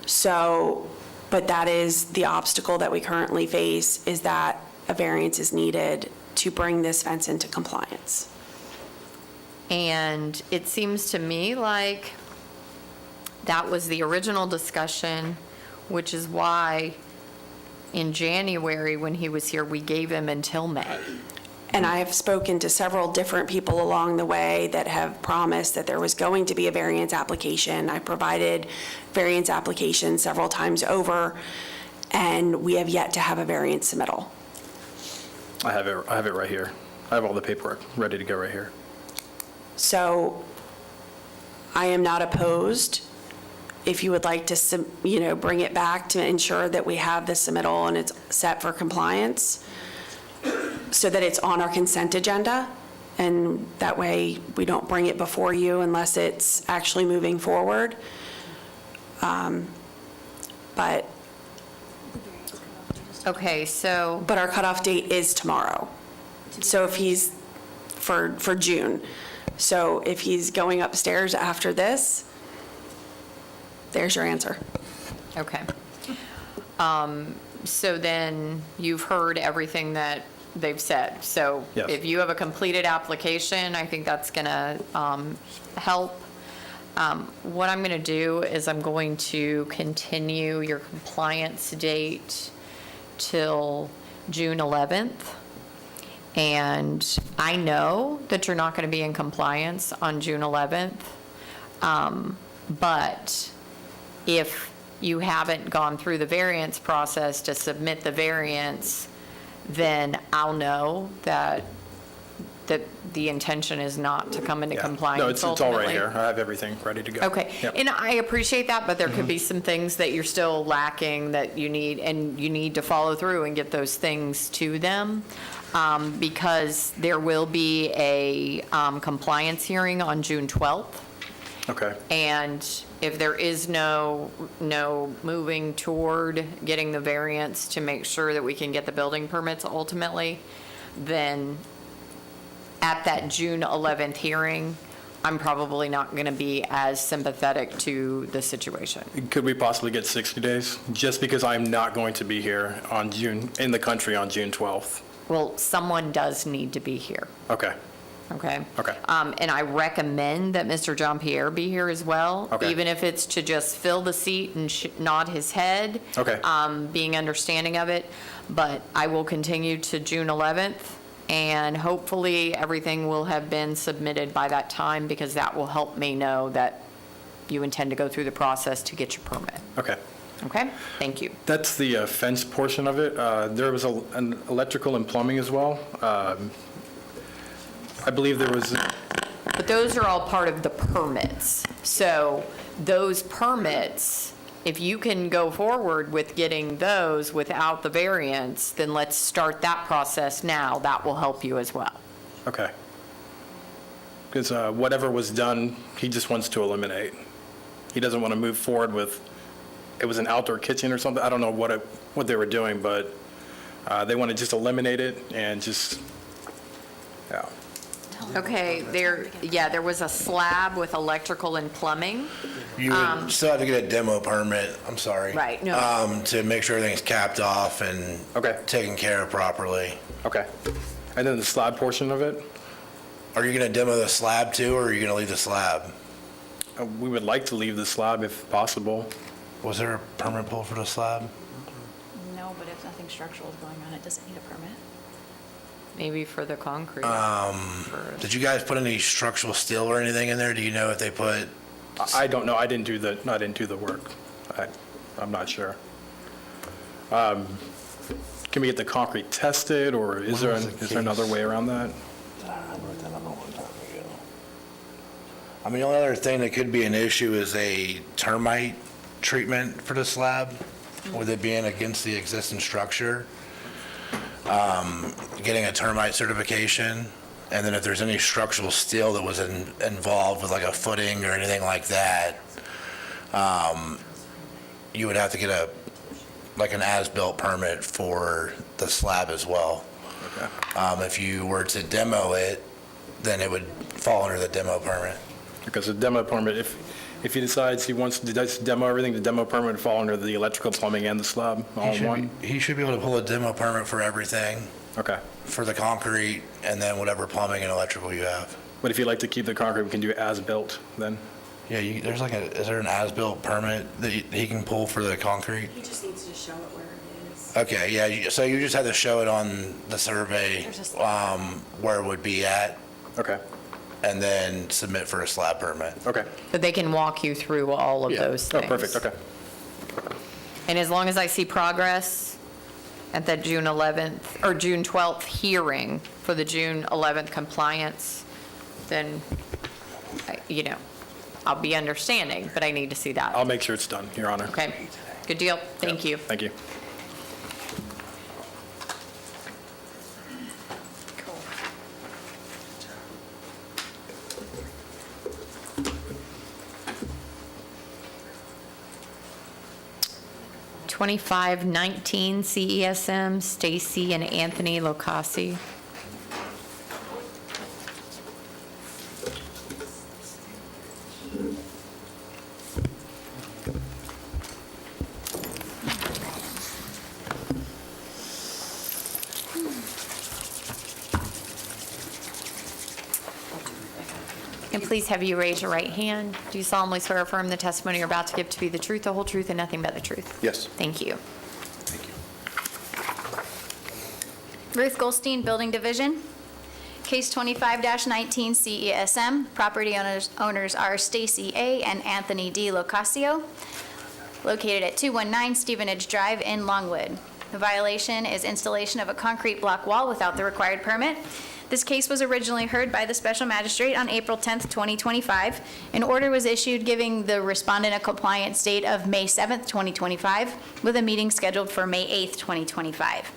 So, but that is the obstacle that we currently face, is that a variance is needed to bring this fence into compliance. And it seems to me like that was the original discussion, which is why in January, when he was here, we gave him until May. And I have spoken to several different people along the way that have promised that there was going to be a variance application. I provided variance applications several times over, and we have yet to have a variance submittal. I have it right here. I have all the paperwork ready to go right here. So I am not opposed. If you would like to, bring it back to ensure that we have the submittal and it's set for compliance, so that it's on our consent agenda, and that way we don't bring it before you unless it's actually moving forward. But Okay, so, but our cutoff date is tomorrow. So if he's for June. So if he's going upstairs after this, there's your answer. okay. So then you've heard everything that they've said. So Yes. if you have a completed application, I think that's going to help. What I'm going to do is I'm going to continue your compliance date till June 11th. And I know that you're not going to be in compliance on June 11th. But if you haven't gone through the variance process to submit the variance, then I'll know that the intention is not to come into Yeah. compliance No, it's all right ultimately. here. I have everything ready to go. Okay, Yep. and I appreciate that, but there could be some things that you're still lacking that you need, and you need to follow through and get those things to them, because there will be a compliance hearing on June 12th. Okay. And if there is no moving toward getting the variance to make sure that we can get the building permits ultimately, then at that June 11th hearing, I'm probably not going to be as sympathetic to the situation. Could we possibly get 60 days? Just because I'm not going to be here in the country on June 12th. Well, someone does need to be here, Okay. okay? Okay. And I recommend that Mr. Jean-Pierre be here as well. Okay. Even if it's to just fill the seat and nod his head. Okay. Being understanding of it. But I will continue to June 11th, and hopefully everything will have been submitted by that time, because that will help me know that you intend to go through the process to get your permit. Okay. Okay? Thank you. That's the fence portion of it. There was an electrical and plumbing as well. I believe there was, But those are all part of the permits. So those permits, if you can go forward with getting those without the variance, then let's start that process now. That will help you as well. okay. Because whatever was done, he just wants to eliminate. He doesn't want to move forward with, it was an outdoor kitchen or something. I don't know what they were doing, but they want to just eliminate it and just, yeah. Okay, there was a slab with electrical and plumbing. You would still have to get a demo permit, I'm sorry. Right, no. To make sure everything's capped off and taken care of properly. Okay. And then the slab portion of it? Are you going to demo the slab too, or are you going to leave the slab? We would like to leave the slab if possible. Was there a permit pull for the slab? No, but if nothing structural is going on, it doesn't need a permit. Maybe for the concrete. Did you guys put any structural steel or anything in there? Do you know if they put? I don't know. I didn't do the work. I'm not sure. Can we get the concrete tested, or is there another way around that? I mean, the only other thing that could be an issue is a termite treatment for the slab, with it being against the existing structure. Getting a termite certification, and then if there's any structural steel that was involved with like a footing or anything like that, you would have to get an as-built permit for the slab as well. Okay. If you were to demo it, then it would fall under the demo permit. Because the demo permit, if he decides he wants to demo everything, the demo permit would fall under the electrical, plumbing, and the slab all in one? He should be able to pull a demo permit for everything, Okay. for the concrete, and then whatever plumbing and electrical you have. But if you'd like to keep the concrete, we can do it as-built then? Yeah, is there an as-built permit that he can pull for the concrete? He just needs to show it where it is. Okay, yeah, so you just have to show it on the survey, where it would be at, Okay. and then submit for a slab permit. Okay. But they can walk you through all of those Oh, things. perfect, okay. And as long as I see progress at that June 11th, or June 12th hearing for the June 11th compliance, then, I'll be understanding, but I need to see that. I'll make sure it's done, Your Honor. Okay, good deal. Thank you. Thank you. Cool. 2519 CESM, Stacy and Anthony Locasi. And please have you raise your right hand. Do you solemnly swear or affirm the testimony you're about to give to be the truth, the whole truth, and nothing but the truth? Yes. Thank you. Ruth Goldstein, Building Division. Case 25-19 CESM. Property owners are Stacy A. and Anthony D. Locasio, located at 219 Stevenage Drive in Longwood. The violation is installation of a concrete block wall without the required permit. This case was originally heard by the special magistrate on April 10th, 2025. An order was issued giving the respondent a compliance date of May 7th, 2025, with a meeting scheduled for May 8th, 2025.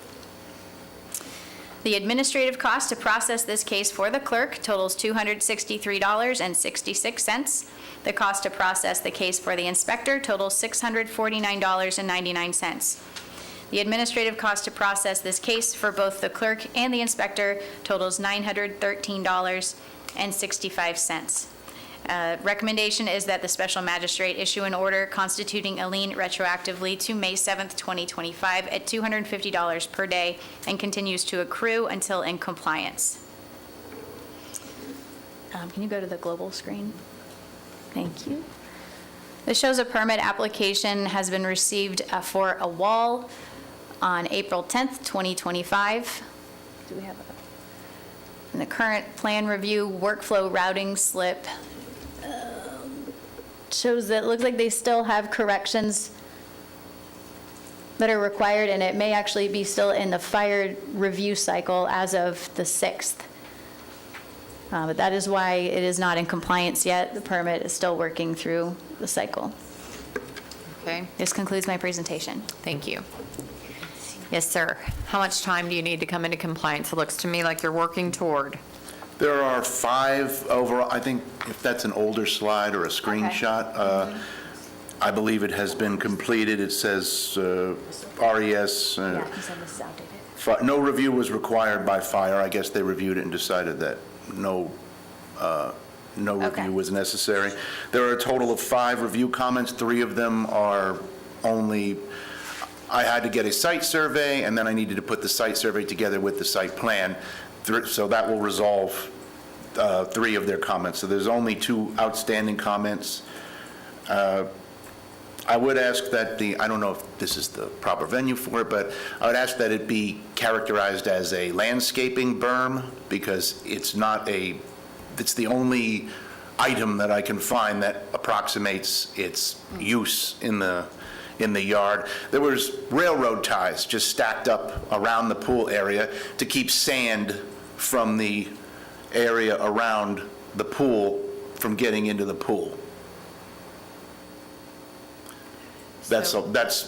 The administrative cost to process this case for the clerk totals $263.66. The cost to process the case for the inspector totals $649.99. The administrative cost to process this case for both the clerk and the inspector totals $913.65. Recommendation is that the special magistrate issue an order constituting a lien retroactively to May 7th, 2025 at $250 per day and continues to accrue until in compliance. Can you go to the global screen? Thank you. This shows a permit application has been received for a wall on April 10th, 2025. Do we have in the current plan review workflow routing slip shows that it looks like they still have corrections that are required, and it may actually be still in the fire review cycle as of the 6th. But that is why it is not in compliance yet. The permit is still working through the cycle. Okay, This concludes my presentation. thank you. Yes, sir. How much time do you need to come into compliance? It looks to me like you're working toward. There are 5 overall. I think if that's an older slide or a screenshot, I believe it has been completed. It says RES. No review was required by fire. I guess they reviewed it and decided that no review was necessary. There are a total of 5 review comments. 3 of them are only, I had to get a site survey, and then I needed to put the site survey together with the site plan. So that will resolve 3 of their comments, so there's only 2 outstanding comments. I would ask that I don't know if this is the proper venue for it, but I would ask that it be characterized as a landscaping berm, because it's the only item that I can find that approximates its use in the yard. There was railroad ties just stacked up around the pool area to keep sand from the area around the pool from getting into the pool. That's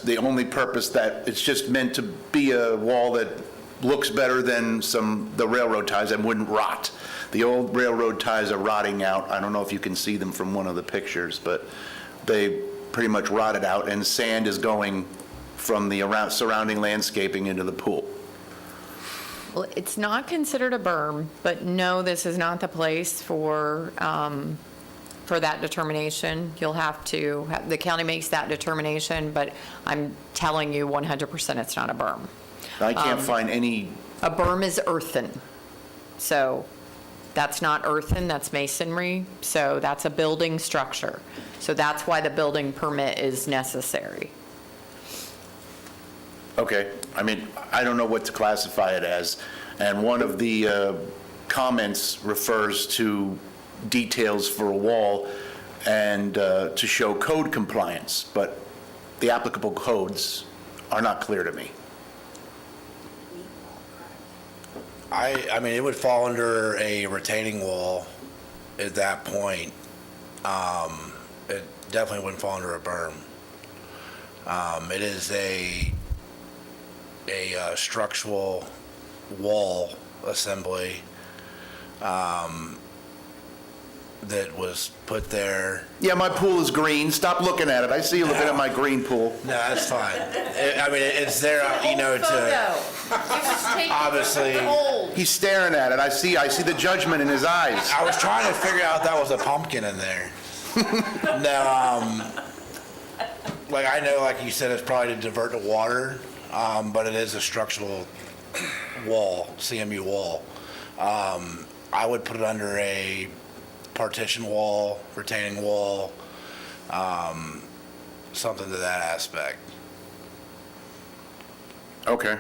the only purpose, that it's just meant to be a wall that looks better than the railroad ties and wouldn't rot. The old railroad ties are rotting out. I don't know if you can see them from one of the pictures, but they pretty much rotted out, and sand is going from the surrounding landscaping into the pool. Well, it's not considered a berm, but no, this is not the place for that determination. You'll have to, the county makes that determination, but I'm telling you 100% it's not a berm. I can't find any... A berm is earthen. So that's not earthen, that's masonry. So that's a building structure. So that's why the building permit is necessary. Okay, I mean, I don't know what to classify it as, and one of the comments refers to details for a wall and to show code compliance, but the applicable codes are not clear to me. I mean, it would fall under a retaining wall at that point. It definitely wouldn't fall under a berm. It is a structural wall assembly that was put there. Yeah, my pool is green. Stop looking at it. I see you looking at my green pool. No, that's fine. I mean, it's there, to obviously. He's staring at it. I see the judgment in his eyes. I was trying to figure out if that was a pumpkin in there. No, like I know, like you said, it's probably to divert the water, but it is a structural wall, CMU wall. I would put it under a partition wall, retaining wall, something to that aspect. Okay,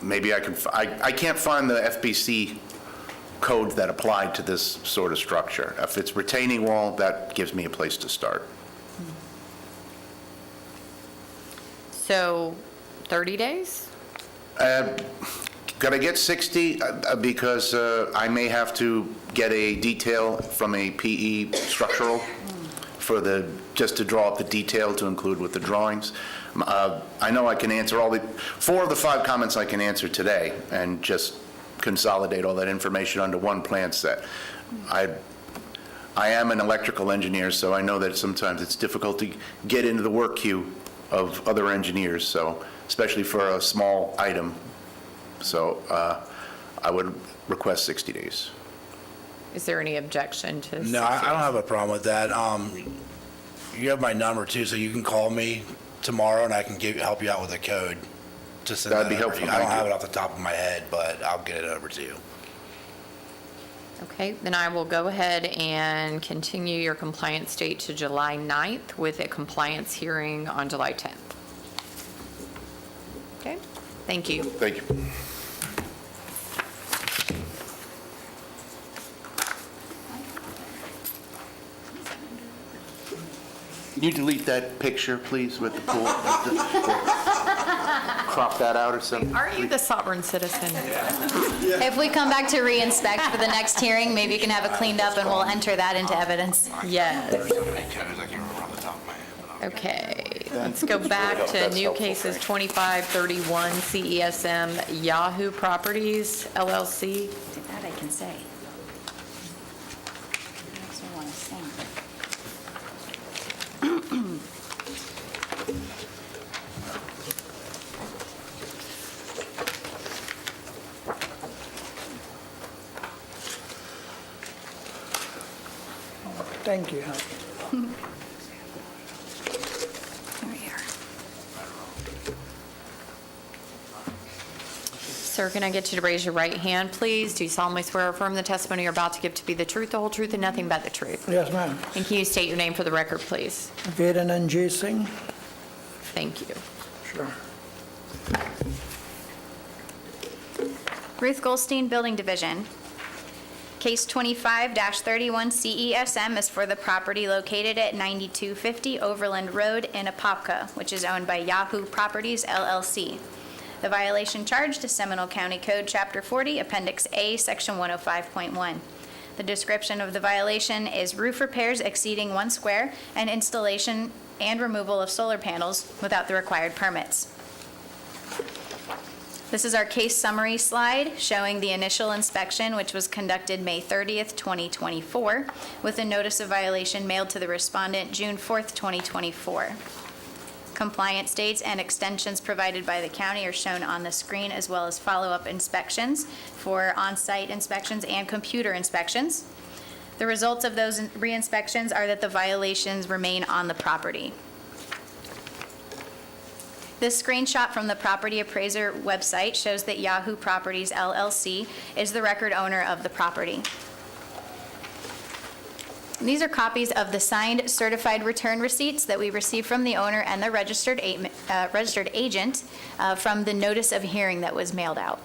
maybe I can, I can't find the FBC codes that apply to this sort of structure. If it's retaining wall, that gives me a place to start. So 30 days? Could I get 60? Because I may have to get a detail from a PE structural just to draw up the detail to include with the drawings. I know I can answer 4 of the 5 comments I can answer today and just consolidate all that information onto one plan set. I am an electrical engineer, so I know that sometimes it's difficult to get into the work queue of other engineers, so especially for a small item. So I would request 60 days. Is there any objection to 60 No, I don't have a problem with that. You have my number too, so you can call me tomorrow and I can help you out with a code to send that over to you. That'd be helpful. I don't Thank have you. it off the top of my head, but I'll get it over to you. Okay, then I will go ahead and continue your compliance date to July 9th with a compliance hearing on July 10th. Okay, thank you. Thank you. Can you delete that picture, please, with the pool? Crop that out or something? Aren't you the sovereign citizen? If we come back to re-inspect for the next hearing, maybe you can have it cleaned up and we'll enter that into evidence. Yes. There's so many codes, I can't remember off the top of my head. Okay, let's go back to new cases 2531 CESM Yahoo Properties LLC. That I can say. Makes me want to sing. Thank you. Sir, can I get you to raise your right hand, please? Do you solemnly swear or affirm the testimony you're about to give to be the truth, the whole truth, and nothing but the truth? Yes, ma'am. And can you state your name for the record, please? Vedanand J. Singh. Thank you. Sure. Ruth Goldstein, Building Division. Case 25-31 CESM is for the property located at 9250 Overland Road in Apopka, which is owned by Yahoo Properties LLC. The violation charged is Seminole County Code, Chapter 40, Appendix A, Section 105.1. The description of the violation is roof repairs exceeding 1 square and installation and removal of solar panels without the required permits. This is our case summary slide showing the initial inspection, which was conducted May 30th, 2024, with a notice of violation mailed to the respondent June 4th, 2024. Compliance dates and extensions provided by the county are shown on the screen, as well as follow-up inspections for on-site inspections and computer inspections. The results of those re-inspections are that the violations remain on the property. This screenshot from the property appraiser website shows that Yahoo Properties LLC is the record owner of the property. These are copies of the signed certified return receipts that we received from the owner and the registered agent from the notice of hearing that was mailed out.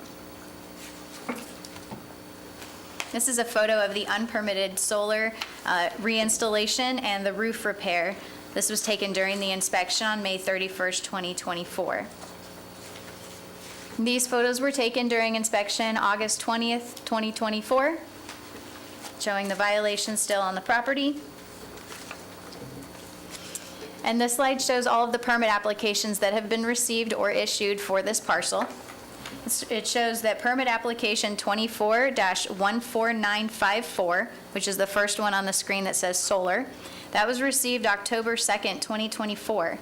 This is a photo of the unpermitted solar reinstallation and the roof repair. This was taken during the inspection on May 31st, 2024. These photos were taken during inspection August 20th, 2024, showing the violation still on the property. And this slide shows all of the permit applications that have been received or issued for this parcel. It shows that permit application 24-14954, which is the first one on the screen that says solar, that was received October 2nd, 2024.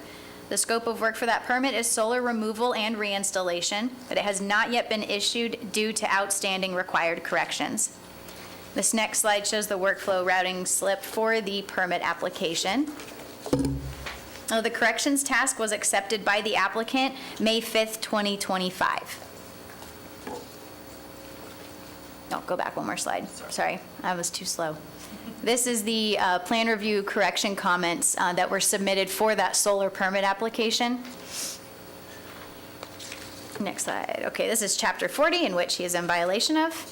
The scope of work for that permit is solar removal and reinstallation, but it has not yet been issued due to outstanding required corrections. This next slide shows the workflow routing slip for the permit application. The corrections task was accepted by the applicant May 5th, 2025. No, go back one more slide. Sorry, I was too slow. This is the plan review correction comments that were submitted for that solar permit application. Next slide. Okay, this is Chapter 40, in which he is in violation of.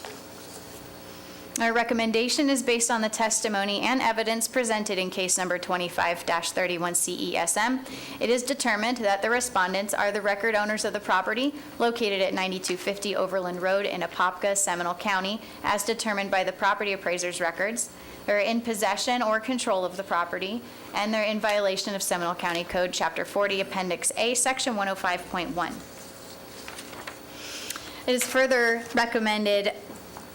Our recommendation is based on the testimony and evidence presented in case number 25-31 CESM. It is determined that the respondents are the record owners of the property located at 9250 Overland Road in Apopka, Seminole County, as determined by the property appraiser's records. They're in possession or control of the property, and they're in violation of Seminole County Code, Chapter 40, Appendix A, Section 105.1. It is further recommended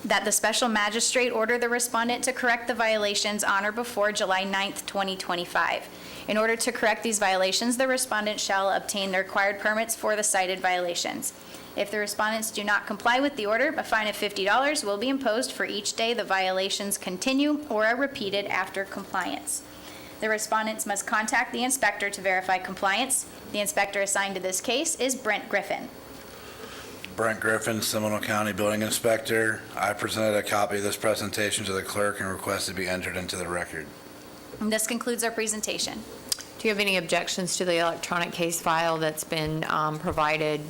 that the special magistrate order the respondent to correct the violations on or before July 9th, 2025. In order to correct these violations, the respondent shall obtain the required permits for the cited violations. If the respondents do not comply with the order, a fine of $50 will be imposed for each day the violations continue or are repeated after compliance. The respondents must contact the inspector to verify compliance. The inspector assigned to this case is Brent Griffin. Brent Griffin, Seminole County Building Inspector. I presented a copy of this presentation to the clerk and requested to be entered into the record. And this concludes our presentation. Do you have any objections to the electronic case file that's been provided,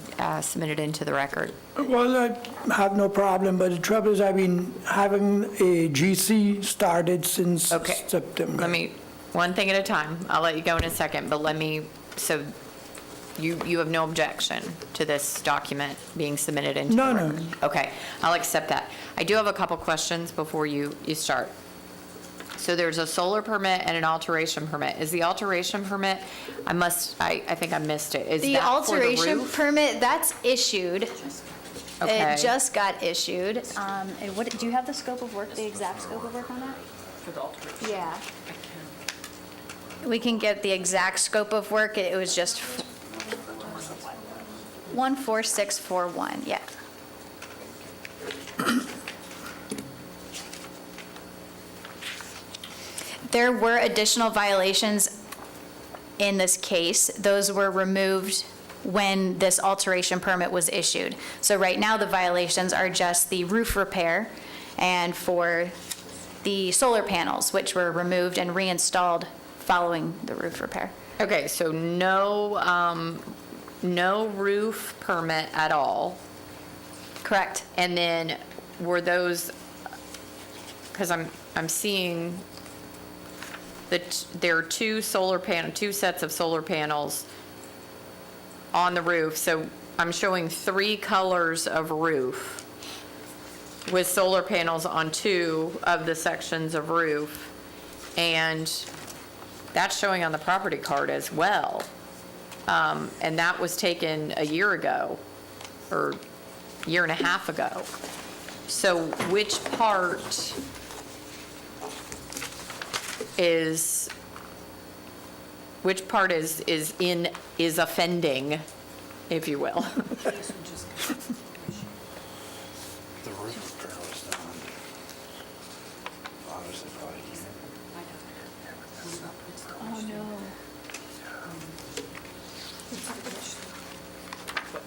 submitted into the record? Well, I have no problem, but the trouble is I've been having a GC started since September. One thing at a time. I'll let you go in a second, but so you have no objection to this document being submitted into the record? No. Okay, I'll accept that. I do have a couple questions before you start. So there's a solar permit and an alteration permit. Is the alteration permit, I think I missed it. Is The that for the alteration roof? permit, that's issued. Okay. It just got issued. And do you have the scope of work, the exact scope of work on that? For the alteration. Yeah. We can get the exact scope of work. It was just 14641, yeah. There were additional violations in this case. Those were removed when this alteration permit was issued. So right now, the violations are just the roof repair and for the solar panels, which were removed and reinstalled following the roof repair. Okay, so no roof permit at all. Correct. And then were those, because I'm seeing that there are two sets of solar panels on the roof. So I'm showing 3 colors of roof with solar panels on 2 of the sections of roof. And that's showing on the property card as well. And that was taken a year ago, or year and a half ago. So which part is offending, if you will? The roof repair was done. Obviously, probably here. Oh, no.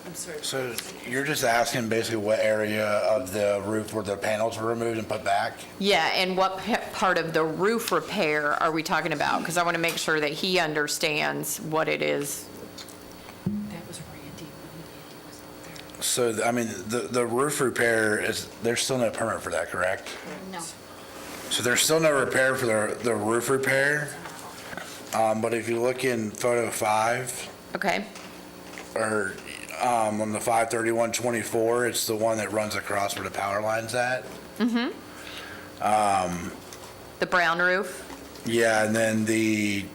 I'm sorry. So you're just asking basically what area of the roof where the panels were removed and put back? Yeah, and what part of the roof repair are we talking about? Because I want to make sure that he understands what it is. That was Randy when Randy was out there. So, I mean, the roof repair there's still no permit for that, correct? No. So there's still no repair for the roof repair. But if you look in photo 5, Okay. or on the 53124, it's the one that runs across where the power line's at. Mm-hmm. The brown roof? Yeah, and then the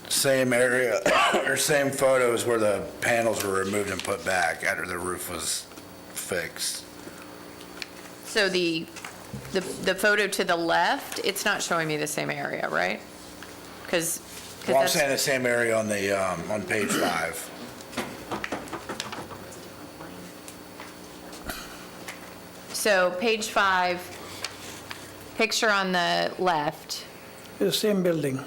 same area, or same photos where the panels were removed and put back after the roof was fixed. So the photo to the left, it's not showing me the same area, right? Because Well, I'm that's, saying the same area on the, on page 5. so page 5, picture on the left. The same building.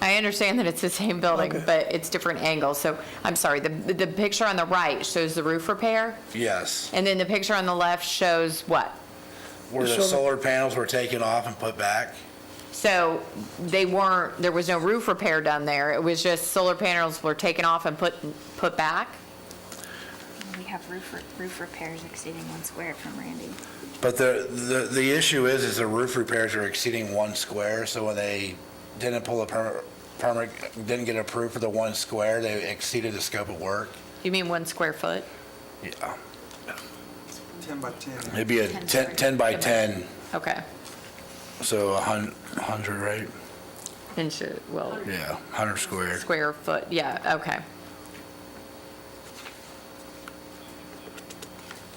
I understand that it's the same building, Okay. but it's different angles. So I'm sorry, the picture on the right shows the roof repair, Yes. and then the picture on the left shows what? Where the solar panels were taken off and put back. So there was no roof repair done there. It was just solar panels were taken off and put back? We have roof repairs exceeding 1 square from Randy. But the issue is the roof repairs are exceeding 1 square, so when they didn't pull a permit, didn't get approved for the 1 square, they exceeded the scope of work. You mean 1 square foot? Yeah. 10 by 10. It'd be a 10 by 10, Okay. so 100, right? Inches, well, Yeah, 100 square. square foot, yeah, okay.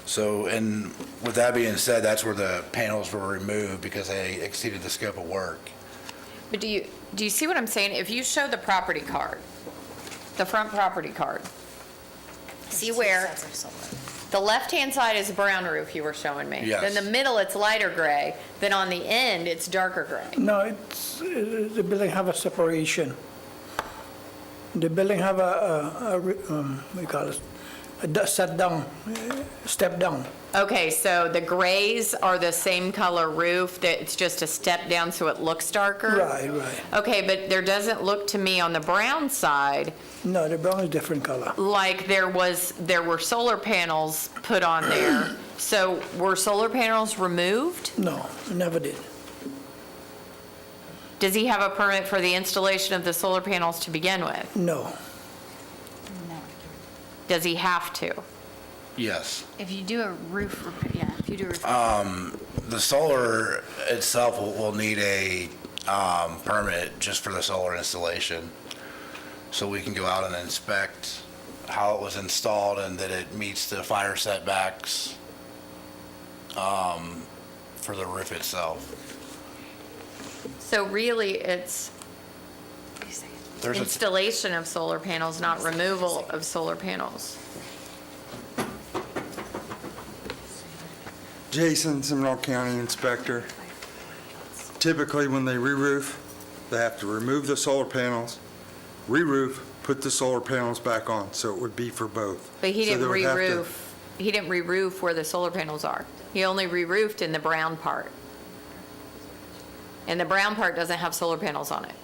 So, and with that being said, that's where the panels were removed because they exceeded the scope of work. But do you see what I'm saying? If you show the property card, the front property card, see where the left-hand side is a brown roof you were showing me. Yes. Then the middle, it's lighter gray. Then on the end, it's darker gray. No, the building have a separation. The building have what do you call it? Step down. Okay, so the grays are the same color roof, that it's just a step down so it looks darker? Right. Okay, but there doesn't look to me on the brown side No, the brown is different color. like there were solar panels put on there. So were solar panels removed? No, never did. Does he have a permit for the installation of the solar panels to begin with? No. Does he have to? Yes. If you do a roof repair, if you do a roof. The solar itself will need a permit just for the solar installation. So we can go out and inspect how it was installed and that it meets the fire setbacks for the roof itself. So really, it's There's a- installation of solar panels, not removal of solar panels. Jason, Seminole County Inspector. Typically, when they re-roof, they have to remove the solar panels, re-roof, put the solar panels back on, so it would be for both. But he So didn't they would have to- re-roof, he didn't re-roof where the solar panels are. He only re-roofed in the brown part. And the brown part doesn't have solar panels on it.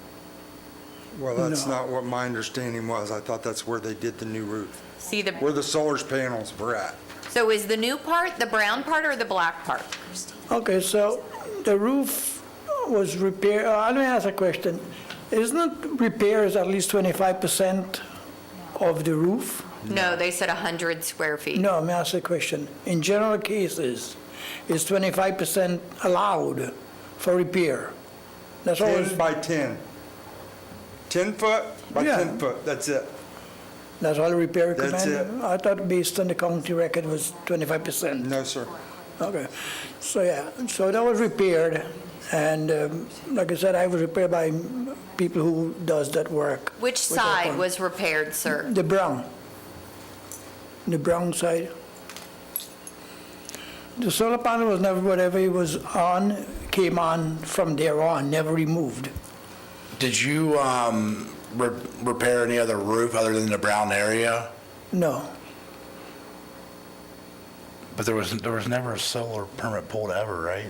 Well, that's No. not what my understanding was. I thought that's where they did the new roof, See the, where the solar panels were at. so is the new part the brown part or the black part? Okay, so the roof was repaired, let me ask a question. Isn't repairs at least 25% of the roof? No, they said 100 square feet. No, let me ask a question. In general cases, is 25% allowed for repair? That's always, 10 by 10. 10 foot by Yeah. 10 foot, that's it. that's all repair That's recommended? I thought based on the county record was 25%. No, sir. Okay, so yeah, so that was repaired, and like I said, I was repaired by people who does that work. Which Which I side found- was repaired, sir? The brown. The brown side. The solar panel was never, whatever it was on, came on from there on, never removed. Did you repair any other roof other than the brown area? No. But there was never a solar permit pulled ever, right?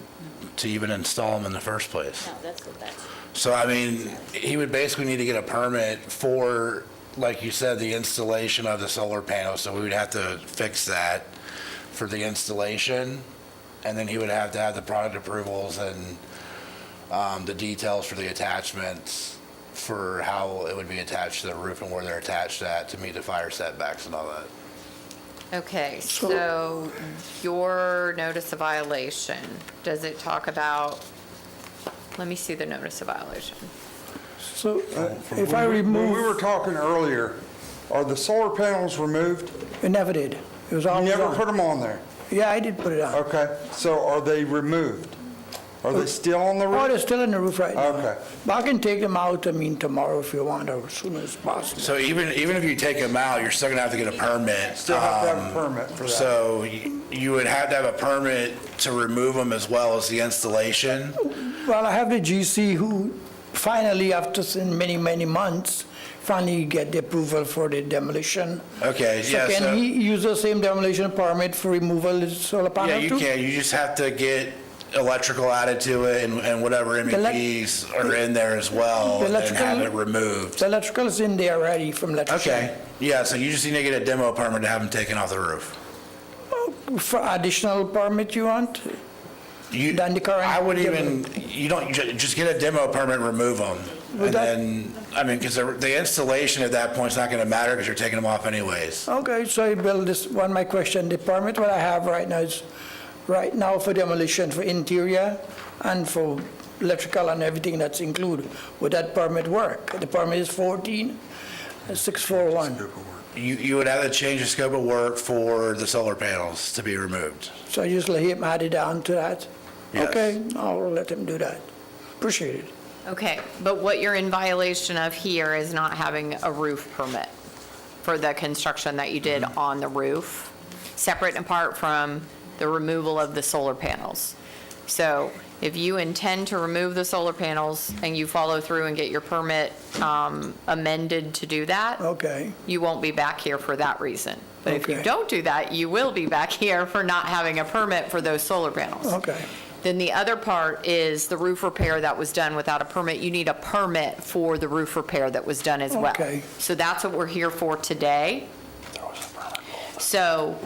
To even install them in the first place. No, that's what that's. So, I mean, he would basically need to get a permit for, like you said, the installation of the solar panels. So we would have to fix that for the installation. And then he would have to have the product approvals and the details for the attachments for how it would be attached to the roof and where they're attached at to meet the fire setbacks and all that. Okay, so your notice of violation, does it talk about, let me see the notice of violation. So if I When we remove, were talking earlier, are the solar panels removed? it never did. It was You always never on. put them on there? Yeah, I did put it on. Okay, so are they removed? Are they still on the Oh, roof? they're still in the roof right now. Okay. But I can take them out, I mean, tomorrow if you want, or as soon as possible. So even if you take them out, you're still gonna have to get a permit. Still have to have a permit for that. So you would have to have a permit to remove them as well as the installation? Well, I have the GC who finally, after many, many months, finally get the approval for the demolition. Okay, So yeah, can so, he use the same demolition permit for removal of the solar yeah, panel you too? can, you just have to get electrical added to it and whatever MEPs are in there as well, The and have electrical- it removed. The electrical is in there already from electrician. Okay, yeah, so you just need to get a demo permit to have them taken off the roof. For additional permit you want? You, Than the current I would demo. even, you don't, just get a demo permit, remove them. Would And that- then, I mean, because the installation at that point is not going to matter because you're taking them off anyways. Okay, so Bill, this one, my question, the permit what I have right now is, right now for demolition for interior and for electrical and everything that's included. Would that permit work? The permit is 14,641. You would have to change the scope of work for the solar panels to be removed. So I just let him add it on to that? Yes. Okay, I'll let him do that. Appreciate it. Okay, but what you're in violation of here is not having a roof permit for the construction that you did on the roof, separate and apart from the removal of the solar panels. So if you intend to remove the solar panels and you follow through and get your permit amended to do that, Okay, you won't be back here for that reason. But if you Okay. don't do that, you will be back here for not having a permit for those solar panels. okay, Then the other part is the roof repair that was done without a permit. You need a permit for the roof repair that was done as well. Okay. So that's what we're here for today. So,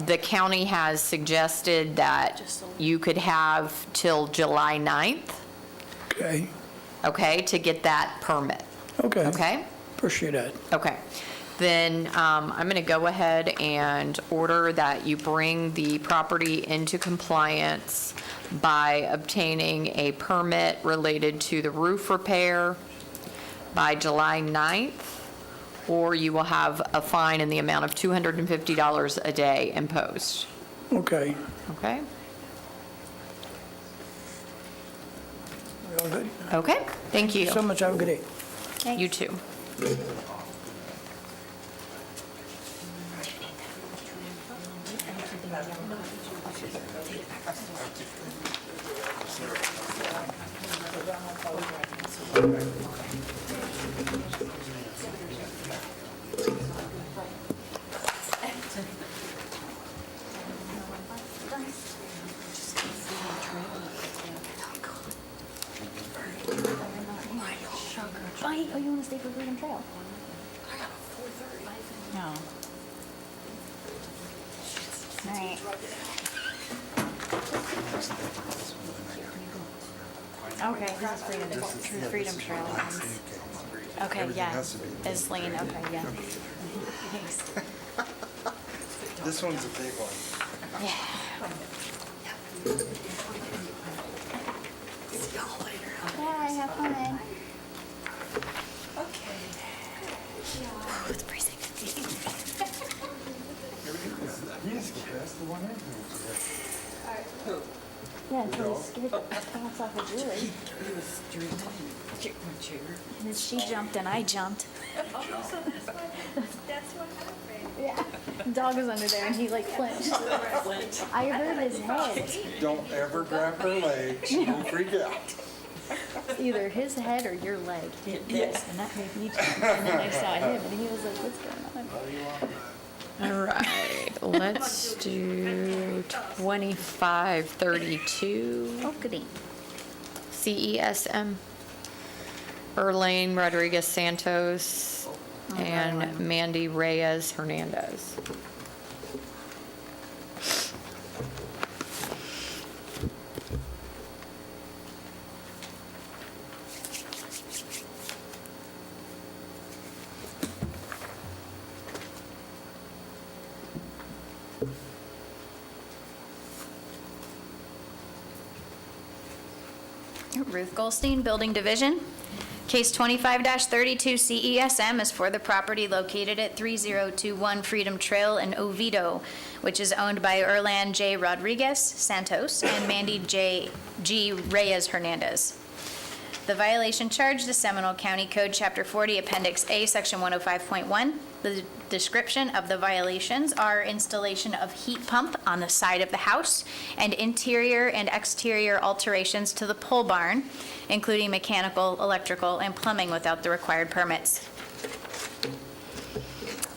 the county has suggested that you could have till July 9th, okay, okay, to get that permit, okay. okay? Appreciate that. Okay. Then I'm going to go ahead and order that you bring the property into compliance by obtaining a permit related to the roof repair by July 9th, or you will have a fine in the amount of $250 a day imposed. Okay. Okay? All good? Okay, thank you. So much, have a good day. You too. Oh, you want to stay for Freedom Trail? No. All right. Okay, this is Freedom Trail. Okay, yeah. It's Lane, okay, yeah. Thanks. This one's a big one. Yeah. Bye, have fun. It's freezing. Yeah, until he scared the pants off of Julie. And then she jumped and I jumped. That's what happened. Yeah. The dog was under there and he like flinched. I heard his head. Don't ever grab her legs, you'll freak out. Either his head or your leg did this, and that made me jump. And then I saw him, and he was like, "What's going on?" All right, let's do 2532. Oh, goody. CESM. Erlane Rodriguez Santos and Mandy Reyes Hernandez. Ruth Goldstein, Building Division. Case 25-32 CESM is for the property located at 3021 Freedom Trail in Oviedo, which is owned by Erlan J. Rodriguez Santos and Mandy G. Reyes Hernandez. The violation charged is Seminole County Code Chapter 40, Appendix A, Section 105.1. The description of the violations are installation of heat pump on the side of the house and interior and exterior alterations to the pole barn, including mechanical, electrical, and plumbing without the required permits.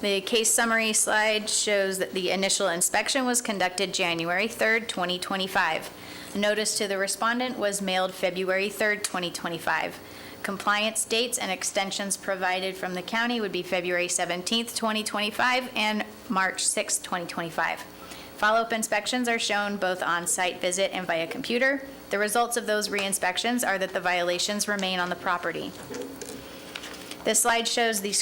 The case summary slide shows that the initial inspection was conducted January 3rd, 2025. Notice to the respondent was mailed February 3rd, 2025. Compliance dates and extensions provided from the county would be February 17th, 2025 and March 6th, 2025. Follow-up inspections are shown both on site visit and via computer. The results of those re-inspections are that the violations remain on the property. This slide shows the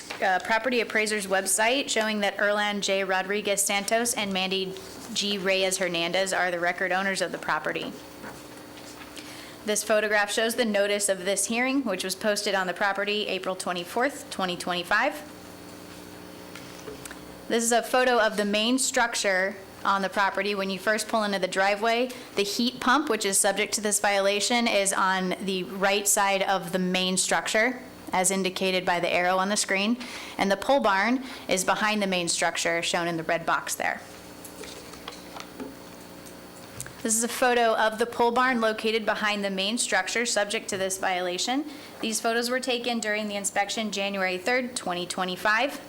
property appraiser's website showing that Erlan J. Rodriguez Santos and Mandy G. Reyes Hernandez are the record owners of the property. This photograph shows the notice of this hearing, which was posted on the property April 24th, 2025. This is a photo of the main structure on the property. When you first pull into the driveway, the heat pump, which is subject to this violation, is on the right side of the main structure, as indicated by the arrow on the screen, and the pole barn is behind the main structure, shown in the red box there. This is a photo of the pole barn located behind the main structure subject to this violation. These photos were taken during the inspection January 3rd, 2025.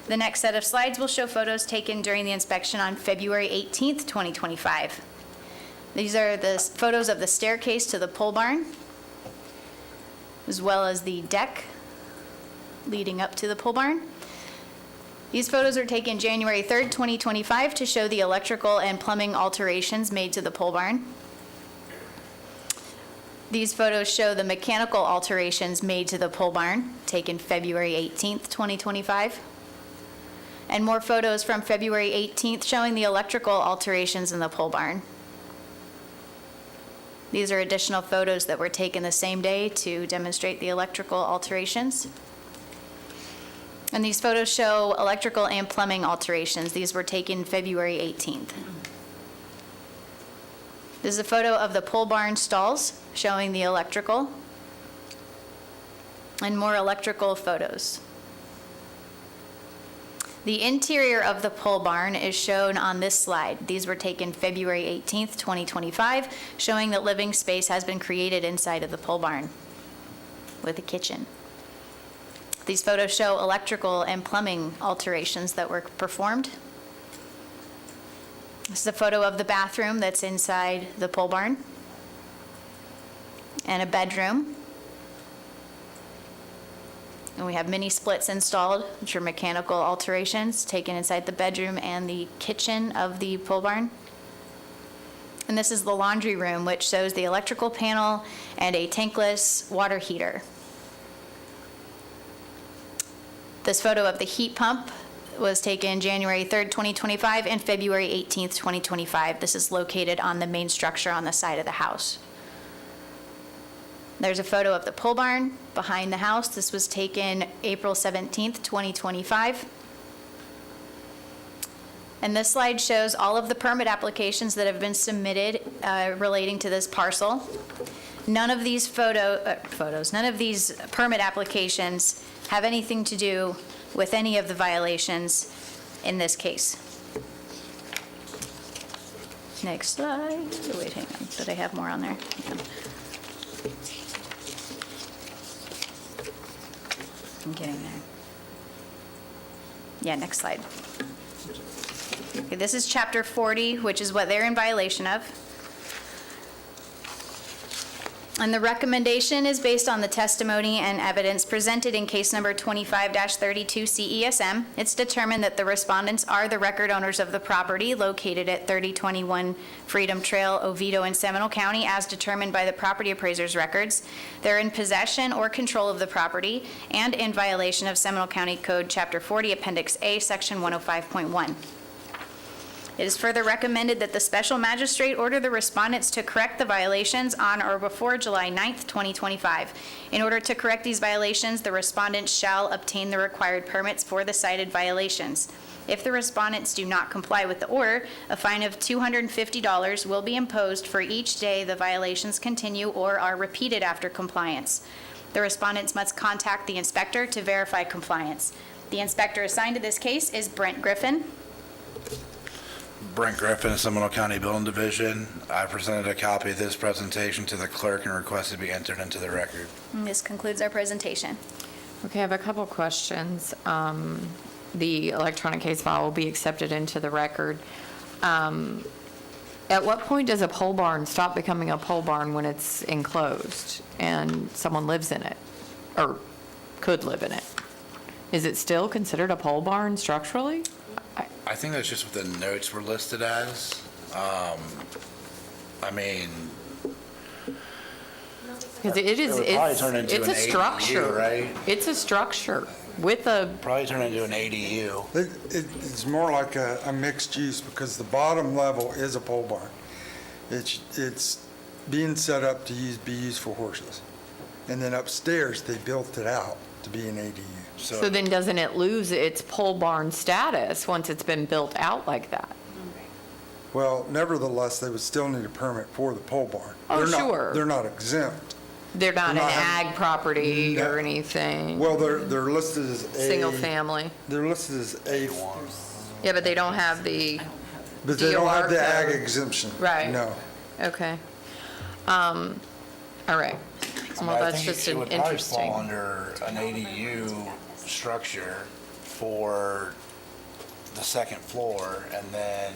The next set of slides will show photos taken during the inspection on February 18th, 2025. These are the photos of the staircase to the pole barn, as well as the deck leading up to the pole barn. These photos were taken January 3rd, 2025 to show the electrical and plumbing alterations made to the pole barn. These photos show the mechanical alterations made to the pole barn, taken February 18th, 2025. And more photos from February 18th showing the electrical alterations in the pole barn. These are additional photos that were taken the same day to demonstrate the electrical alterations. And these photos show electrical and plumbing alterations. These were taken February 18th. This is a photo of the pole barn stalls showing the electrical and more electrical photos. The interior of the pole barn is shown on this slide. These were taken February 18th, 2025, showing that living space has been created inside of the pole barn with a kitchen. These photos show electrical and plumbing alterations that were performed. This is a photo of the bathroom that's inside the pole barn and a bedroom. And we have mini splits installed, which are mechanical alterations taken inside the bedroom and the kitchen of the pole barn. And this is the laundry room, which shows the electrical panel and a tankless water heater. This photo of the heat pump was taken January 3rd, 2025, and February 18th, 2025. This is located on the main structure on the side of the house. There's a photo of the pole barn behind the house. This was taken April 17th, 2025. And this slide shows all of the permit applications that have been submitted relating to this parcel. None of these none of these permit applications have anything to do with any of the violations in this case. Next slide. Oh, wait, hang on. Did I have more on there? Hang on. I'm getting there. Yeah, next slide. Okay, this is chapter 40, which is what they're in violation of. And the recommendation is based on the testimony and evidence presented in case number 25-32 CESM. It's determined that the respondents are the record owners of the property located at 3021 Freedom Trail, Oviedo, in Seminole County, as determined by the property appraiser's records. They're in possession or control of the property and in violation of Seminole County Code Chapter 40, Appendix A, Section 105.1. It is further recommended that the special magistrate order the respondents to correct the violations on or before July 9th, 2025. In order to correct these violations, the respondents shall obtain the required permits for the cited violations. If the respondents do not comply with the order, a fine of $250 will be imposed for each day the violations continue or are repeated after compliance. The respondents must contact the inspector to verify compliance. The inspector assigned to this case is Brent Griffin. Brent Griffin, Seminole County Building Division. I presented a copy of this presentation to the clerk and requested to be entered into the record. And this concludes our presentation. Okay, I have a couple questions. The electronic case file will be accepted into the record. At what point does a pole barn stop becoming a pole barn when it's enclosed and someone lives in it or could live in it? Is it still considered a pole barn structurally? I think that's just what the notes were listed as. I mean, Because it is, would probably turn into it's an a ADU, structure. right? It's a structure with a, Probably turn into an ADU. It's more like a mixed use because the bottom level is a pole barn. It's being set up to be used for horses. And then upstairs, they built it out to be an ADU. so then doesn't it lose its pole barn status once it's been built out like that? Well, nevertheless, they would still need a permit for the pole barn. Oh, They're not- sure. They're not exempt. They're not an They're not ag property No. or anything? Well, they're listed as a. Single family? They're listed as A, Yeah, but they don't have the, but they don't have the DOR ag code. exemption. Right. No. okay. All right. Well, I that's think just it an would probably interesting. fall under an ADU structure for the second floor and then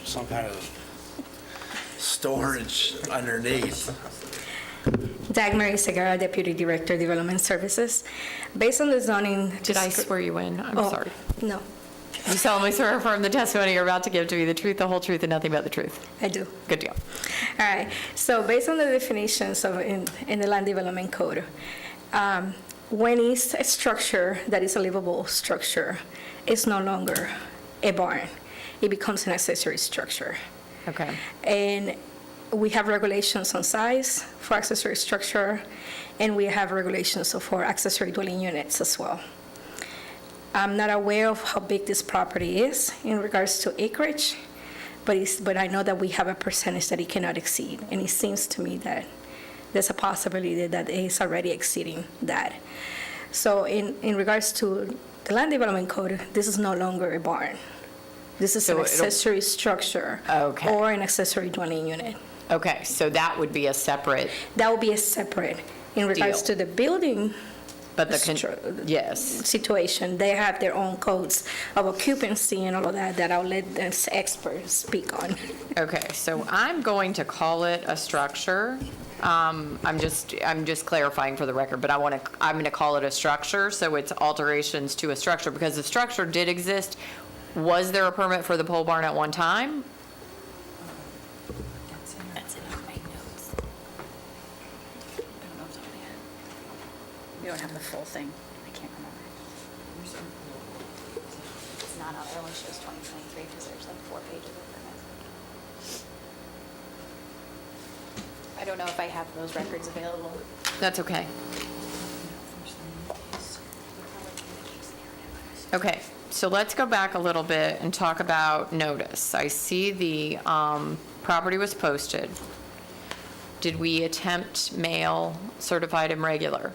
some kind of storage underneath. Dagmar Segura, Deputy Director, Development Services. Based on the zoning... Did I swear you in? I'm Oh, sorry. No, You solemnly swear or affirm the testimony you're about to give to be the truth, the whole truth, and nothing but the truth. I do. Good deal. All right. So based on the definitions of in the Land Development Code, when it's a structure that is a livable structure, it's no longer a barn. It becomes an accessory structure. Okay. And we have regulations on size for accessory structure, and we have regulations for accessory dwelling units as well. I'm not aware of how big this property is in regards to acreage, but I know that we have a percentage that it cannot exceed, and it seems to me that there's a possibility that it is already exceeding that. So in regards to the Land Development Code, this is no longer a barn. This is So an it'll- accessory structure Okay. or an accessory dwelling unit. Okay, so that would be a separate, That would be a separate. In regards Deal. to the building But yes. situation. They have their own codes of occupancy and all of that I'll let the experts speak on. Okay, so I'm going to call it a structure. I'm just clarifying for the record, but I'm going to call it a structure, so it's alterations to a structure, because the structure did exist. Was there a permit for the pole barn at one time? That's it on my notes. I don't know if it's on there. We don't have the full thing. I can't remember. It's not on, it only shows 2023 because there's like 4 pages of permits. I don't know if I have those records available. That's okay. Okay, so let's go back a little bit and talk about notice. I see the property was posted. Did we attempt mail certified and regular?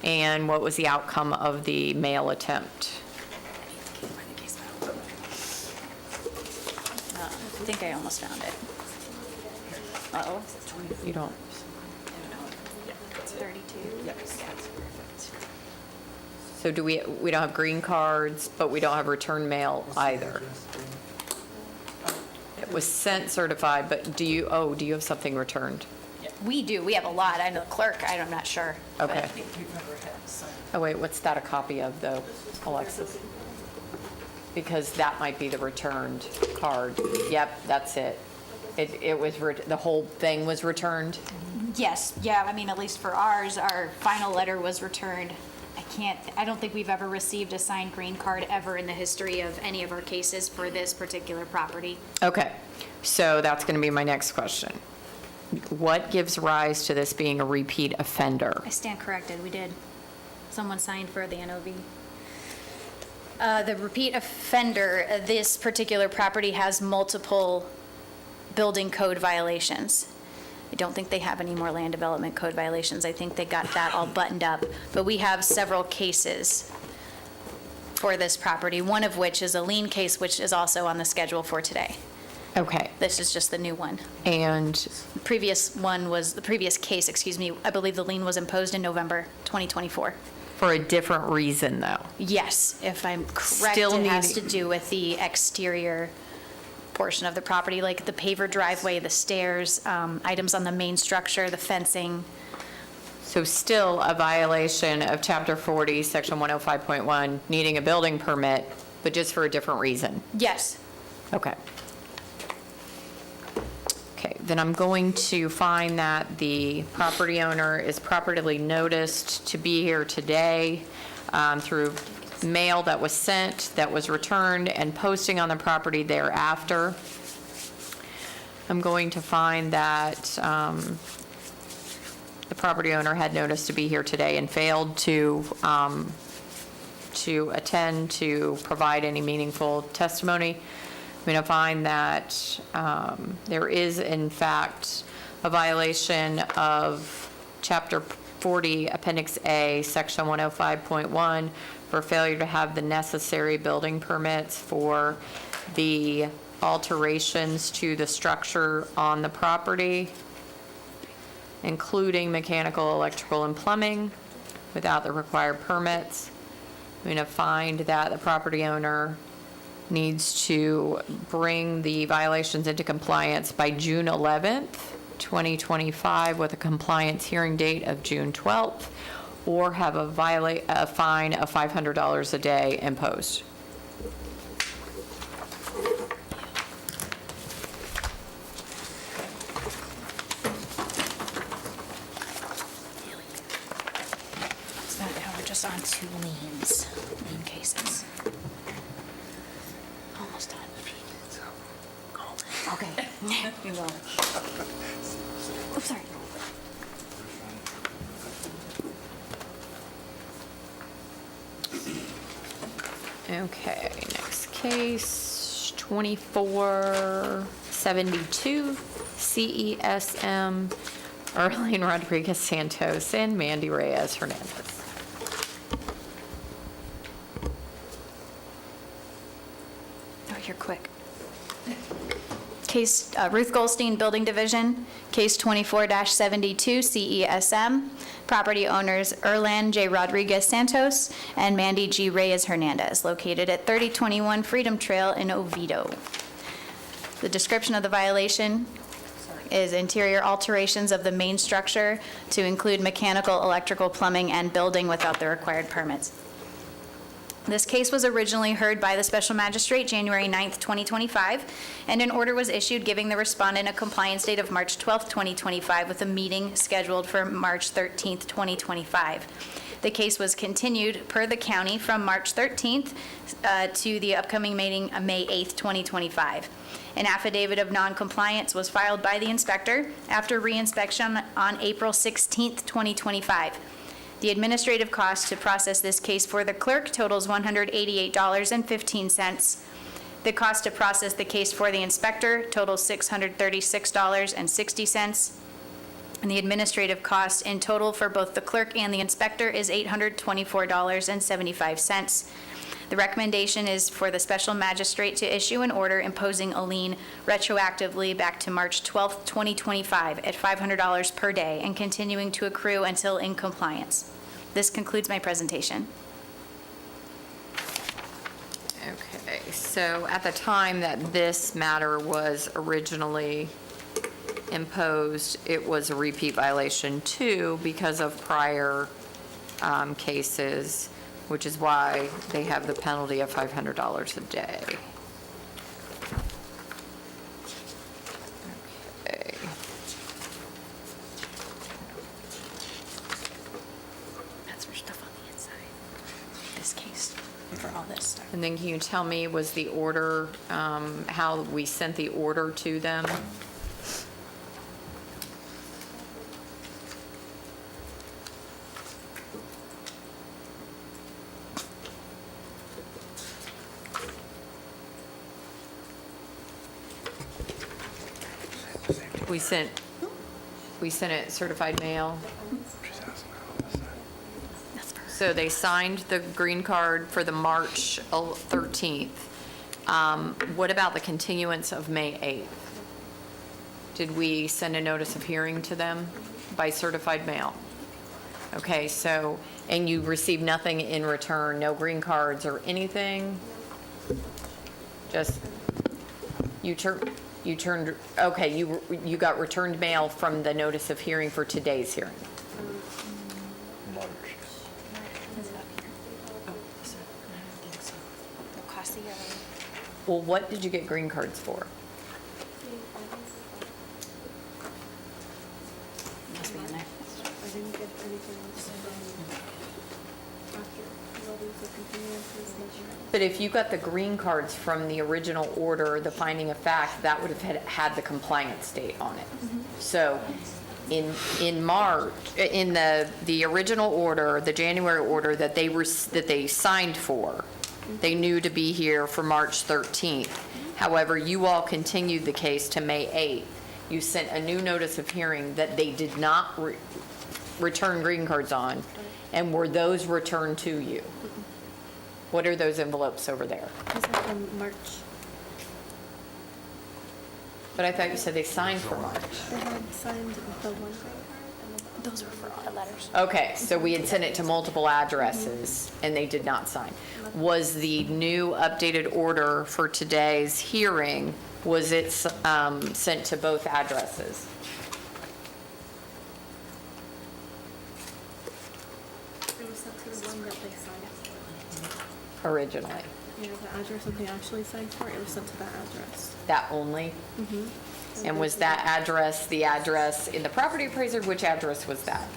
And what was the outcome of the mail attempt? I think I almost found it. Uh-oh. You don't? It's 32? Yep. That's perfect. So we don't have green cards, but we don't have return mail either. It was sent certified, but do you have something returned? We do. We have a lot. I know the clerk, I'm not sure. Okay. Oh, wait, what's that a copy of, though, Alexis? Because that might be the returned card. Yep, that's it. It was, the whole thing was returned? Yes, yeah, I mean, at least for ours, our final letter was returned. I don't think we've ever received a signed green card ever in the history of any of our cases for this particular property. Okay, so that's going to be my next question. What gives rise to this being a repeat offender? I stand corrected, we did. Someone signed for the NOV. The repeat offender, this particular property has multiple building code violations. I don't think they have any more land development code violations. I think they got that all buttoned up. But we have several cases for this property, one of which is a lien case, which is also on the schedule for today. Okay. This is just the new one. And the previous case, I believe the lien was imposed in November 2024. For a different reason, though? Yes, if I'm correct, it has to do with the exterior portion of the property, like the paver driveway, the stairs, items on the main structure, the fencing. So still a violation of Chapter 40, Section 105.1, needing a building permit, but just for a different reason? Yes. Okay. Okay, then I'm going to find that the property owner is properly noticed to be here today through mail that was sent, that was returned, and posting on the property thereafter. I'm going to find that the property owner had notice to be here today and failed to attend to provide any meaningful testimony. I'm going to find that there is, in fact, a violation of Chapter 40, Appendix A, Section 105.1, for failure to have the necessary building permits for the alterations to the structure on the property, including mechanical, electrical, and plumbing, without the required permits. I'm going to find that the property owner needs to bring the violations into compliance by June 11th, 2025, with a compliance hearing date of June 12th, or have a fine of $500 a day imposed. So now we're just on 2 lien cases. Almost done. Okay. You will. Oops, sorry. Okay, next case, 2472 CESM, Arlene Rodriguez Santos and Mandy Reyes Hernandez. Oh, you're quick. Case Ruth Goldstein Building Division, case 24-72 CESM. Property owners Erlan J. Rodriguez Santos and Mandy G. Reyes Hernandez, located at 3021 Freedom Trail in Oviedo. The description of the violation is interior alterations of the main structure to include mechanical, electrical, plumbing, and building without the required permits. This case was originally heard by the special magistrate January 9th, 2025, and an order was issued giving the respondent a compliance date of March 12th, 2025, with a meeting scheduled for March 13th, 2025. The case was continued per the county from March 13th to the upcoming meeting of May 8th, 2025. An affidavit of noncompliance was filed by the inspector after reinspection on April 16th, 2025. The administrative cost to process this case for the clerk totals $188.15. The cost to process the case for the inspector totals $636.60. And the administrative cost in total for both the clerk and the inspector is $824.75. The recommendation is for the special magistrate to issue an order imposing a lien retroactively back to March 12th, 2025 at $500 per day and continuing to accrue until in compliance. This concludes my presentation. Okay, so at the time that this matter was originally imposed, it was a repeat violation too because of prior cases, which is why they have the penalty of $500 a day. Okay. That's for stuff on the inside. This case, for all this stuff. And then can you tell me, was the order, how we sent the order to them? We sent it certified mail. So they signed the green card for the March 13th. What about the continuance of May 8th? Did we send a notice of hearing to them by certified mail? Okay, so, and you received nothing in return, no green cards or anything? Just, okay, you got returned mail from the notice of hearing for today's hearing? Well, what did you get green cards for? But if you got the green cards from the original order, the finding of fact, that would have had the compliance date on it. So in March, in the original order, the January order that they signed for, they knew to be here for March 13th. However, you all continued the case to May 8th. You sent a new notice of hearing that they did not return green cards on, and were those returned to you? What are those envelopes over there? From March. But I thought you said they signed for March. They had signed the one. Those are for our letters. Okay, so we had sent it to multiple addresses, and they did not sign. Was the new updated order for today's hearing, was it sent to both addresses? It was sent to the one that they signed. Originally? Yeah, the address that they actually signed for, it was sent to that address. That only? Mm-hmm. And was that address the address in the property appraiser? Which address was that?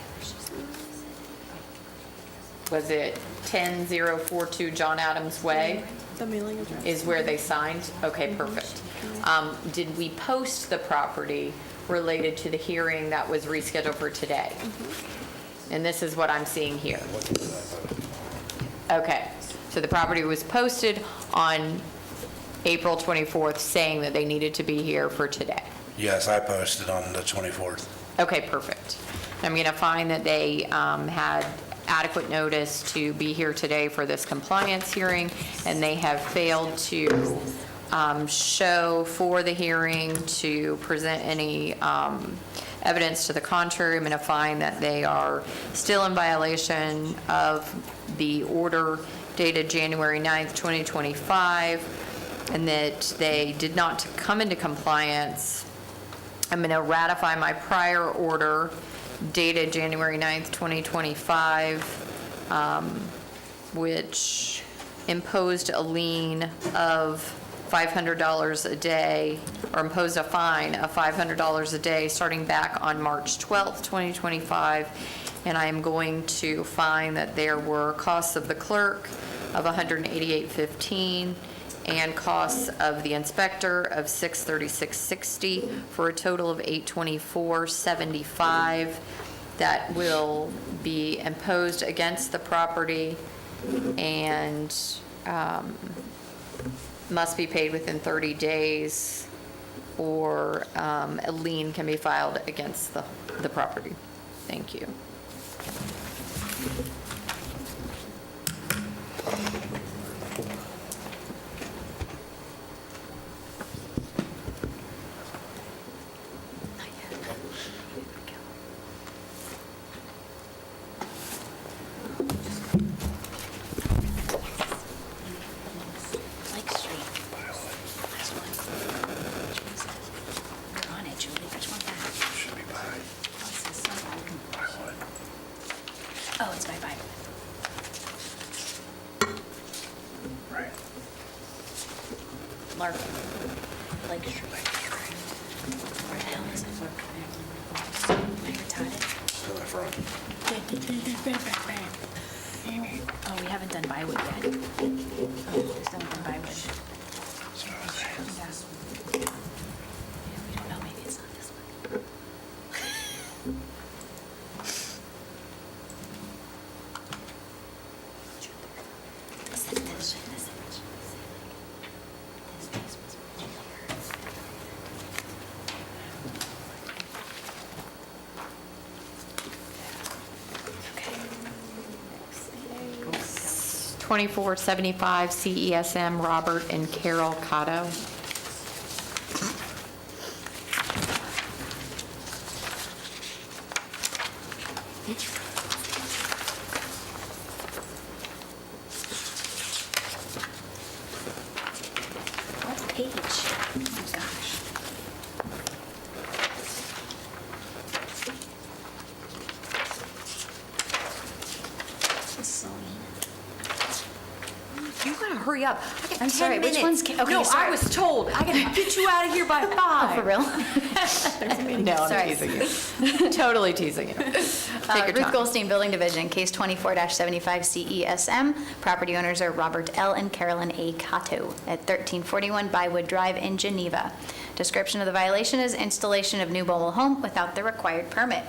Was it 10042 John Adams Way? The mailing address. Is where they signed? Okay, perfect. Did we post the property related to the hearing that was rescheduled for today? And this is what I'm seeing here. Okay, so the property was posted on April 24th saying that they needed to be here for today. Yes, I posted on the 24th. Okay, perfect. I'm going to find that they had adequate notice to be here today for this compliance hearing, and they have failed to show for the hearing, to present any evidence to the contrary, I'm going to find that they are still in violation of the order dated January 9th, 2025, and that they did not come into compliance. I'm going to ratify my prior order dated January 9th, 2025, which imposed a lien of $500 a day, or imposed a fine of $500 a day starting back on March 12th, 2025. And I am going to find that there were costs of the clerk of $188.15 and costs of the inspector of $636.60 for a total of $824.75 that will be imposed against the property and must be paid within 30 days, or a lien can be filed against the property. Thank you. Lake Street. Last one. You're on it, Julie. Which one back? Should be by. Oh, it's by Bywood. Right. Larkin. Lake Street. Where the hell is it? Mayor Toddy? To the front. Oh, we haven't done Bywood yet. Oh, still haven't done Bywood. Yeah. We don't know, maybe it's not this one. It's 2475 CESM Robert and Carol Cotto. What page? Oh my gosh. This is so mean. You gotta hurry up. I got I'm 10 sorry, which minutes. one's okay, No, sorry. I was told, I gotta get you out of here by 5. Oh, for real? No, I'm Sorry. teasing you. Totally teasing you. Take your Ruth time. Goldstein, Building Division, case 24-75 CESM. Property owners are Robert L. and Carolyn A. Cato at 1341 Bywood Drive in Geneva. Description of the violation is installation of new mobile home without the required permit.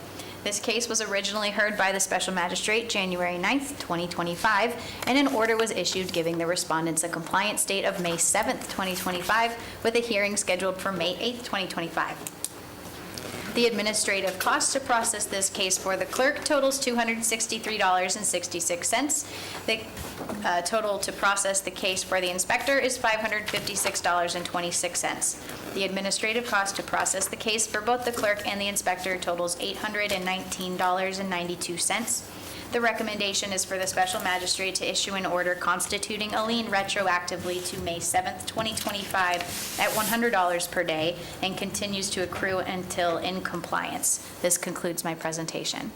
This case was originally heard by the special magistrate January 9th, 2025, and an order was issued giving the respondents a compliance date of May 7th, 2025, with a hearing scheduled for May 8th, 2025. The administrative cost to process this case for the clerk totals $263.66. The total to process the case for the inspector is $556.26. The administrative cost to process the case for both the clerk and the inspector totals $819.92. The recommendation is for the special magistrate to issue an order constituting a lien retroactively to May 7th, 2025 at $100 per day and continues to accrue until in compliance. This concludes my presentation.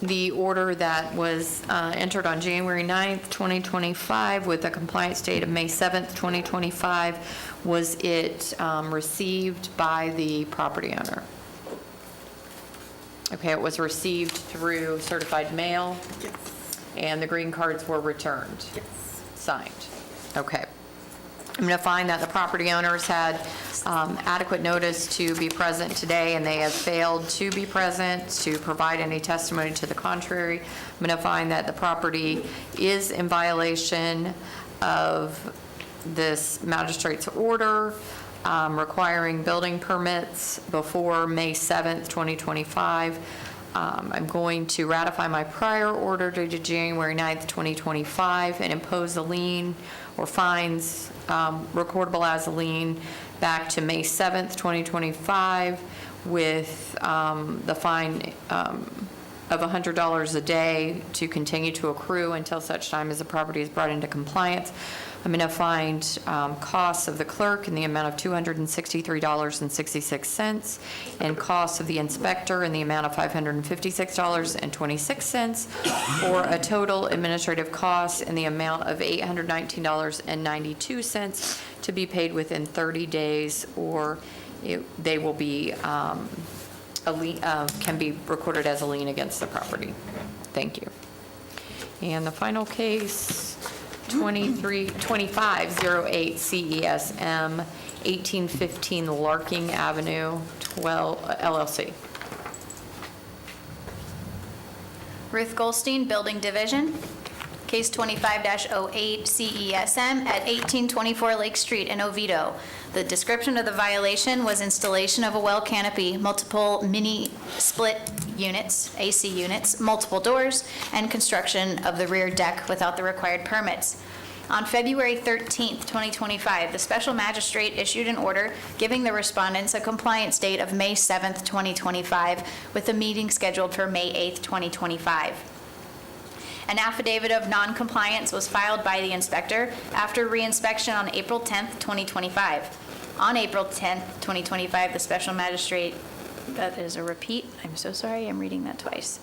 The order that was entered on January 9th, 2025, with a compliance date of May 7th, 2025, was it received by the property owner? Okay, it was received through certified mail? Yes. And the green cards were returned? Yes. Signed? Okay. I'm going to find that the property owners had adequate notice to be present today, and they have failed to be present to provide any testimony to the contrary. I'm going to find that the property is in violation of this magistrate's order requiring building permits before May 7th, 2025. I'm going to ratify my prior order dated January 9th, 2025, and impose a lien or fines recordable as a lien back to May 7th, 2025, with the fine of $100 a day to continue to accrue until such time as the property is brought into compliance. I'm going to find costs of the clerk in the amount of $263.66 and costs of the inspector in the amount of $556.26 for a total administrative cost in the amount of $819.92 to be paid within 30 days, or they will be can be recorded as a lien against the property. Thank you. And the final case, 2508 CESM, 1815 Larking Avenue, 12 LLC. Ruth Goldstein, Building Division. Case 25-08 CESM at 1824 Lake Street in Oviedo. The description of the violation was installation of a well canopy, multiple mini split units, AC units, multiple doors, and construction of the rear deck without the required permits. On February 13th, 2025, the special magistrate issued an order giving the respondents a compliance date of May 7th, 2025, with a meeting scheduled for May 8th, 2025. An affidavit of noncompliance was filed by the inspector after reinspection on April 10th, 2025. On April 10th, 2025, the special magistrate, that is a repeat, I'm so sorry, I'm reading that twice.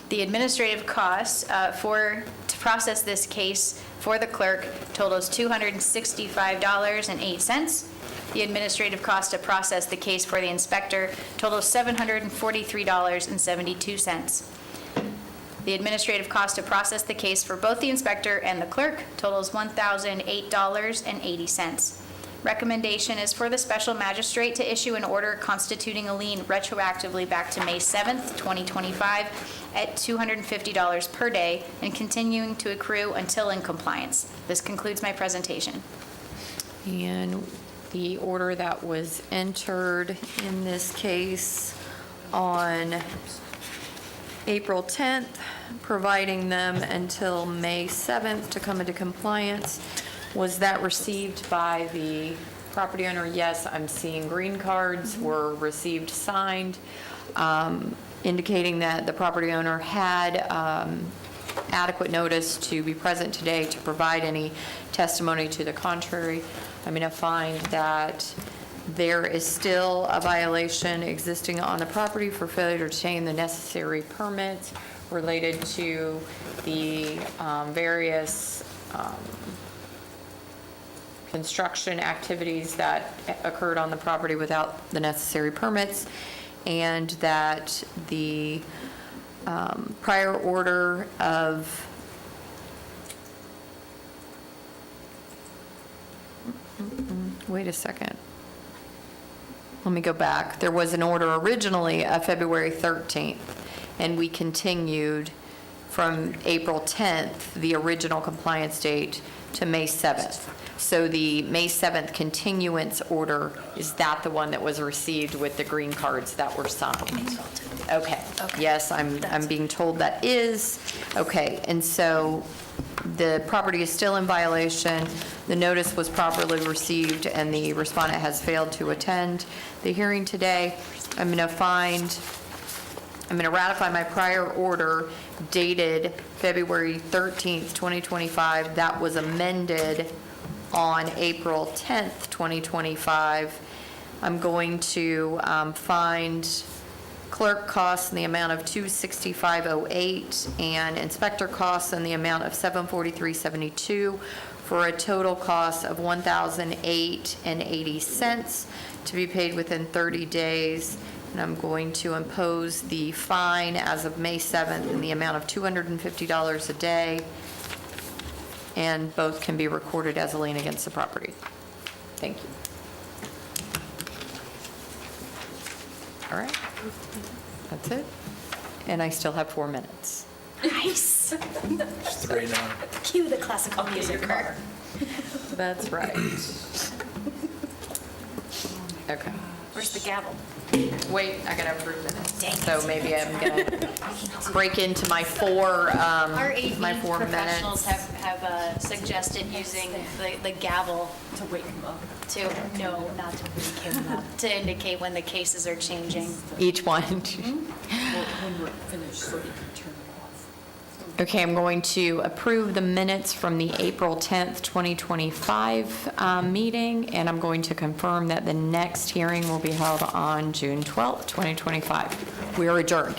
The administrative costs to process this case for the clerk totals $265.08. The administrative cost to process the case for the inspector totals $743.72. The administrative cost to process the case for both the inspector and the clerk totals $1,008.80. Recommendation is for the special magistrate to issue an order constituting a lien retroactively back to May 7th, 2025 at $250 per day and continuing to accrue until in compliance. This concludes my presentation. And the order that was entered in this case on April 10th, providing them until May 7th to come into compliance. Was that received by the property owner? Yes, I'm seeing green cards were received, signed, indicating that the property owner had adequate notice to be present today to provide any testimony to the contrary. I'm going to find that there is still a violation existing on the property for failure to obtain the necessary permits related to the various construction activities that occurred on the property without the necessary permits, and that the prior order of wait a second. Let me go back. There was an order originally of February 13th, and we continued from April 10th, the original compliance date, to May 7th. So the May 7th continuance order, is that the one that was received with the green cards that were signed? Okay. Yes, I'm being told that is. Okay, and so the property is still in violation. The notice was properly received, and the respondent has failed to attend the hearing today. I'm going to ratify my prior order dated February 13th, 2025. That was amended on April 10th, 2025. I'm going to find clerk costs in the amount of $265.08 and inspector costs in the amount of $743.72 for a total cost of $1,008.80 to be paid within 30 days. And I'm going to impose the fine as of May 7th in the amount of $250 a day, and both can be recorded as a lien against the property. Thank you. All right, that's it. And I still have 4 minutes. Nice. It's 3 now. Cue the classical music. That's right. Okay. Where's the gavel? Wait, I gotta approve minutes. So maybe I'm gonna break into my four Our AV my 4 professionals minutes. have suggested using the gavel To wake him up. to, no, not to wake him up, to indicate when the cases are changing. Each one. Well, when we're finished, so he can turn it off. Okay, I'm going to approve the minutes from the April 10th, 2025 meeting, and I'm going to confirm that the next hearing will be held on June 12th, 2025. We are adjourned.